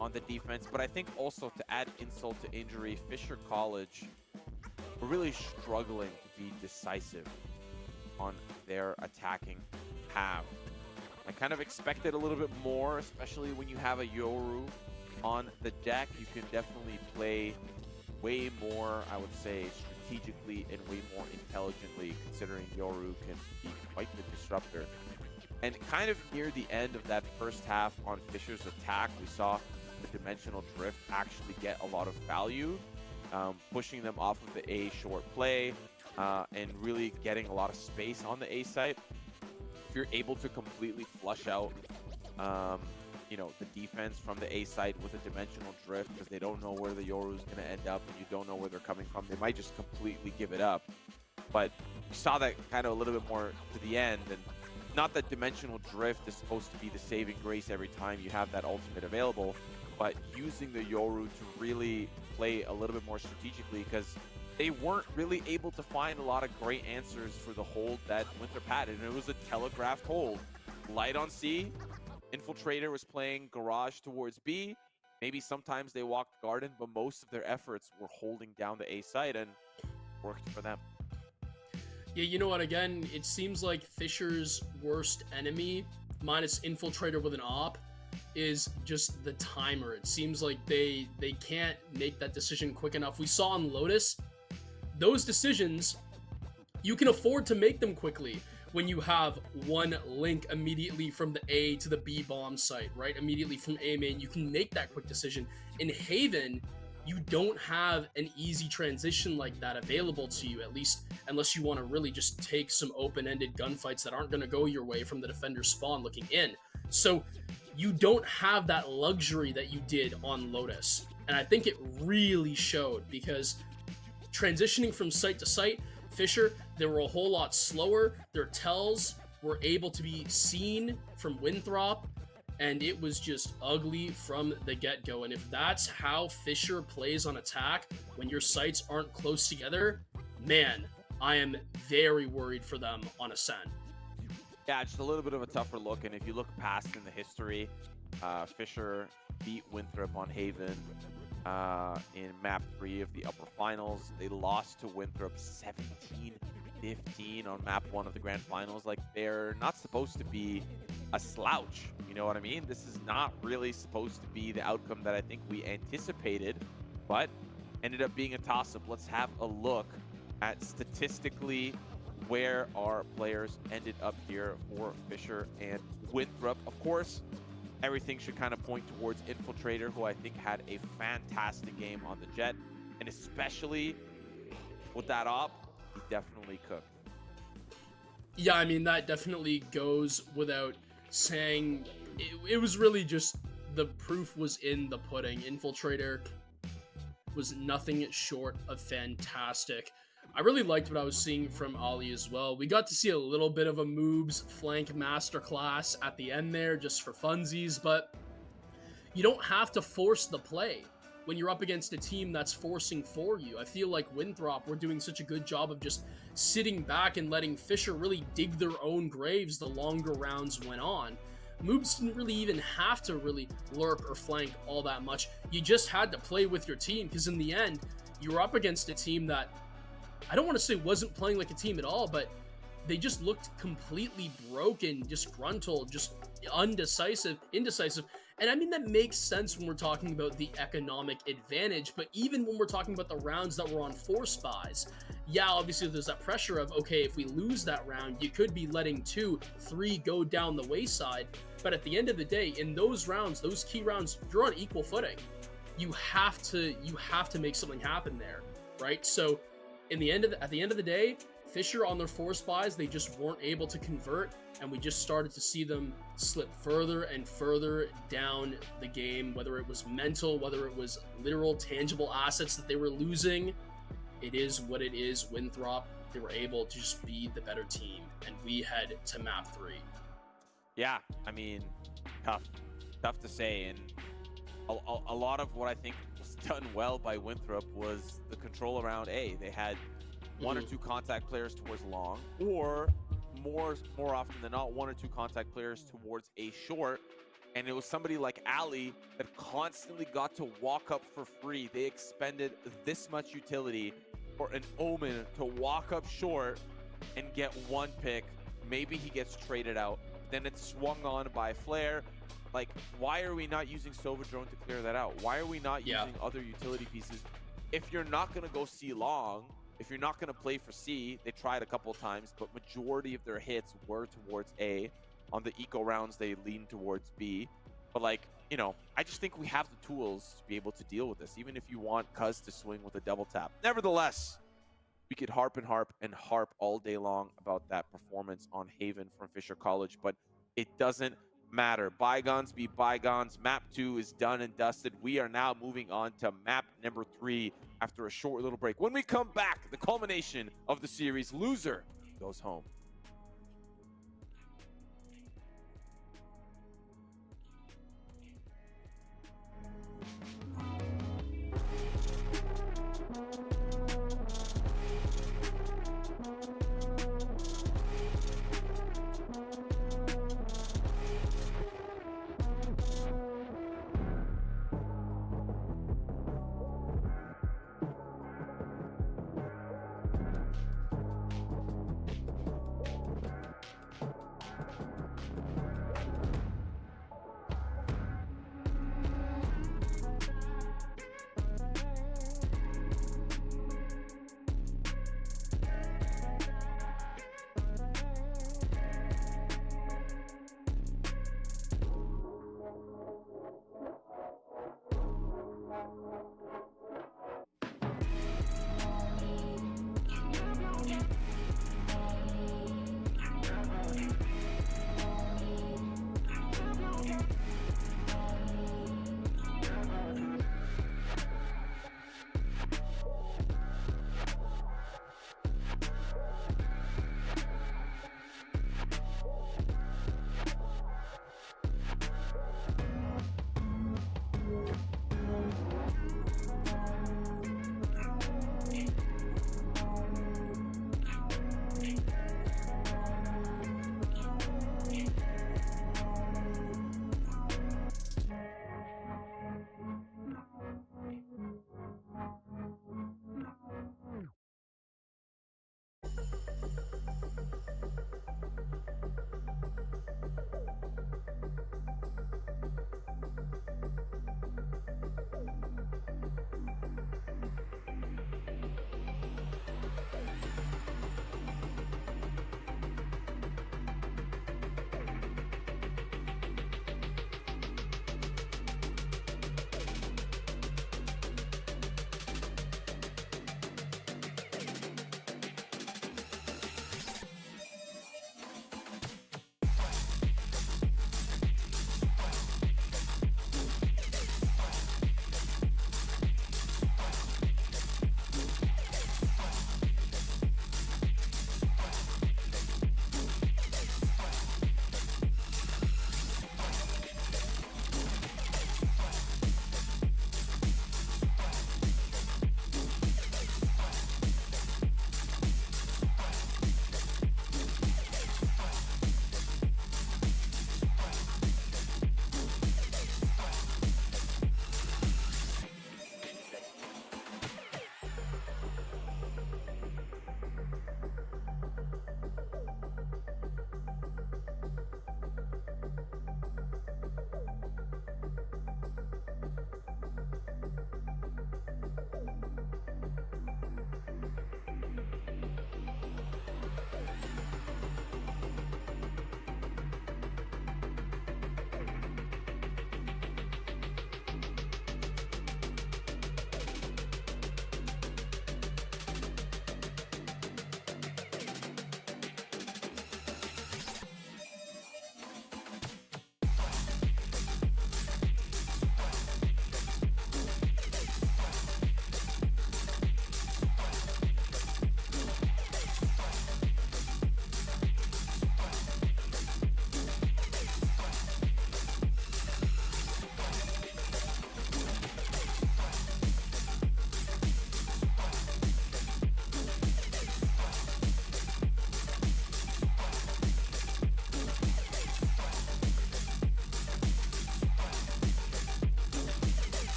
on the defense. But I think also to add insult to injury, Fisher College were really struggling to be decisive on their attacking half. I kind of expected a little bit more, especially when you have a Yoru on the deck. You can definitely play way more, I would say, strategically and way more intelligently, considering Yoru can be quite the disruptor. And kind of near the end of that first half on Fisher's attack, we saw the Dimensional Drift actually get a lot of value, pushing them off of the A short play and really getting a lot of space on the A site. If you're able to completely flush out, you know, the defense from the A site with a Dimensional Drift, because they don't know where the Yoru is going to end up, and you don't know where they're coming from, they might just completely give it up. But we saw that kind of a little bit more to the end, and not that Dimensional Drift is supposed to be the saving grace every time you have that ultimate available, but using the Yoru to really play a little bit more strategically, because they weren't really able to find a lot of great answers for the hold that Winthrop had, and it was a telegraphed hold. Light on C, Infiltrator was playing Garage towards B. Maybe sometimes they walked Garden, but most of their efforts were holding down the A site, and worked for them. Yeah, you know what, again, it seems like Fisher's worst enemy, minus Infiltrator with an op, is just the timer. It seems like they can't make that decision quick enough. We saw on Lotus, those decisions, you can afford to make them quickly when you have one link immediately from the A to the B bomb site, right? Immediately from A main, you can make that quick decision. In Haven, you don't have an easy transition like that available to you, at least unless you want to really just take some open-ended gunfights that aren't going to go your way from the defender's spawn looking in. So you don't have that luxury that you did on Lotus. And I think it really showed, because transitioning from site to site, Fisher, they were a whole lot slower. Their tells were able to be seen from Winthrop, and it was just ugly from the get-go. And if that's how Fisher plays on attack when your sites aren't close together, man, I am very worried for them on Ascent. Yeah, just a little bit of a tougher look, and if you look past in the history, Fisher beat Winthrop on Haven in map 3 of the upper finals. They lost to Winthrop 17-15 on map 1 of the grand finals. Like, they're not supposed to be a slouch, you know what I mean? This is not really supposed to be the outcome that I think we anticipated, but ended up being a toss-up. Let's have a look at statistically where our players ended up here for Fisher and Winthrop. Of course, everything should kind of point towards Infiltrator, who I think had a fantastic game on the Jet, and especially with that op, he definitely cooked. Yeah, I mean, that definitely goes without saying. It was really just, the proof was in the pudding. Infiltrator was nothing short of fantastic. I really liked what I was seeing from Ali as well. We got to see a little bit of a moves flank masterclass at the end there, just for funsies, but you don't have to force the play when you're up against a team that's forcing for you. I feel like Winthrop were doing such a good job of just sitting back and letting Fisher really dig their own graves the longer rounds went on. Moobs didn't really even have to really lurk or flank all that much. You just had to play with your team, because in the end, you were up against a team that, I don't want to say wasn't playing like a team at all, but they just looked completely broken, disgruntled, just indecisive. And I mean, that makes sense when we're talking about the economic advantage, but even when we're talking about the rounds that were on force buys, yeah, obviously there's that pressure of, okay, if we lose that round, you could be letting 2, 3 go down the wayside. But at the end of the day, in those rounds, those key rounds, you're on equal footing. You have to make something happen there, right? So at the end of the day, Fisher on their force buys, they just weren't able to convert, and we just started to see them slip further and further down the game, whether it was mental, whether it was literal tangible assets that they were losing. It is what it is. Winthrop, they were able to just be the better team, and we head to map 3. Yeah, I mean, tough to say, and a lot of what I think was done well by Winthrop was the control around A. They had one or two contact players towards long, or more often than not, 1 or 2 contact players towards A short, and it was somebody like Ali that constantly got to walk up for free. They expended this much utility for an Omen to walk up short and get 1 pick. Maybe he gets traded out. Then it's swung on by Flare. Like, why are we not using Sova Drone to clear that out? Why are we not using other utility pieces? If you're not going to go C long, if you're not going to play for C, they tried a couple of times, but majority of their hits were towards A. On the eco rounds, they leaned towards B. But, like, you know, I just think we have the tools to be able to deal with this, even if you want Cuz to swing with a double tap. Nevertheless, we could harp all day long about that performance on Haven from Fisher College, but it doesn't matter. Bygones be bygones. Map 2 is done and dusted. We are now moving on to map number 3 after a short little break. When we come back, the culmination of the series, loser goes home.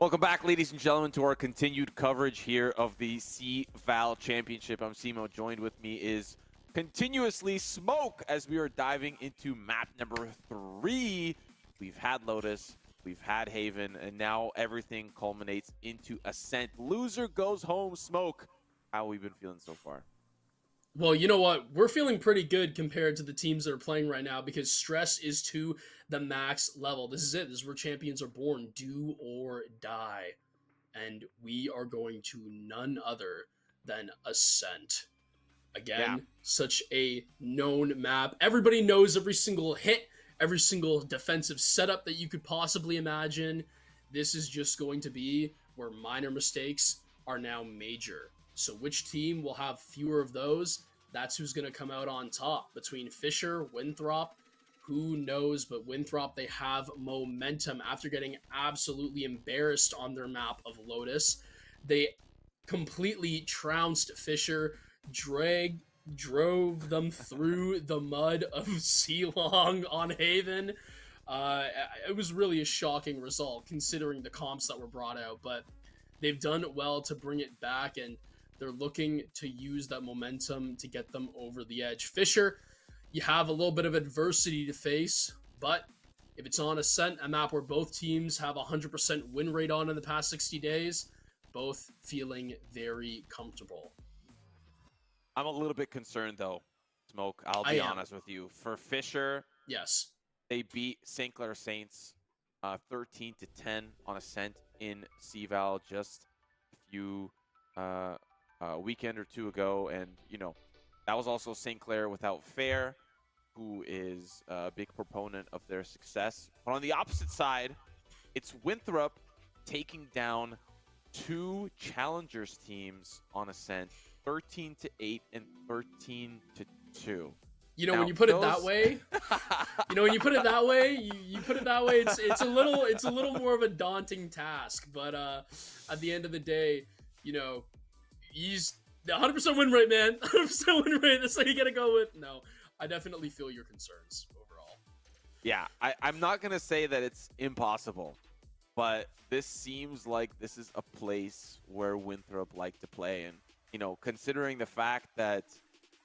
Welcome back, ladies and gentlemen, to our continued coverage here of the CVAL Championship. I'm Simo. Joined with me is continuously Smoke as we are diving into map number 3. We've had Lotus, we've had Haven, and now everything culminates into Ascent. Loser goes home. Smoke, how have we been feeling so far? Well, you know what? We're feeling pretty good compared to the teams that are playing right now because stress is to the max level. This is it. This is where champions are born. Do or die. And we are going to none other than Ascent. Again, such a known map. Everybody knows every single hit, every single defensive setup that you could possibly imagine. This is just going to be where minor mistakes are now major. So which team will have fewer of those? That's who's going to come out on top. Between Fisher, Winthrop, who knows? But Winthrop, they have momentum after getting absolutely embarrassed on their map of Lotus. They completely trounced Fisher, drove them through the mud of Ceylon on Haven. It was really a shocking result considering the comps that were brought out, but they've done well to bring it back, and they're looking to use that momentum to get them over the edge. Fisher, you have a little bit of adversity to face, but if it's on Ascent, a map where both teams have 100% win rate on in the past 60 days, both feeling very comfortable. I'm a little bit concerned, though, Smoke. I'll be honest with you. For Fisher, yes, they beat St. Clair Saints 13-10 on Ascent in CVAL just a few weekend or two ago, and that was also St. Clair without Fair, who is a big proponent of their success. But on the opposite side, it's Winthrop taking down 2 challengers teams on Ascent, 13-8 and 13-2. When you put it that way, it's a little more of a daunting task. But at the end of the day, he's the 100% win rate, man. 100% win rate. That's what you gotta go with. No, I definitely feel your concerns overall. Yeah, I'm not gonna say that it's impossible, but this seems like this is a place where Winthrop like to play, and considering the fact that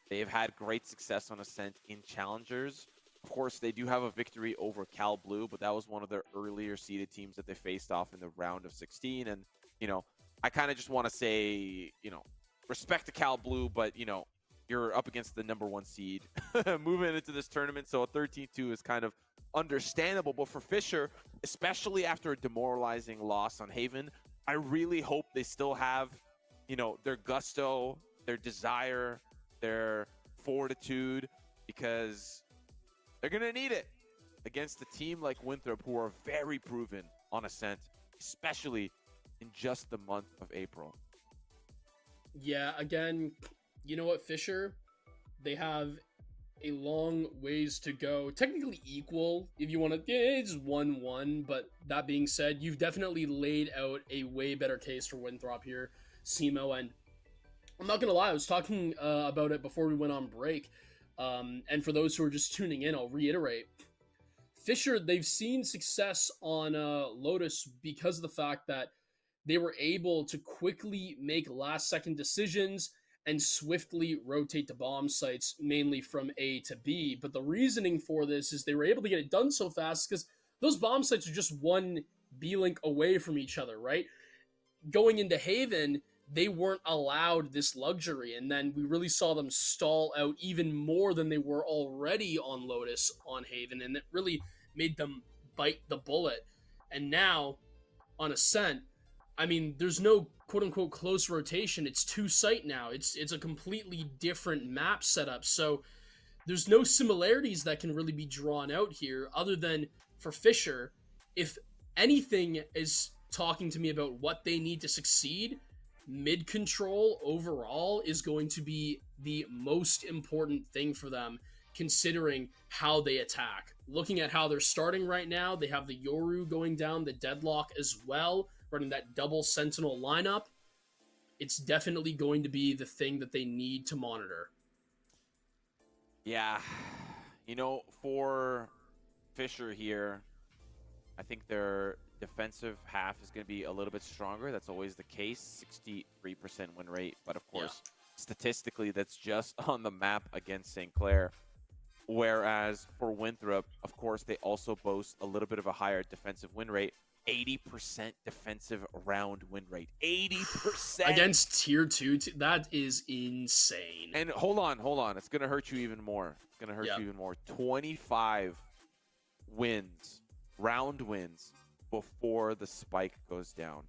they've had great success on Ascent in Challengers. Of course, they do have a victory over Cal Blue, but that was one of their earlier seeded teams that they faced off in the round of 16. And, I kind of just want to say, respect to Cal Blue, but, you're up against the #1 seed moving into this tournament. So a 13-2 is kind of understandable. But for Fisher, especially after a demoralizing loss on Haven, I really hope they still have, their gusto, their desire, their fortitude, because they're going to need it against a team like Winthrop, who are very proven on Ascent, especially in just the month of April. Yeah, again, you know what, Fisher? They have a long ways to go. Technically equal, if you want to. Yeah, it's 1-1, but that being said, you've definitely laid out a way better case for Winthrop here, Simo, and I'm not going to lie, I was talking about it before we went on break, and for those who are just tuning in, I'll reiterate. Fisher, they've seen success on Lotus because of the fact that they were able to quickly make last-second decisions and swiftly rotate the bomb sites, mainly from A to B. But the reasoning for this is they were able to get it done so fast because those bomb sites are just one B-link away from each other, right? Going into Haven, they weren't allowed this luxury, and then we really saw them stall out even more than they were already on Lotus on Haven, and it really made them bite the bullet. And now, on Ascent, I mean, there's no quote-unquote close rotation. It's 2-site now. It's a completely different map setup, so there's no similarities that can really be drawn out here, other than for Fisher, if anything is talking to me about what they need to succeed, mid control overall is going to be the most important thing for them, considering how they attack. Looking at how they're starting right now, they have the Yoru going down the deadlock as well, running that double sentinel lineup. It's definitely going to be the thing that they need to monitor. Yeah, for Fisher here, I think they're defensive half is going to be a little bit stronger. That's always the case. 63% win rate, but of course, statistically, that's just on the map against St. Clair. Whereas for Winthrop, of course, they also boast a little bit of a higher defensive win rate. 80% defensive round win rate. 80% against tier 2. That is insane. And hold on. It's gonna hurt you even more. It's gonna hurt you even more. 25 wins, round wins, before the spike goes down.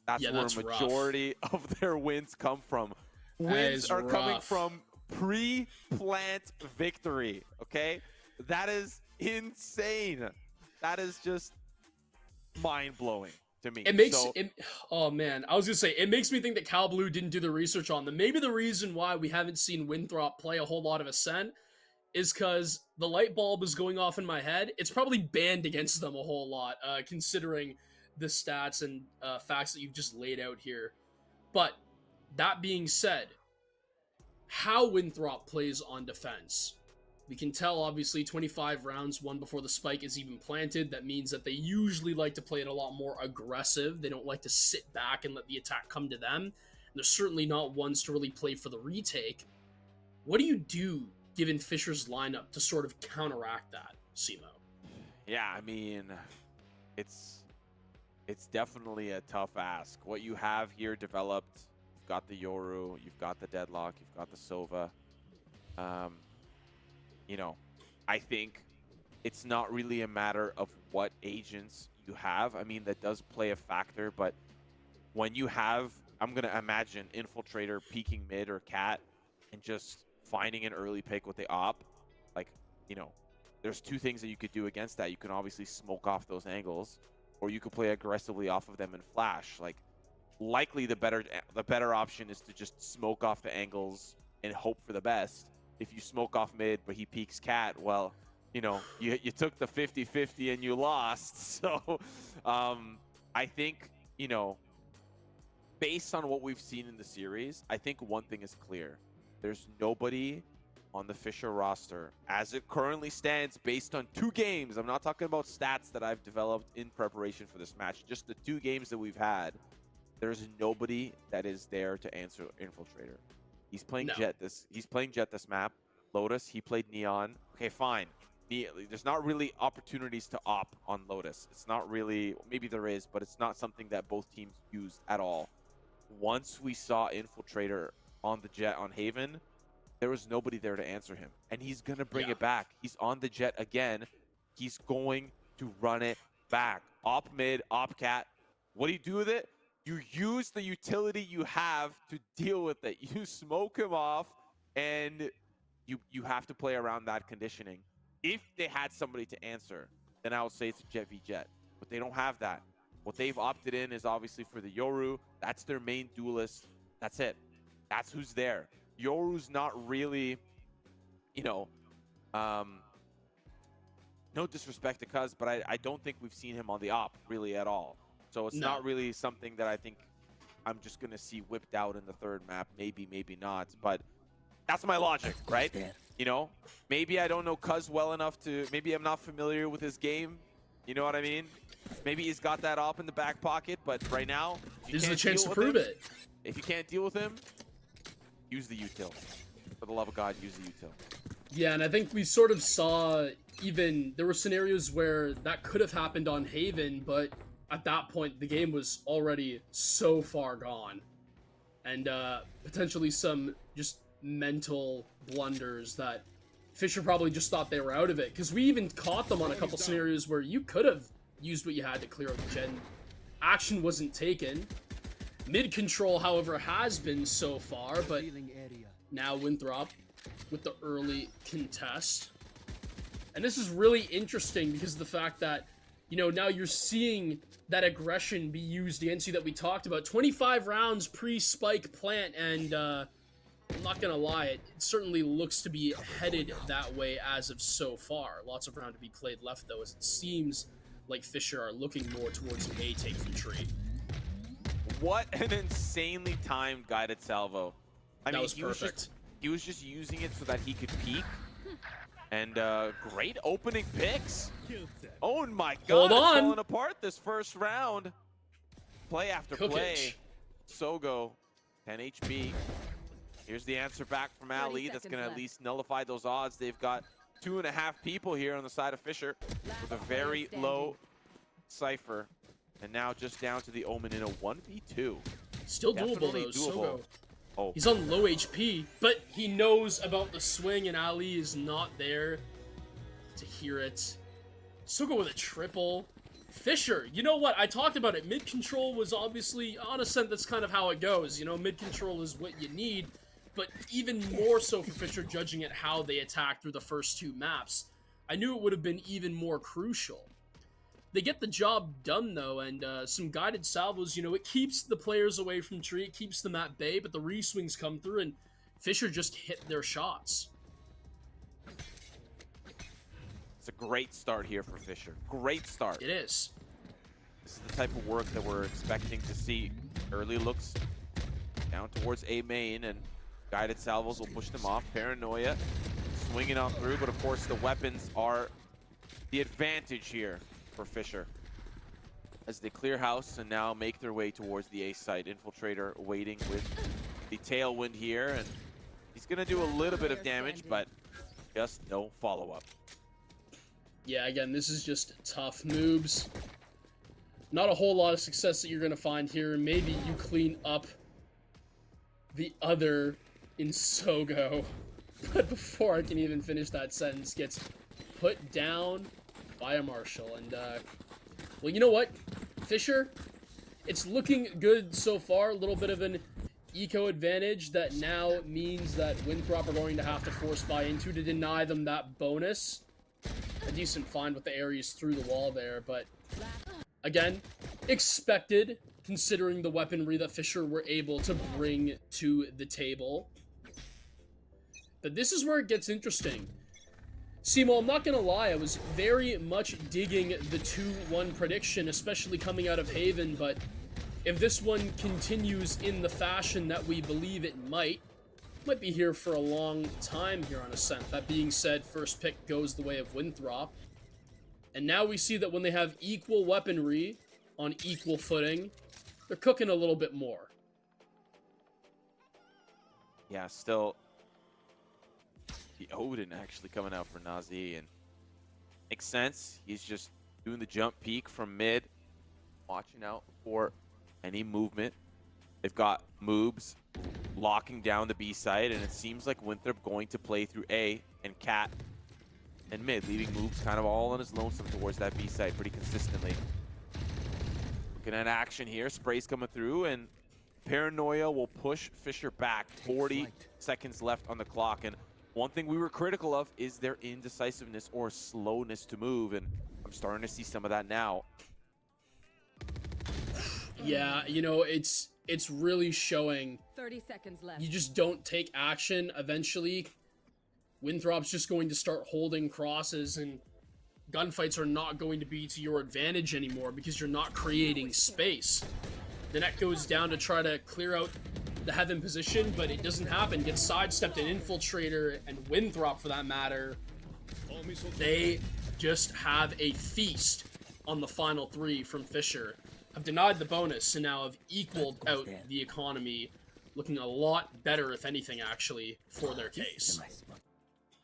That's where a majority of their wins come from. Wins are coming from pre-plant victory. Okay, that is insane. That is just mind-blowing to me. It makes oh man, I was gonna say, it makes me think that Cal Blue didn't do the research on them. Maybe the reason why we haven't seen Winthrop play a whole lot of Ascent is because the light bulb is going off in my head. It's probably banned against them a whole lot, considering the stats and facts that you've just laid out here. But that being said, how Winthrop plays on defense, we can tell, obviously, 25 rounds won before the spike is even planted. That means that they usually like to play it a lot more aggressive. They don't like to sit back and let the attack come to them. And they're certainly not ones to really play for the retake. What do you do, given Fisher's lineup, to sort of counteract that, Simo? Yeah, I mean, it's definitely a tough ask. What you have here developed, you've got the Yoru, you've got the Deadlock, you've got the Sova. You know, I think it's not really a matter of what agents you have. I mean, that does play a factor, but when you have, I'm going to imagine Infiltrator peeking mid or Cat and just finding an early pick with the op, like, you know, there's two things that you could do against that. You can obviously smoke off those angles, or you could play aggressively off of them and flash. Like, likely the better option is to just smoke off the angles and hope for the best. If you smoke off mid, but he peeks Cat, well, you know, you took the 50-50 and you lost. So I think, you know, based on what we've seen in the series, I think one thing is clear. There's nobody on the Fisher roster, as it currently stands, based on 2 games. I'm not talking about stats that I've developed in preparation for this match. Just the 2 games that we've had. There's nobody that is there to answer Infiltrator. He's playing Jet this map. Lotus, he played Neon. Okay, fine. There's not really opportunities to op on Lotus. It's not really, maybe there is, but it's not something that both teams use at all. Once we saw Infiltrator on the Jet on Haven, there was nobody there to answer him. And he's going to bring it back. He's on the Jet again. He's going to run it back. Op mid, op Cat. What do you do with it? You use the utility you have to deal with it. You smoke him off, and you have to play around that conditioning. If they had somebody to answer, then I would say it's a Jet v Jet. But they don't have that. What they've opted in is obviously for the Yoru. That's their main duelist. That's it. That's who's there. Yoru's not really, you know, no disrespect to Cuz, but I don't think we've seen him on the op really at all. So it's not really something that I think I'm just going to see whipped out in the 3rd map. Maybe, maybe not. But that's my logic, right? You know, maybe I don't know Cuz well enough to, maybe I'm not familiar with his game. You know what I mean? Maybe he's got that op in the back pocket, but right now, this is a chance to prove it. If you can't deal with him, use the util. For the love of God, use the util. Yeah, and I think we sort of saw even, there were scenarios where that could have happened on Haven, but at that point, the game was already so far gone. And potentially some just mental blunders that Fisher probably just thought they were out of it. Because we even caught them on a couple scenarios where you could have used what you had to clear out the gen. Action wasn't taken. Mid control, however, has been so far, but now Winthrop with the early contest. And this is really interesting because of the fact that, you know, now you're seeing that aggression be used against you that we talked about. 25 rounds pre-spike plant, and I'm not gonna lie, it certainly looks to be headed that way as of so far. Lots of round to be played left, though, as it seems like Fisher are looking more towards an A take from Tree. What an insanely timed guided salvo. I mean, was perfect. He was just using it so that he could peek. And great opening picks. Oh my Hold god, it's on. falling apart this first round. Play after play. Sogo, 10 HP. Here's the answer back from Ali. That's going to at least nullify those odds. They've got 2.5 people here on the side of Fisher with a very low Cypher. And now just down to the Omen in a 1v2. Still Definitely doable, though. doable. Sogo. Oh. He's on low HP, but he knows about the swing, and Ali is not there to hear it. Sogo with a triple. Fisher, you know what? I talked about it. Mid control was obviously, on a sense, that's kind of how it goes. You know, mid control is what you need, but even more so for Fisher, judging at how they attacked through the first 2 maps. I knew it would have been even more crucial. They get the job done, though, and some guided salvos, you know, it keeps the players away from tree, it keeps them at bay, but the re-swings come through, and Fisher just hit their shots. It's a great start here for Fisher. Great start. It is. This is the type of work that we're expecting to see. Early looks down towards A main, and guided salvos will push them off. Paranoia swinging on through, but of course the weapons are the advantage here for Fisher as they clear house and now make their way towards the A site. Infiltrator waiting with the tailwind here, and he's gonna do a little bit of damage, but just no follow-up. Yeah, again, this is just tough noobs. Not a whole lot of success that you're gonna find here. Maybe you clean up the other in Sogo. But before I can even finish that sentence, gets put down by a Marshall. And, well, you know what? Fisher, it's looking good so far. A little bit of an eco advantage that now means that Winthrop are going to have to force buy into to deny them that bonus. A decent find with the Ares through the wall there, but again, expected considering the weaponry that Fisher were able to bring to the table. But this is where it gets interesting. Simo, I'm not gonna lie, I was very much digging the 2-1 prediction, especially coming out of Haven, but if this one continues in the fashion that we believe it might be here for a long time here on Ascent. That being said, first pick goes the way of Winthrop. And now we see that when they have equal weaponry on equal footing, they're cooking a little bit more. Yeah, still the Odin actually coming out for Nazi, and makes sense. He's just doing the jump peek from mid, watching out for any movement. They've got moves locking down the B side, and it seems like Winthrop going to play through A and Cat and mid, leaving moves kind of all on his lonesome towards that B side pretty consistently. Looking at action here, sprays coming through, and Paranoia will push Fisher back. 40 seconds left on the clock, and one thing we were critical of is their indecisiveness or slowness to move, and I'm starting to see some of that now. Yeah, you know, it's really showing. 30 seconds left. You just don't take action. Eventually, Winthrop's just going to start holding crosses, and gunfights are not going to be to your advantage anymore because you're not creating space. The net goes down to try to clear out the Heaven position, but it doesn't happen. Gets sidestepped. An Infiltrator and Winthrop, for that matter, they just have a feast on the final 3 from Fisher. Have denied the bonus and now have equaled out the economy, looking a lot better, if anything, actually, for their case.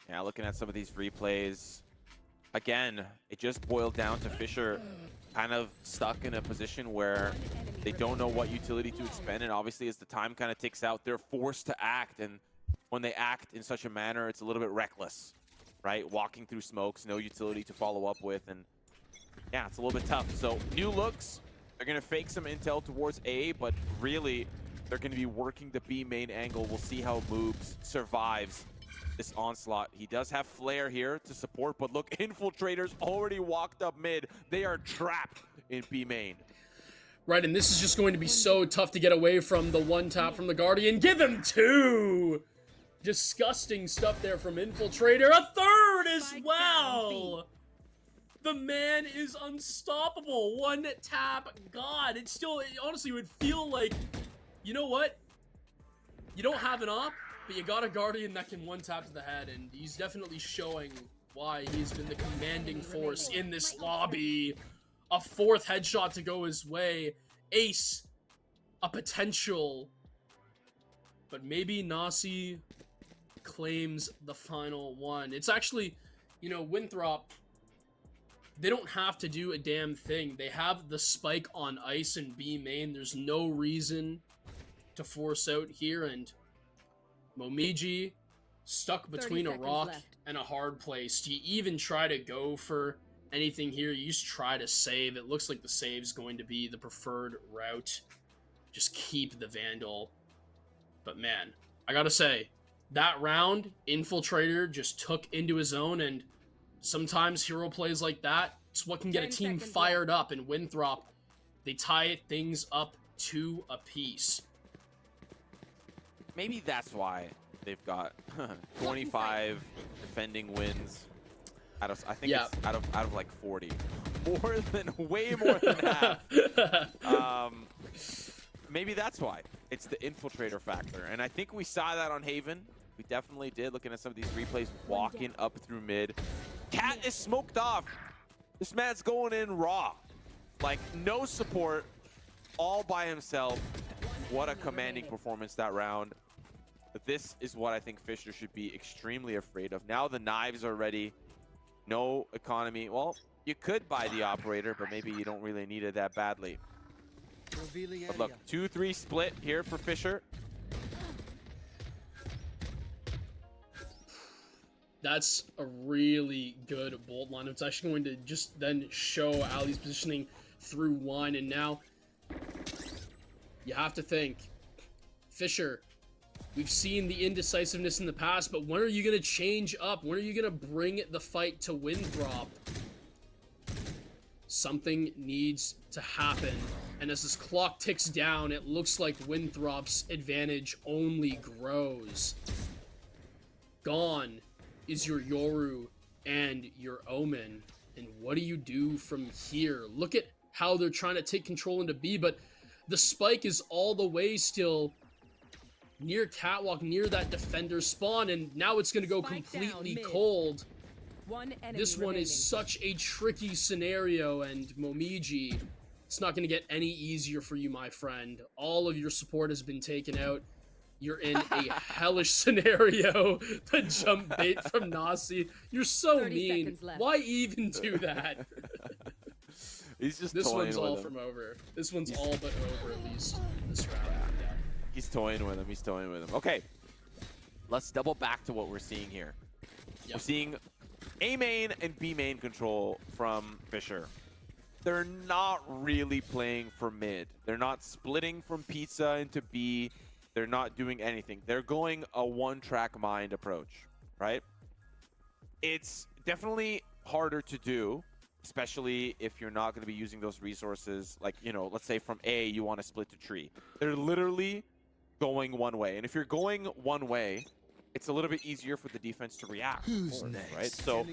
Yeah, looking at some of these replays, again, it just boiled down to Fisher kind of stuck in a position where they don't know what utility to expend, and obviously as the time kind of ticks out, they're forced to act, and when they act in such a manner, it's a little bit reckless, right? Walking through smokes, no utility to follow up with, and yeah, it's a little bit tough. So, new looks. They're going to fake some intel towards A, but really, they're going to be working the B main angle. We'll see how Moobs survives this onslaught. He does have Flare here to support, but look, Infiltrators already walked up mid. They are trapped in B main. Right, and this is just going to be so tough to get away from the one tap from the Guardian. Give him 2! Disgusting stuff there from Infiltrator. A third as well! The man is unstoppable. One tap god. It honestly would feel like, you know what? You don't have an op, but you got a Guardian that can one tap to the head, and he's definitely showing why he's been the commanding force in this lobby. A 4th headshot to go his way. Ace, a potential. But maybe Nasi claims the final one. It's actually, you know, Winthrop, they don't have to do a damn thing. They have the spike on ice and B main. There's no reason to force out here, and Momiji stuck between a rock and a hard place. Do you even try to go for anything here? You just try to save. It looks like the save's going to be the preferred route. Just keep the Vandal. But man, I gotta say, that round, Infiltrator just took into his own, and sometimes hero plays like that, it's what can get a team fired up. And Winthrop, they tie things up 2 apiece. Maybe that's why they've got 25 defending wins out of, I think it's out of like 40. Way more than half. Maybe that's why. It's the infiltrator factor. And I think we saw that on Haven. We definitely did, looking at some of these replays, walking up through mid. Cat is smoked off. This man's going in raw. Like, no support, all by himself. What a commanding performance that round. But this is what I think Fisher should be extremely afraid of. Now the knives are ready. No economy. Well, you could buy the operator, but maybe you don't really need it that badly. But look, 2-3 split here for Fisher. That's a really good bolt lineup. It's actually going to just then show Ali's positioning through one, and now you have to think, Fisher, we've seen the indecisiveness in the past, but when are you going to change up? When are you going to bring the fight to Winthrop? Something needs to happen. And as this clock ticks down, it looks like Winthrop's advantage only grows. Gone is your Yoru and your Omen. And what do you do from here? Look at how they're trying to take control into B, but the spike is all the way still near Catwalk, near that defender spawn, and now it's going to go completely cold. This one is such a tricky scenario, and Momiji, it's not going to get any easier for you, my friend. All of your support has been taken out. You're in a hellish scenario. The jump bait from Nasi. You're so mean. Why even do that? He's just this toying one's with all him. from over. This one's all but over, at least this round. Yeah. He's toying with him. He's toying with him. Okay, let's double back to what we're seeing here. We're seeing A main and B main control from Fisher. They're not really playing for mid. They're not splitting from Pizza into B. They're not doing anything. They're going a one-track mind approach, right? It's definitely harder to do, especially if you're not going to be using those resources. Like, you know, let's say from A, you want to split to tree. They're literally going one way. And if you're going one way, it's a little bit easier for the defense to react. Who's next? Right? So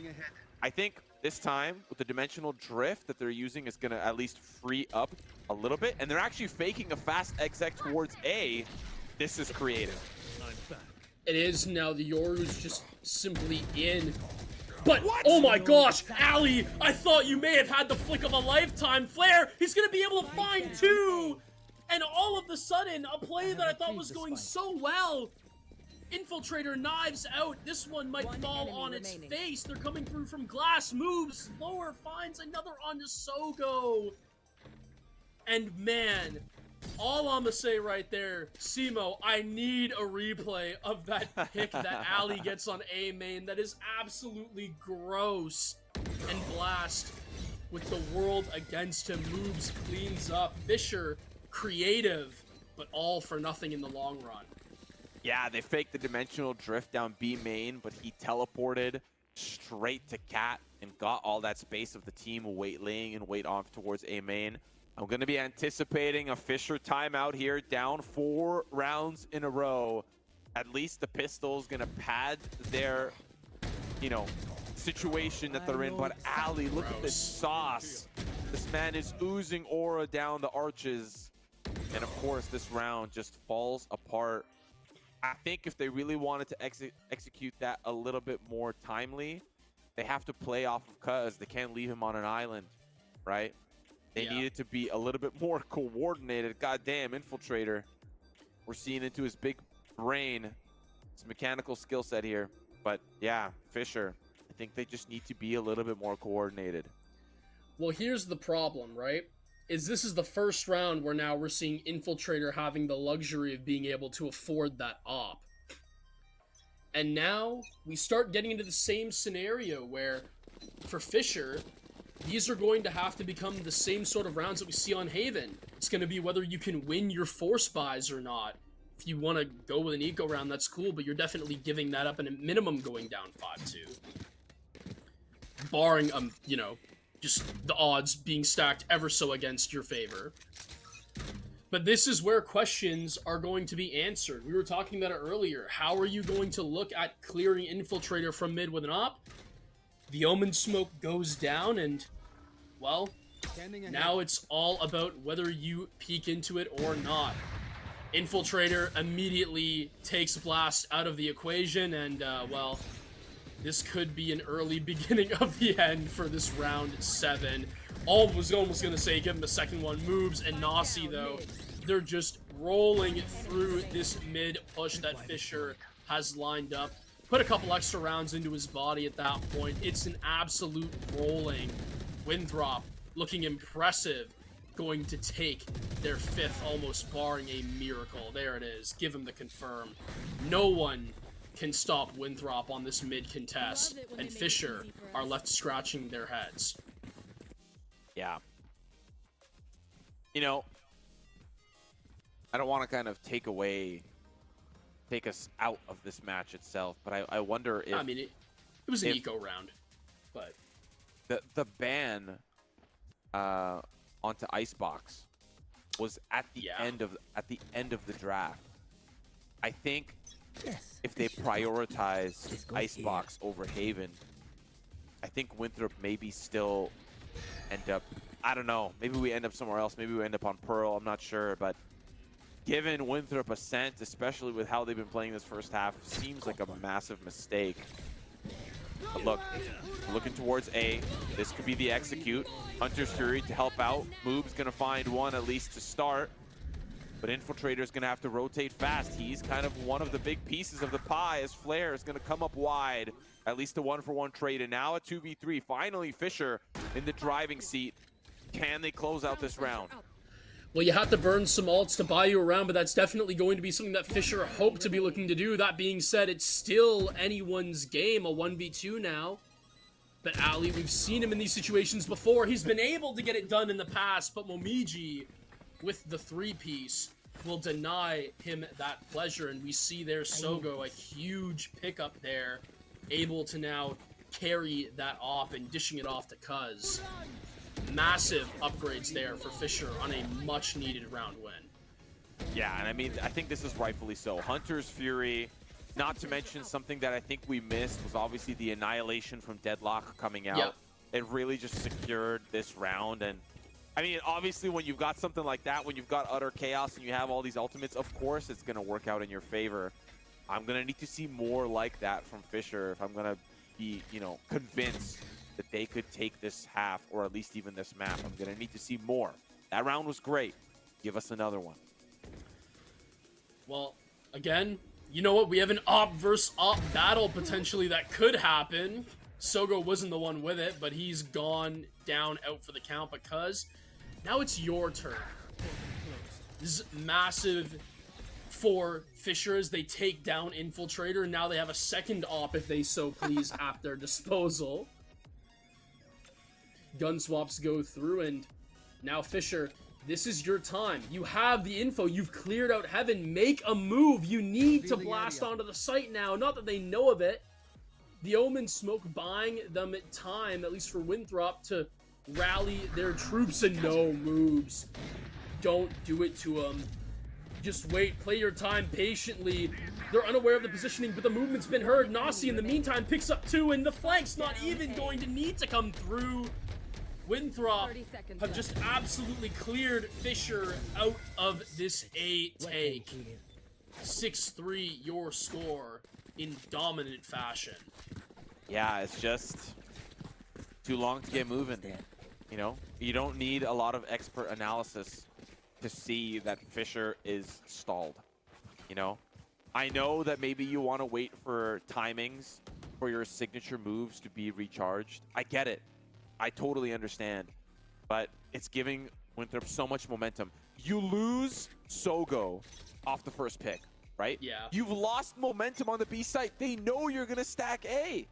I think this time with the dimensional drift that they're using is going to at least free up a little bit. And they're actually faking a fast exec towards A. This is creative. It is now. The Yoru's just simply in. But, oh my gosh, Ali, I thought you may have had the flick of a lifetime. Flare, he's going to be able to find 2. And all of a sudden, a play that I thought was going so well. Infiltrator knives out. This one might fall on its face. They're coming through from glass. Moves lower, finds another onto Sogo. And man, all I'm gonna say right there, Simo, I need a replay of that pick that Ali gets on A main. That is absolutely gross. And Blast, with the world against him, moves, cleans up. Fisher, creative, but all for nothing in the long run. Yeah, they faked the dimensional drift down B main, but he teleported straight to Cat and got all that space of the team laying and wait off towards A main. I'm going to be anticipating a Fisher timeout here, down 4 rounds in a row. At least the Pistol's going to pad their, you know, situation that they're in. But Ali, look at this sauce. This man is oozing aura down the arches. And of course, this round just falls apart. I think if they really wanted to execute that a little bit more timely, they have to play off of Cuz. They can't leave him on an island, right? They Yeah. needed to be a little bit more coordinated. Goddamn, Infiltrator. We're seeing into his big brain, his mechanical skill set here. But yeah, Fisher, I think they just need to be a little bit more coordinated. Well, here's the problem, right? This is the first round where now we're seeing Infiltrator having the luxury of being able to afford that op. And now we start getting into the same scenario where, for Fisher, these are going to have to become the same sort of rounds that we see on Haven. It's going to be whether you can win your force buys or not. If you want to go with an eco round, that's cool, but you're definitely giving that up, and at minimum going down 5-2. Barring, you know, just the odds being stacked ever so against your favor. But this is where questions are going to be answered. We were talking about it earlier. How are you going to look at clearing Infiltrator from mid with an op? The Omen smoke goes down, and, well, now it's all about whether you peek into it or not. Infiltrator immediately takes Blast out of the equation, and, well, this could be an early beginning of the end for this round 7. Was almost going to say give him a second one. Moves and Nasi, though, they're just rolling through this mid push that Fisher has lined up. Put a couple extra rounds into his body at that point. It's an absolute rolling. Winthrop looking impressive. Going to take their 5th, almost barring a miracle. There it is. Give him the confirm. No one can stop Winthrop on this mid contest, and Fisher are left scratching their heads. Yeah. You know, I don't want to kind of take us out of this match itself, but I wonder if... I mean, it was an eco round, but... The ban onto Icebox was at the end of the draft. I think if they prioritize Icebox over Haven, I think Winthrop maybe still end up, I don't know, maybe we end up somewhere else, maybe we end up on Pearl, I'm not sure, but given Winthrop Ascent, especially with how they've been playing this first half, seems like a massive mistake. But look, looking towards A. This could be the execute. Hunter's Fury to help out. Moob's gonna find one at least to start. But Infiltrator's gonna have to rotate fast. He's kind of one of the big pieces of the pie as Flare is gonna come up wide. At least a 1-for-1 trade. And now a 2v3. Finally, Fisher in the driving seat. Can they close out this round? Well, you have to burn some ults to buy you around, but that's definitely going to be something that Fisher hoped to be looking to do. That being said, it's still anyone's game, a 1v2 now. But Ali, we've seen him in these situations before. He's been able to get it done in the past, but Momiji, with the 3-piece, will deny him that pleasure. And we see there Sogo, a huge pickup there, able to now carry that off and dishing it off to Cuz. Massive upgrades there for Fisher on a much-needed round win. Yeah, and I mean, I think this is rightfully so. Hunter's Fury, not to mention something that I think we missed was obviously the Annihilation from Deadlock coming out. Yep. It really just secured this round. And I mean, obviously when you've got something like that, when you've got Utter Chaos and you have all these ultimates, of course it's going to work out in your favor. I'm going to need to see more like that from Fisher if I'm going to be, you know, convinced that they could take this half, or at least even this map. I'm going to need to see more. That round was great. Give us another one. Well, again, you know what? We have an op versus op battle potentially that could happen. Sogo wasn't the one with it, but he's gone down out for the count because now it's your turn. This is massive for Fisher as they take down Infiltrator, and now they have a second op, if they so please, at their disposal. Gun swaps go through, and now Fisher, this is your time. You have the info. You've cleared out Heaven. Make a move. You need to blast onto the site now. Not that they know of it. The Omen smoke buying them time, at least for Winthrop, to rally their troops, and no moves. Don't do it to them. Just wait. Play your time patiently. They're unaware of the positioning, but the movement's been heard. Nasi, in the meantime, picks up 2, and the flank's not even going to need to come through. Winthrop have just absolutely cleared Fisher out of this A take. 6-3 your score in dominant fashion. Yeah, it's just too long to get moving. You know, you don't need a lot of expert analysis to see that Fisher is stalled. You know, I know that maybe you want to wait for timings for your signature moves to be recharged. I get it. I totally understand. But it's giving Winthrop so much momentum. You lose Sogo off the first pick, right? Yeah. You've lost momentum on the B site. They know you're going to stack A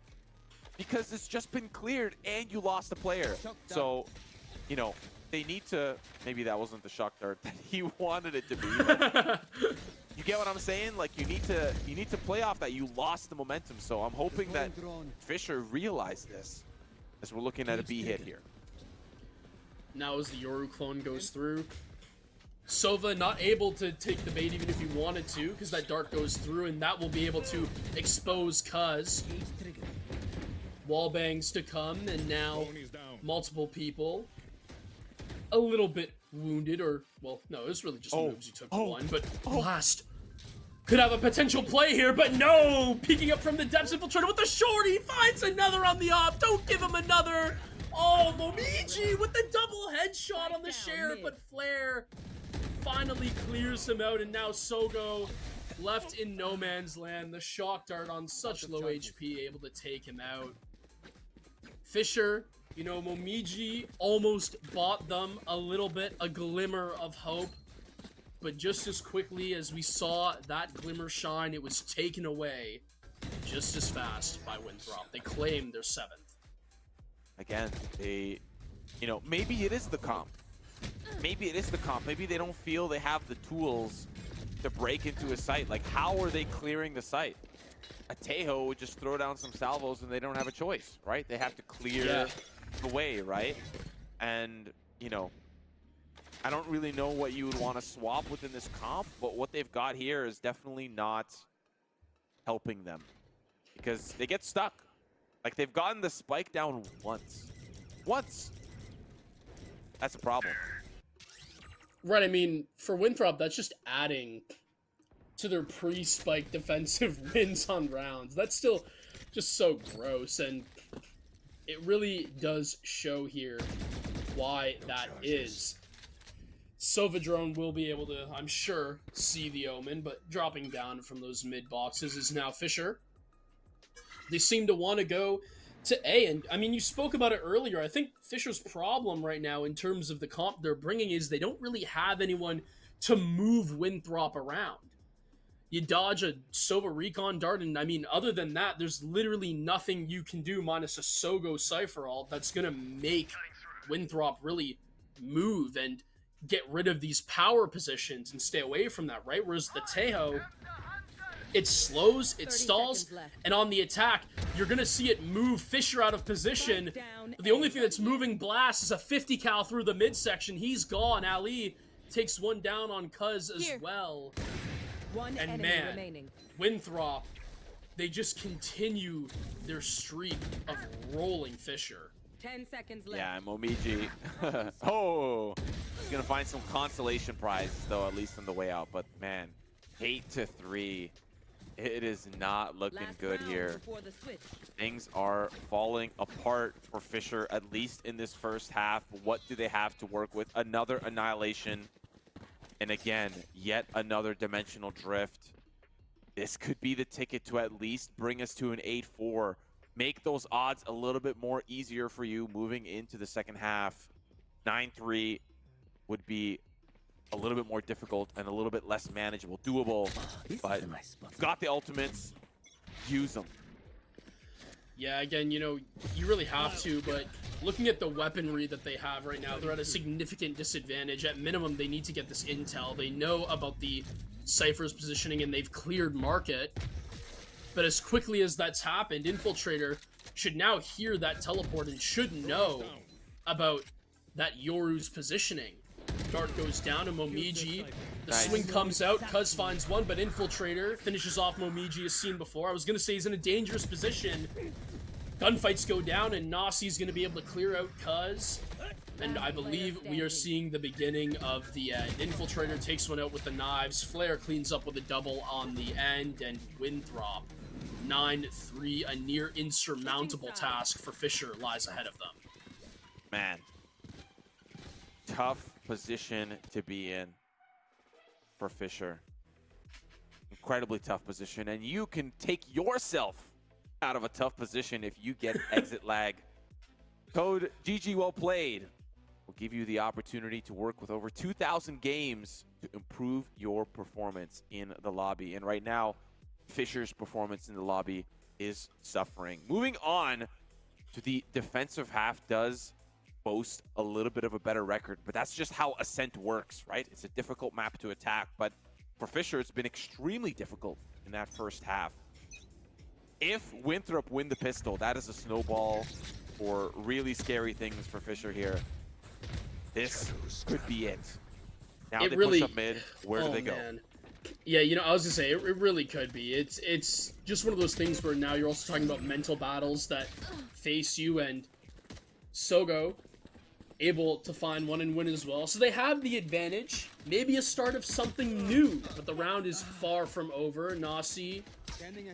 because it's just been cleared and you lost a player. So, you know, they need to, maybe that wasn't the shock dart that he wanted it to be. But you get what I'm saying? Like, you need to play off that. You lost the momentum. So I'm hoping that Fisher realized this as we're looking at a B hit here. Now as the Yoru clone goes through, Sova not able to take the bait even if he wanted to, because that dart goes through, and that will be able to expose Cuz. Wallbangs to come, and now multiple people a little bit wounded, or, well, no, it was really just moves you took one, but Blast could have a potential play here, but no! Peeking up from the depths, Infiltrator with the shorty, finds another on the op, don't give him another! Oh, Momiji with the double headshot on the Sheriff, but Flare finally clears him out, and now Sogo left in no man's land. The shock dart on such low HP, able to take him out. Fisher, you know, Momiji almost bought them a little bit, a glimmer of hope, but just as quickly as we saw that glimmer shine, it was taken away just as fast by Winthrop. They claimed their 7th. Again, they, you know, maybe it is the comp. Maybe it is the comp. Maybe they don't feel they have the tools to break into a site. Like, how are they clearing the site? A Tejo would just throw down some salvos and they don't have a choice, right? They have to clear the way, right? And, you know, I don't really know what you would want to swap within this comp, but what they've got here is definitely not helping them because they get stuck. Like, they've gotten the spike down once. Once! That's a problem. Right, I mean, for Winthrop, that's just adding to their pre-spike defensive wins on rounds. That's still just so gross, and it really does show here why that is. Sovadrone will be able to, I'm sure, see the omen, but dropping down from those mid boxes is now Fisher. They seem to want to go to A, and I mean, you spoke about it earlier. I think Fisher's problem right now in terms of the comp they're bringing is they don't really have anyone to move Winthrop around. You dodge a Sova recon dart, and I mean, other than that, there's literally nothing you can do minus a Sogo Cypher ult that's gonna make Winthrop really move and get rid of these power positions and stay away from that, right? Whereas the Tejo, it slows, it stalls, and on the attack, you're going to see it move Fisher out of position. The only thing that's moving Blast is a 50 cal through the midsection. He's gone. Ali takes one down on Cuz as well. And man, Winthrop, they just continue their streak of rolling Fisher. 10 seconds left. Yeah, Momiji. He's going to find some consolation prizes, though, at least on the way out. But, man, 8-3. It is not looking good here. Things are falling apart for Fisher, at least in this first half. What do they have to work with? Another annihilation. And again, yet another dimensional drift. This could be the ticket to at least bring us to an 8-4. Make those odds a little bit more easier for you moving into the second half. 9-3 would be a little bit more difficult and a little bit less manageable, doable, but got the ultimates, use them. Yeah, again, you know, you really have to, but looking at the weaponry that they have right now, they're at a significant disadvantage. At minimum, they need to get this intel. They know about the Cypher's positioning and they've cleared market, but as quickly as that's happened, Infiltrator should now hear that teleport and should know about that Yoru's positioning. Dart goes down to Momiji. The swing comes out. Cuz finds one, but Infiltrator finishes off Momiji as seen before. I was going to say he's in a dangerous position. Gunfights go down, and Nasi's going to be able to clear out Cuz. And I believe we are seeing the beginning of the end. Infiltrator takes one out with the knives. Flare cleans up with a double on the end, and Winthrop 9-3, a near insurmountable task for Fisher lies ahead of them. Man, tough position to be in for Fisher. Incredibly tough position, and you can take yourself out of a tough position if you get exit lag. Code GG Well Played will give you the opportunity to work with over 2,000 games to improve your performance in the lobby. And right now, Fisher's performance in the lobby is suffering. Moving on to the defensive half does boast a little bit of a better record, but that's just how Ascent works, right? It's a difficult map to attack, but for Fisher, it's been extremely difficult in that first half. If Winthrop win the pistol, that is a snowball for really scary things for Fisher here. This could be it. Now they push up mid. Where do they go? Man. Yeah, you know, I was gonna say, it really could be. It's just one of those things where now you're also talking about mental battles that face you, and Sogo able to find one and win as well. So they have the advantage. Maybe a start of something new, but the round is far from over. Nasi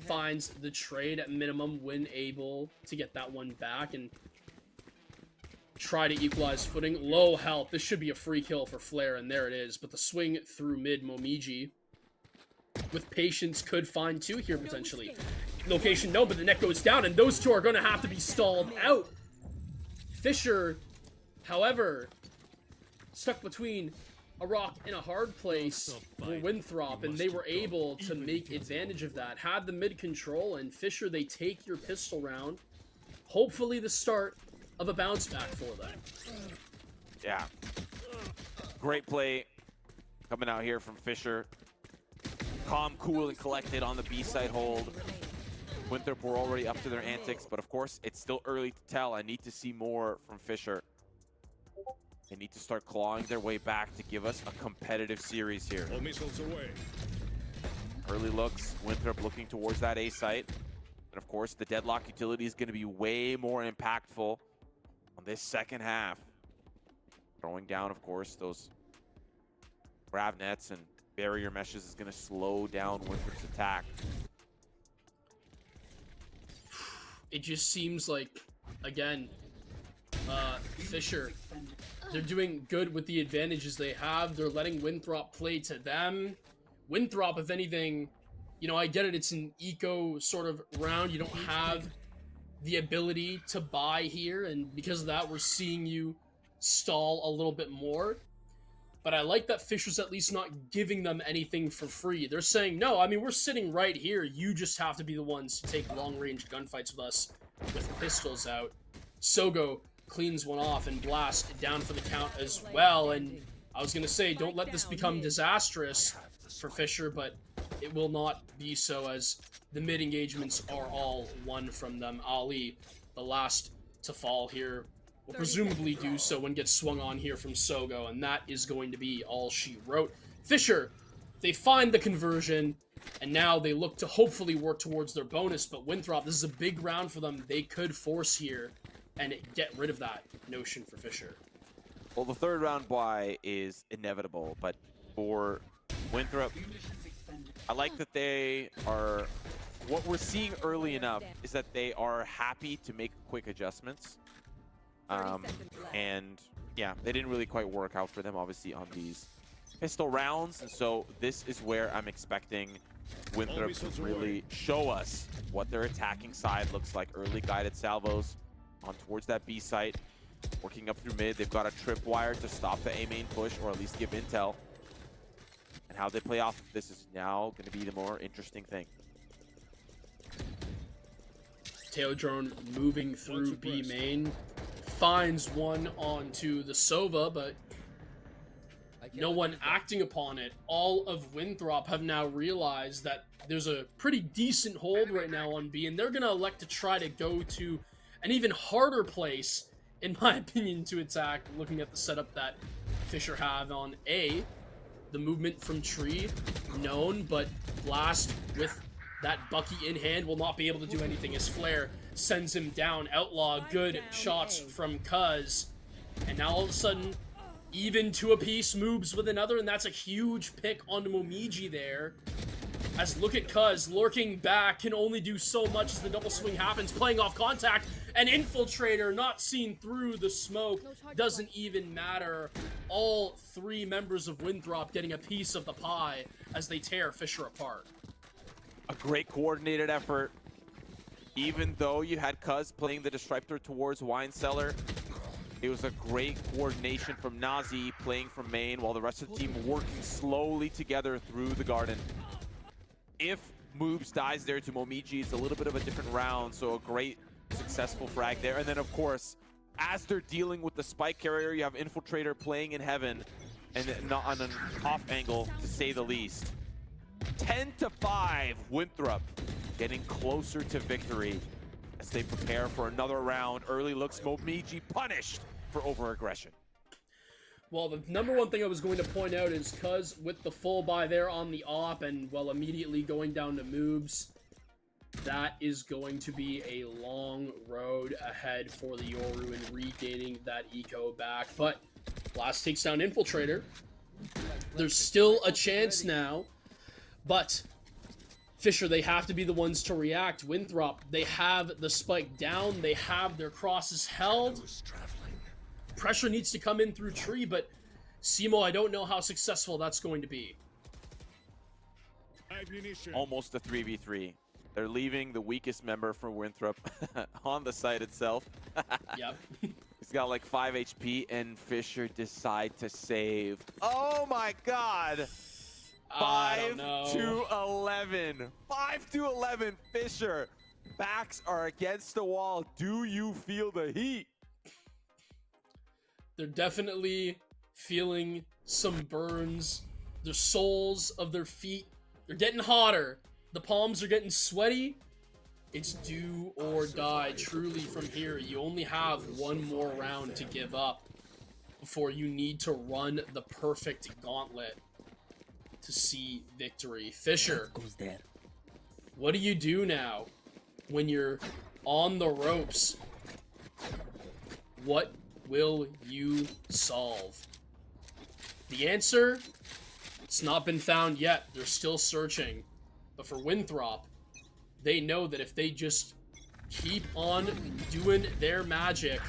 finds the trade at minimum when able to get that one back and try to equalize footing. Low health. This should be a free kill for Flare, and there it is. But the swing through mid, Momiji with patience could find two here potentially. Location, no, but the net goes down, and those two are going to have to be stalled out. Fisher, however, stuck between a rock and a hard place for Winthrop, and they were able to make advantage of that. Had the mid control, and Fisher, they take your pistol round. Hopefully the start of a bounce back for them. Yeah. Great play coming out here from Fisher. Calm, cool, and collected on the B-side hold. Winthrop were already up to their antics, but of course, it's still early to tell. I need to see more from Fisher. They need to start clawing their way back to give us a competitive series here. All missiles away. Early looks, Winthrop looking towards that A site. And of course, the deadlock utility is going to be way more impactful on this second half. Throwing down, of course, those grav nets and barrier meshes is going to slow down Winthrop's attack. It just seems like, again, Fisher, they're doing good with the advantages they have. They're letting Winthrop play to them. Winthrop, if anything, you know, I get it, it's an eco sort of round. You don't have the ability to buy here, and because of that, we're seeing you stall a little bit more. But I like that Fisher's at least not giving them anything for free. They're saying, no, I mean, we're sitting right here. You just have to be the ones to take long-range gunfights with us with pistols out. Sogo cleans one off, and Blast down for the count as well. And I was going to say, don't let this become disastrous for Fisher, but it will not be so, as the mid engagements are all won from them. Ali, the last to fall here, will presumably do so when gets swung on here from Sogo, and that is going to be all she wrote. Fisher, they find the conversion, and now they look to hopefully work towards their bonus, but Winthrop, this is a big round for them. They could force here and get rid of that notion for Fisher. Well, the third round bye is inevitable, but for Winthrop, I like that they are, what we're seeing early enough is that they are happy to make quick adjustments. And yeah, they didn't really quite work out for them, obviously, on these pistol rounds. And so this is where I'm expecting Winthrop to really show us what their attacking side looks like. Early guided salvos on towards that B site, working up through mid. They've got a tripwire to stop the A main push, or at least give intel. And how they play off of this is now going to be the more interesting thing. Teodrone moving through B main, finds one onto the Sova, but no one acting upon it. All of Winthrop have now realized that there's a pretty decent hold right now on B, and they're going to elect to try to go to an even harder place, in my opinion, to attack, looking at the setup that Fisher have on A. The movement from Tree, known, but Blast with that Bucky in hand will not be able to do anything as Flare sends him down. Outlaw, good shots from Cuz. And now all of a sudden, even to a piece moves with another, and that's a huge pick onto Momiji there. As look at Cuz lurking back, can only do so much as the double swing happens, playing off contact. An Infiltrator not seen through the smoke, doesn't even matter. All three members of Winthrop getting a piece of the pie as they tear Fisher apart. A great coordinated effort. Even though you had Cuz playing the Disruptor towards Wine Cellar, it was a great coordination from Nazi playing from main while the rest of the team working slowly together through the garden. If Moobs dies there to Momiji, it's a little bit of a different round, so a great successful frag there. And then of course, as they're dealing with the spike carrier, you have Infiltrator playing in heaven and not on an off angle, to say the least. 10-5, Winthrop getting closer to victory as they prepare for another round. Early looks, Momiji punished for over-aggression. Well, the number one thing I was going to point out is Cuz with the full buy there on the op and, well, immediately going down to Moobs, that is going to be a long road ahead for the Yoru in regaining that eco back. But Blast takes down Infiltrator. There's still a chance now, but Fisher, they have to be the ones to react. Winthrop, they have the spike down, they have their crosses held. Pressure needs to come in through tree, but Simo, I don't know how successful that's going to be. Almost a 3v3. They're leaving the weakest member from Winthrop on the site itself. Yep. He's got like 5 HP, and Fisher decide to save. Oh my god! 5 to 11. 5 to 11, Fisher. Backs are against the wall. Do you feel the heat? They're definitely feeling some burns. The soles of their feet, they're getting hotter. The palms are getting sweaty. It's do or die. Truly, from here, you only have one more round to give up before you need to run the perfect gauntlet to see victory. Fisher, what do you do now when you're on the ropes? What will you solve? The answer, it's not been found yet. They're still searching. But for Winthrop, they know that if they just keep on doing their magic,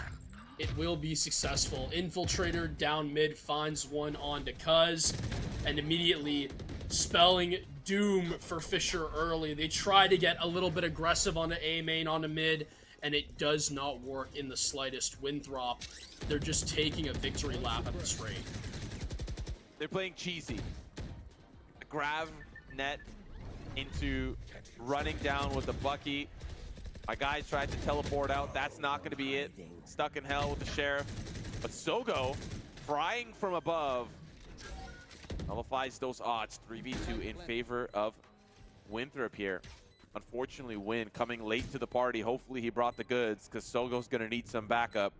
it will be successful. Infiltrator down mid finds one onto Cuz, and immediately spelling doom for Fisher early. They try to get a little bit aggressive on the A main, on the mid, and it does not work in the slightest. Winthrop, they're just taking a victory lap at this rate. They're playing cheesy. A grab net into running down with the Bucky. My guys tried to teleport out. That's not going to be it. Stuck in hell with the Sheriff. But Sogo, frying from above, nullifies those odds. 3v2 in favor of Winthrop here. Unfortunately, Win coming late to the party. Hopefully he brought the goods, because Sogo's going to need some backup.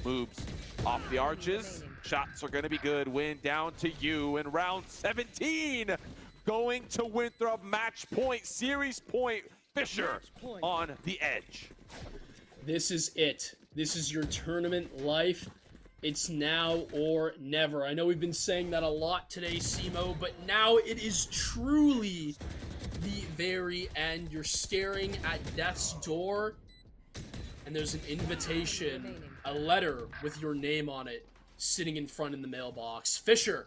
Moves off the arches. Shots are going to be good. Win down to you in round 17. Going to Winthrop, match point, series point. Fisher on the edge. This is it. This is your tournament life. It's now or never. I know we've been saying that a lot today, Simo, but now it is truly the very end. You're staring at death's door, and there's an invitation, a letter with your name on it, sitting in front in the mailbox. Fisher,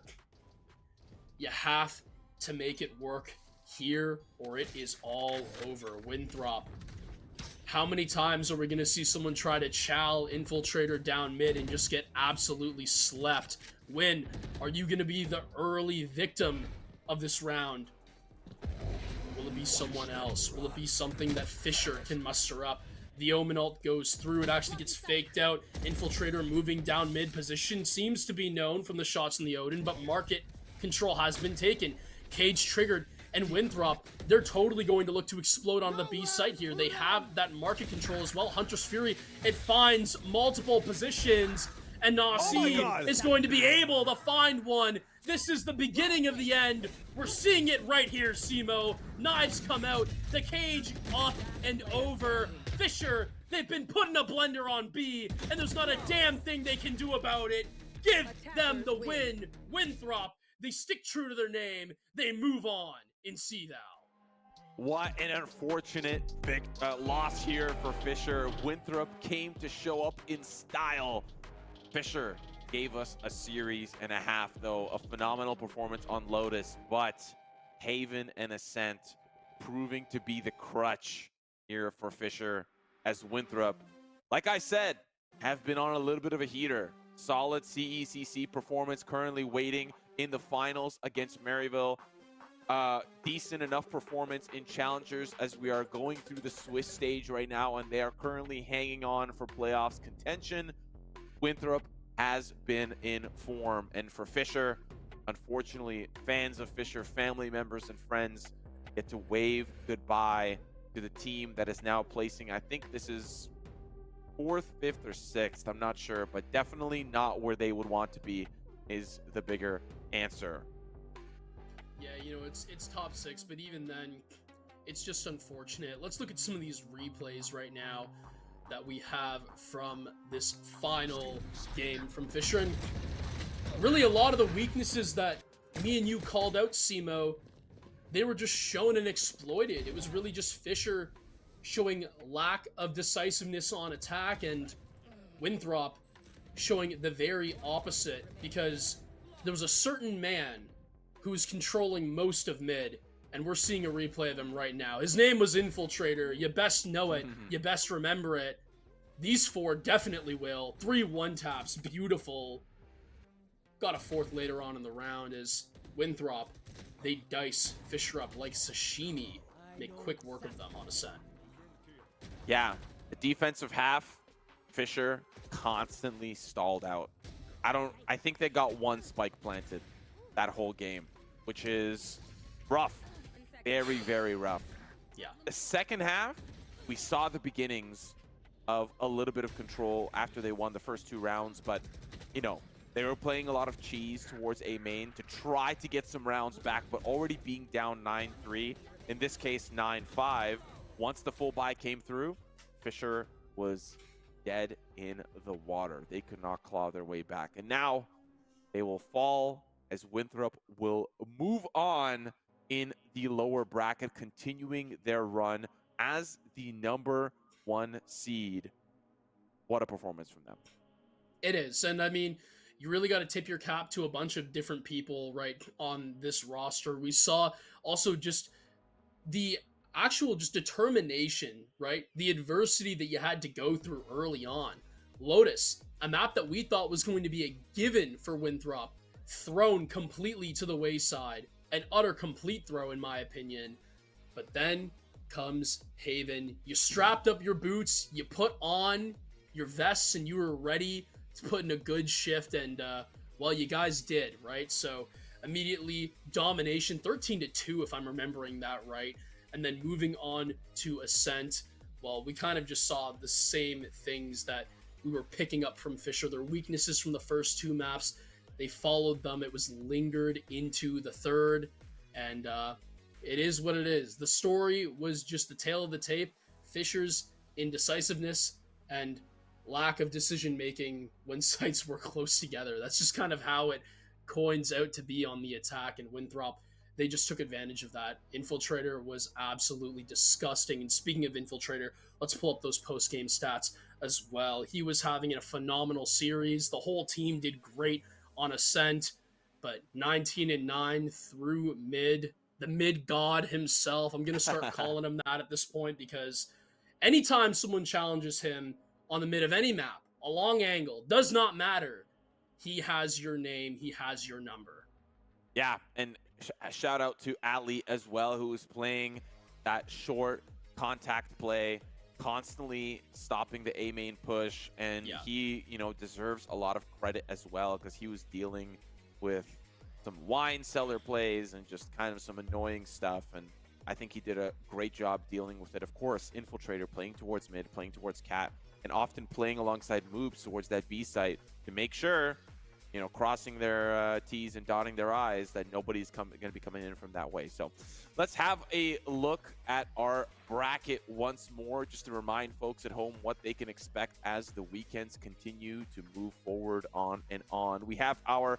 you have to make it work here, or it is all over. Winthrop, how many times are we going to see someone try to chow Infiltrator down mid and just get absolutely slept? Win, are you going to be the early victim of this round? Will it be someone else? Will it be something that Fisher can muster up? The Omen ult goes through. It actually gets faked out. Infiltrator moving down mid position seems to be known from the shots in the Odin, but market control has been taken. Cage triggered, and Winthrop, they're totally going to look to explode onto the B site here. They have that market control as well. Hunter's Fury, it finds multiple positions, and Nassim is going to be able to find one. This is the beginning of the end. We're seeing it right here, Simo. Knives come out, the cage up and over. Fisher, they've been putting a blender on B, and there's not a damn thing they can do about it. Give them the win. Winthrop, they stick true to their name. They move on in CVAL. What an unfortunate big loss here for Fisher. Winthrop came to show up in style. Fisher gave us a series and a half, though. A phenomenal performance on Lotus, but Haven and Ascent proving to be the crutch here for Fisher, as Winthrop, like I said, have been on a little bit of a heater. Solid CECC performance, currently waiting in the finals against Maryville. Decent enough performance in challengers as we are going through the Swiss stage right now, and they are currently hanging on for playoffs contention. Winthrop has been in form, and for Fisher, unfortunately, fans of Fisher, family members and friends get to wave goodbye to the team that is now placing, I think this is 4th, 5th, or 6th, I'm not sure, but definitely not where they would want to be is the bigger answer. Yeah, you know, it's top 6, but even then, it's just unfortunate. Let's look at some of these replays right now that we have from this final game from Fisher. And really, a lot of the weaknesses that me and you called out, Simo, they were just shown and exploited. It was really just Fisher showing lack of decisiveness on attack, and Winthrop showing the very opposite, because there was a certain man who was controlling most of mid, and we're seeing a replay of him right now. His name was Infiltrator. You best know it. You best remember it. These 4 definitely will. 3 one-taps. Beautiful. Got a 4th later on in the round as Winthrop, they dice Fisher up like sashimi. Make quick work of them on Ascent. Yeah, the defensive half, Fisher constantly stalled out. I think they got 1 spike planted that whole game, which is rough. Very, very rough. Yeah. The second half, we saw the beginnings of a little bit of control after they won the first 2 rounds, but, you know, they were playing a lot of cheese towards A main to try to get some rounds back, but already being down 9-3, in this case 9-5, once the full buy came through, Fisher was dead in the water. They could not claw their way back. And now they will fall as Winthrop will move on in the lower bracket, continuing their run as the number 1 seed. What a performance from them. It is. And I mean, you really got to tip your cap to a bunch of different people right on this roster. We saw also just the actual just determination, right? The adversity that you had to go through early on. Lotus, a map that we thought was going to be a given for Winthrop, thrown completely to the wayside. An utter complete throw, in my opinion. But then comes Haven. You strapped up your boots, you put on your vests, and you were ready to put in a good shift, and well, you guys did, right? So immediately domination, 13-2 if I'm remembering that right, and then moving on to Ascent. Well, we kind of just saw the same things that we were picking up from Fisher. Their weaknesses from the first 2 maps, they followed them. It was lingered into the 3rd, and it is what it is. The story was just the tail of the tape. Fisher's indecisiveness and lack of decision making when sites were close together. That's just kind of how it coins out to be on the attack. And Winthrop, they just took advantage of that. Infiltrator was absolutely disgusting. And speaking of Infiltrator, let's pull up those post-game stats as well. He was having a phenomenal series. The whole team did great on Ascent, but 19-9 through mid. The mid god himself. I'm going to start calling him that at this point, because anytime someone challenges him on the mid of any map, a long angle, does not matter. He has your name. He has your number. Yeah, and shout out to Ali as well, who was playing that short contact play, constantly stopping the A main push, and he, you know, deserves a lot of credit as well, because he was dealing with some wine cellar plays and just kind of some annoying stuff, and I think he did a great job dealing with it. Of course, Infiltrator playing towards mid, playing towards Cat, and often playing alongside moves towards that B site to make sure, you know, crossing their T's and dotting their I's, that nobody's going to be coming in from that way. So let's have a look at our bracket once more, just to remind folks at home what they can expect as the weekends continue to move forward on and on. We have our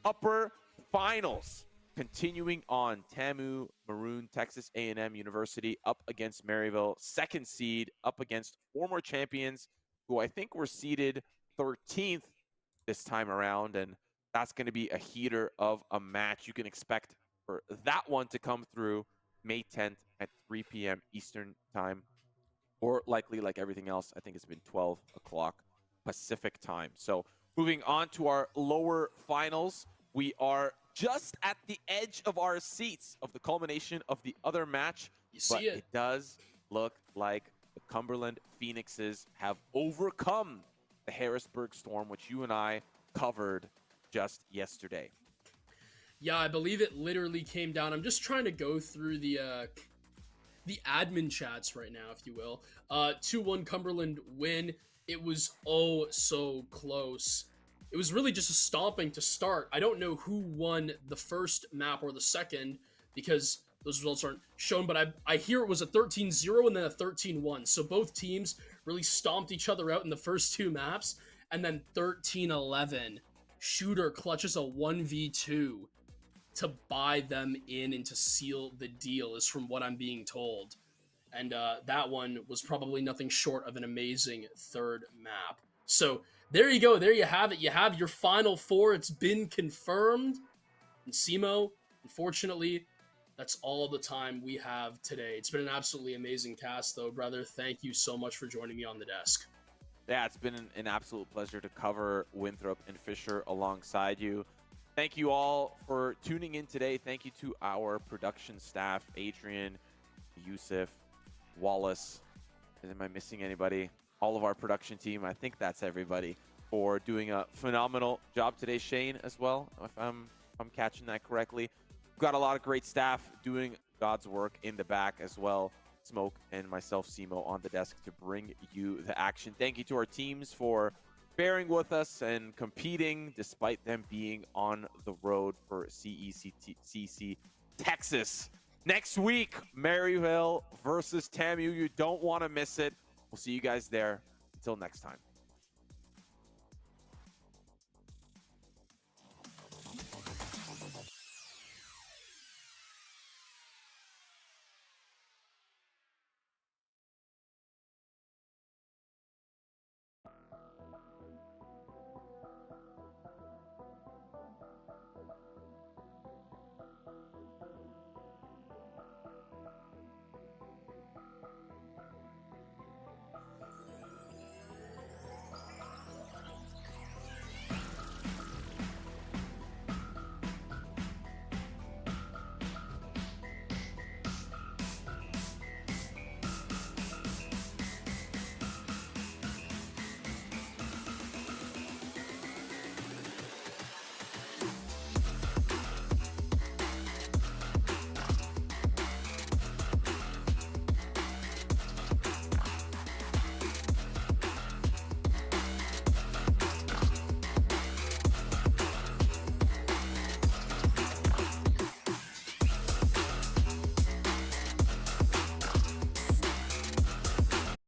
upper finals continuing on, TAMU, Maroon, Texas A&M University up against Maryville, second seed up against former champions who I think were seeded 13th this time around, and that's going to be a heater of a match. You can expect for that one to come through May 10th at 3 p.m. Eastern time, or likely like everything else, I think it's been 12 o'clock Pacific time. So moving on to our lower finals, we are just at the edge of our seats of the culmination of the other match. You see it does look like the Cumberland Phoenixes have overcome the Harrisburg Storm, which you and I covered just yesterday. Yeah, I believe it literally came down. I'm just trying to go through the admin chats right now, if you will. 2-1 Cumberland win. It was oh so close. It was really just a stomping to start. I don't know who won the first map or the second because those results aren't shown, but I hear it was a 13-0 and then a 13-1. So both teams really stomped each other out in the first two maps, and then 13-11. Shooter clutches a 1v2 to buy them in and to seal the deal, is from what I'm being told. And that one was probably nothing short of an amazing third map. So there you go. There you have it. You have your final four. It's been confirmed. And Simo, unfortunately, that's all the time we have today. It's been an absolutely amazing cast, though, brother. Thank you so much for joining me on the desk. Yeah, it's been an absolute pleasure to cover Winthrop and Fisher alongside you. Thank you all for tuning in today. Thank you to our production staff, Adrian, Yusuf, Wallace. Am I missing anybody? All of our production team. I think that's everybody for doing a phenomenal job today. Shane as well, if I'm catching that correctly. We've got a lot of great staff doing God's work in the back as well. Smoke and myself, Simo, on the desk to bring you the action. Thank you to our teams for bearing with us and competing despite them being on the road for CECC Texas. Next week, Maryville versus TAMU. You don't want to miss it. We'll see you guys there. Until next time.